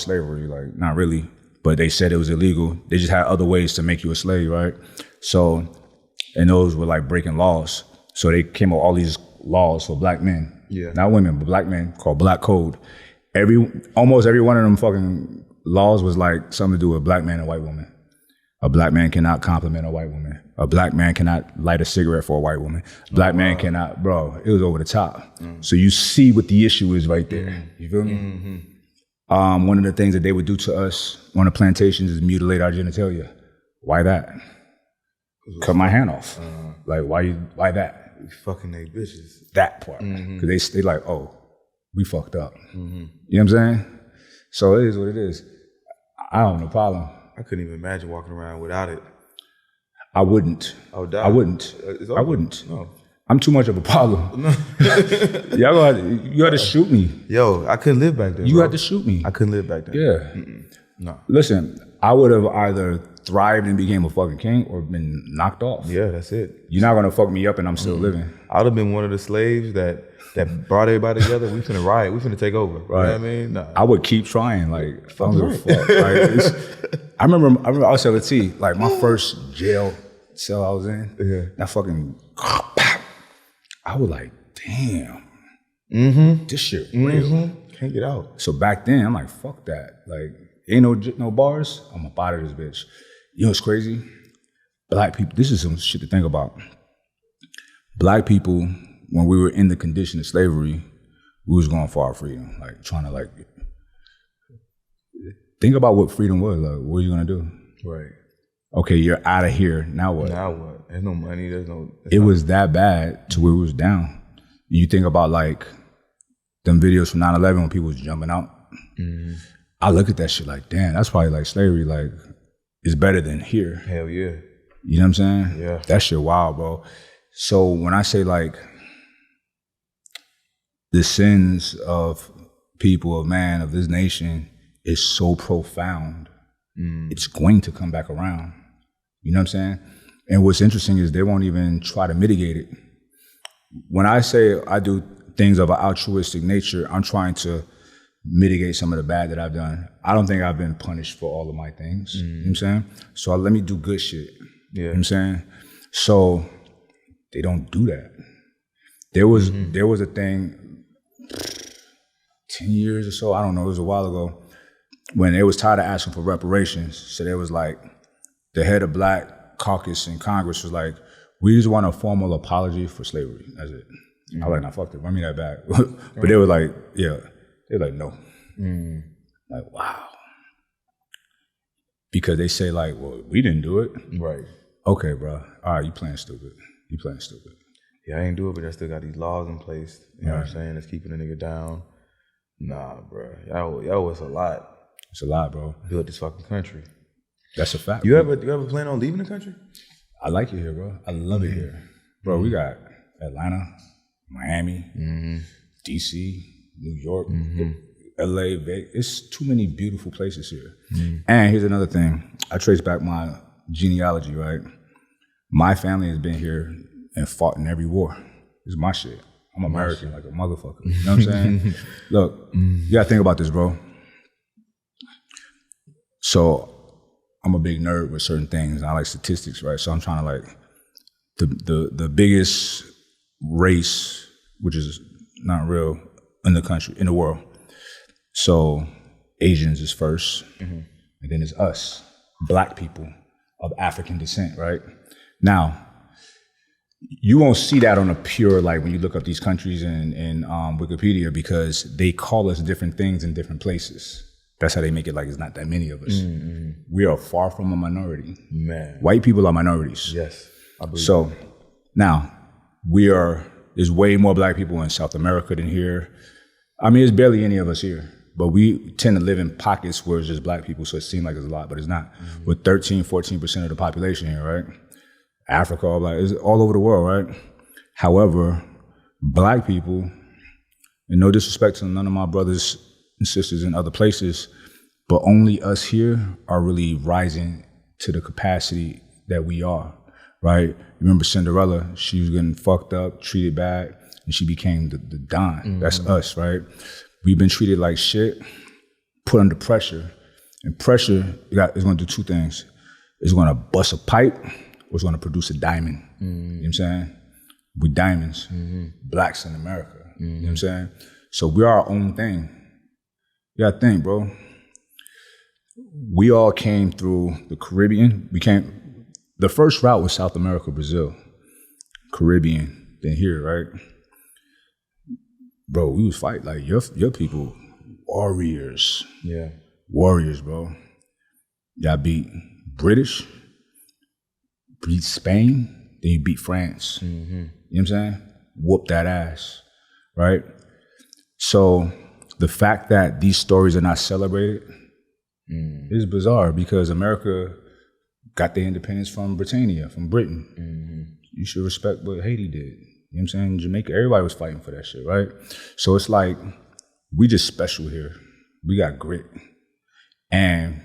slavery, like not really, but they said it was illegal. They just had other ways to make you a slave, right? So, and those were like breaking laws. So they came up with all these laws for black men. Yeah. Not women, but black men, called Black Code. Almost every one of them fucking laws was like something to do with a black man and a white woman. A black man cannot compliment a white woman. A black man cannot light a cigarette for a white woman. Black man cannot, bro, it was over the top. So you see what the issue is right there. You feel me? One of the things that they would do to us on the plantations is mutilate our genitalia. Why that? Cut my hand off. Like, why that? Fucking they bitches. That part. Because they like, oh, we fucked up. You know what I'm saying? So it is what it is. I don't have no problem. I couldn't even imagine walking around without it. I wouldn't. I wouldn't. I wouldn't. No. I'm too much of a problem. You had to shoot me. Yo, I couldn't live back then. You had to shoot me. I couldn't live back then. Yeah. No. Listen, I would have either thrived and became a fucking king or been knocked off. Yeah, that's it. You're not gonna fuck me up and I'm still living. I would have been one of the slaves that brought everybody together. We finna riot. We finna take over. Right. You know what I mean? No. I would keep trying. Like, fuck. Like, I remember I was telling T, like my first jail cell I was in, that fucking, I was like, damn, this shit real. Can't get out. So back then, I'm like, fuck that. Like, ain't no bars. I'm up out of this bitch. You know what's crazy? Black people, this is some shit to think about. Black people, when we were in the condition of slavery, we was going for our freedom, like trying to like, think about what freedom was. Like, what are you gonna do? Right. Okay, you're out of here. Now what? Now what? There's no money. It was that bad to where we was down. You think about like them videos from 9/11 when people was jumping out. I look at that shit like, damn, that's probably like slavery. Like, it's better than here. Hell yeah. You know what I'm saying? Yeah. That shit wild, bro. So when I say like the sins of people, of man, of this nation is so profound, it's going to come back around. You know what I'm saying? And what's interesting is they won't even try to mitigate it. When I say I do things of an altruistic nature, I'm trying to mitigate some of the bad that I've done. I don't think I've been punished for all of my things. You know what I'm saying? So let me do good shit. Yeah. You know what I'm saying? So they don't do that. There was a thing 10 years or so, I don't know, it was a while ago, when they was tired of asking for reparations. So there was like, the head of Black caucus in Congress was like, We just want a formal apology for slavery. That's it. I was like, nah, fuck it. Run me that back. But they were like, yeah. They're like, no. Like, wow. Because they say like, well, we didn't do it. Right. Okay, bro. All right, you playing stupid. Yeah, I ain't do it, but I still got these laws in place. You know what I'm saying? That's keeping a nigga down. Nah, bro. Y'all was a lot. It's a lot, bro. Built this fucking country. That's a fact. You ever plan on leaving the country? I like it here, bro. I love it here. Bro, we got Atlanta, Miami, DC, New York, LA, Vegas. It's too many beautiful places here. And here's another thing. I trace back my genealogy, right? My family has been here and fought in every war. It's my shit. I'm American like a motherfucker. You know what I'm saying? Look, you gotta think about this, bro. So I'm a big nerd with certain things. I like statistics, right? So I'm trying to like the biggest race, which is not real in the country, in the world. So Asians is first, and then it's us, Black people of African descent, right? Now, you won't see that on a pure, like when you look up these countries in Wikipedia, because they call us different things in different places. That's how they make it like it's not that many of us. We are far from a minority. Man. White people are minorities. Yes, I believe so that. Now, there's way more Black people in South America than here. I mean, there's barely any of us here, but we tend to live in pockets where it's just Black people, so it seems like it's a lot, but it's not. We're 13-14% of the population here, right? Africa, it's all over the world, right? However, Black people, and no disrespect to none of my brothers and sisters in other places, but only us here are really rising to the capacity that we are, right? Remember Cinderella, she was getting fucked up, treated bad, and she became the Don. That's us, right? We've been treated like shit, put under pressure, and pressure is gonna do two things. It's gonna bust a pipe, or it's gonna produce a diamond. You know what I'm saying? We diamonds, Blacks in America, you know what I'm saying? So we're our own thing. You gotta think, bro. We all came through the Caribbean. The first route was South America, Brazil, Caribbean, then here, right? Bro, we was fighting, like your people, warriors. Yeah. Warriors, bro. Y'all beat British, beat Spain, then you beat France. You know what I'm saying? Whoop that ass, right? So the fact that these stories are not celebrated is bizarre, because America got their independence from Britannia, from Britain. You should respect what Haiti did. You know what I'm saying? Jamaica, everybody was fighting for that shit, right? So it's like, we just special here. We got grit. And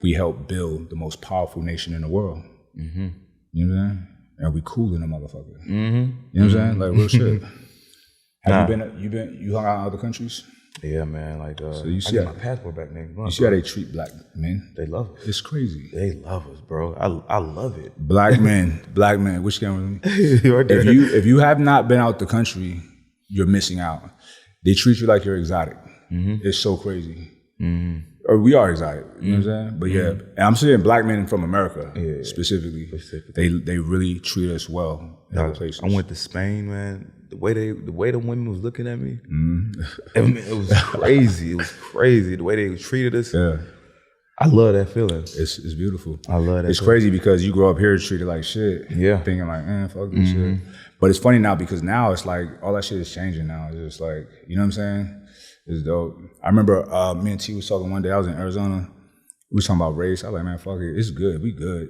we helped build the most powerful nation in the world. You know what I'm saying? And we cool in a motherfucker. You know what I'm saying? Like, real shit. Have you hung out in other countries? Yeah, man. Like, so you see I got my passport back next month. You see how they treat Black men? They love us. It's crazy. They love us, bro. I love it. Black men, which camera? If you have not been out the country, you're missing out. They treat you like you're exotic. It's so crazy. Or we are exotic, you know what I'm saying? But yeah, and I'm saying Black men from America specifically. They really treat us well in other places. I went to Spain, man. The way the women was looking at me, it was crazy. It was crazy. The way they treated us. Yeah. I love that feeling. It's beautiful. I love that. It's crazy because you grow up here treated like shit. Yeah. Thinking like, fuck this shit. But it's funny now because now it's like all that shit is changing now. It's just like, you know what I'm saying? It's dope. I remember me and T was talking one day. I was in Arizona. We was talking about race. I was like, man, fuck it. It's good. We good.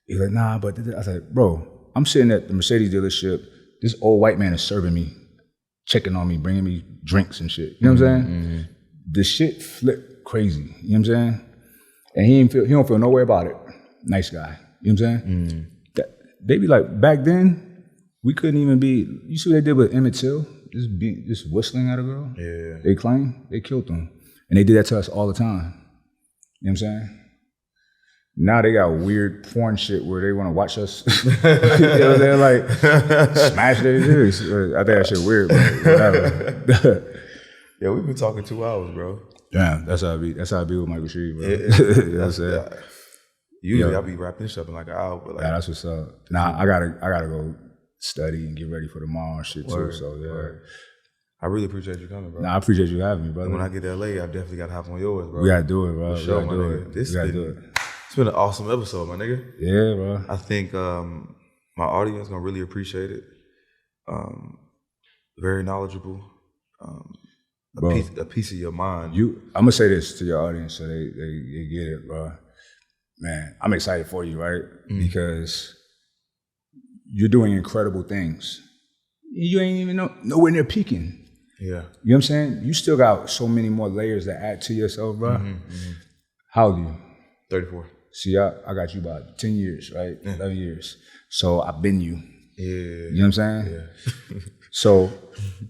He's like, nah, but I was like, bro, I'm sitting at the Mercedes dealership. This old white man is serving me, checking on me, bringing me drinks and shit. You know what I'm saying? The shit flipped crazy. You know what I'm saying? And he don't feel no way about it. Nice guy. You know what I'm saying? They be like, back then, we couldn't even be, you see what they did with Emmett Till? Just whistling at a girl? Yeah. They claim they killed them. And they did that to us all the time. You know what I'm saying? Now they got weird porn shit where they want to watch us. You know what I'm saying? Like, smash their dudes. I think that shit weird, but whatever. Yeah, we've been talking 2 hours, bro. Damn, that's how I be with Mike Rashid, bro. That's it. Usually I'll be wrapping this up in like an hour. But like, yeah, that's what's up. Nah, I gotta go study and get ready for tomorrow and shit too. So yeah. Word. I really appreciate you coming, bro. Nah, I appreciate you having me, brother. And when I get to LA, I definitely gotta hop on yours, bro. We gotta do it, bro. For sure, we gotta do it. It's been an awesome episode, my nigga. Yeah, bro. I think my audience gonna really appreciate it. Very knowledgeable. A piece of your mind. I'm gonna say this to your audience so they get it, bro. Man, I'm excited for you, right? Because you're doing incredible things. You ain't even nowhere near peaking. Yeah. You know what I'm saying? You still got so many more layers to add to yourself, bro. How old are you? 34. See, I got you about 10 years, right? 11 years. So I've been you. Yeah. You know what I'm saying? Yeah. So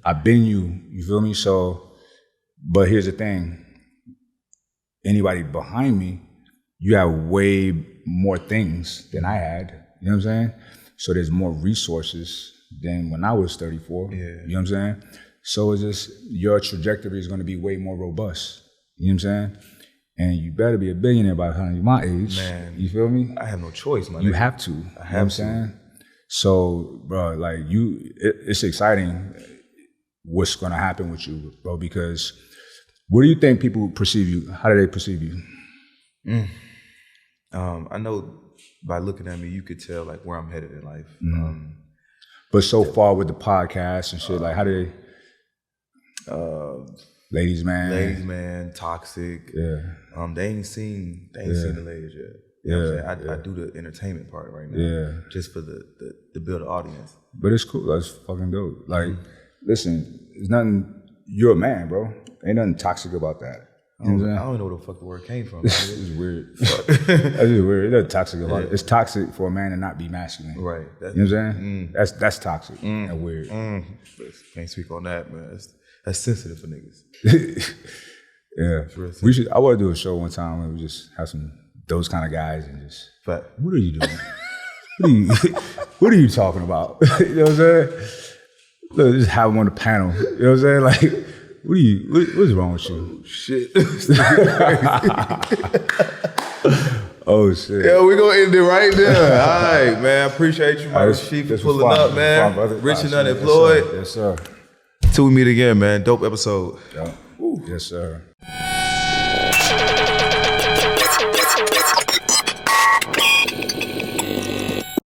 I've been you feel me? So, but here's the thing. Anybody behind me, you have way more things than I had. You know what I'm saying? So there's more resources than when I was 34. Yeah. You know what I'm saying? So it's just your trajectory is going to be way more robust. You know what I'm saying? And you better be a billionaire by the time you're my age. Man. You feel me? I have no choice, man. You have to. I have you know what I'm saying? So, bro, like it's exciting what's going to happen with you, bro, because what do you think people perceive you? How do they perceive you? I know by looking at me, you could tell like where I'm headed in life. But so far with the podcast and shit, like how do they? Ladies man, toxic. Yeah. They ain't seen the ladies yet. You know what I'm saying? I do the entertainment part right now. Just for the build an audience. But it's cool. That's fucking dope. Like, listen, there's nothing. You're a man, bro. Ain't nothing toxic about that. I don't know where the fuck the word came from. It's weird. That's just weird. It's not toxic about it. It's toxic for a man to not be masculine. Right. You know what I'm saying? That's toxic and weird. Can't speak on that, man. That's sensitive for niggas. Yeah. I want to do a show one time where we just have those kind of guys and just, what are you doing? What are you talking about? You know what I'm saying? Look, just have them on the panel. You know what I'm saying? Like, what's wrong with you? Shit. Oh, shit. Yeah, we're going to end it right there. All right, man. I appreciate you, Mike Rashid, for pulling up, man. Rich and Unemployed. Yes, sir. Till we meet again, man. Dope episode. Yeah. Yes, sir.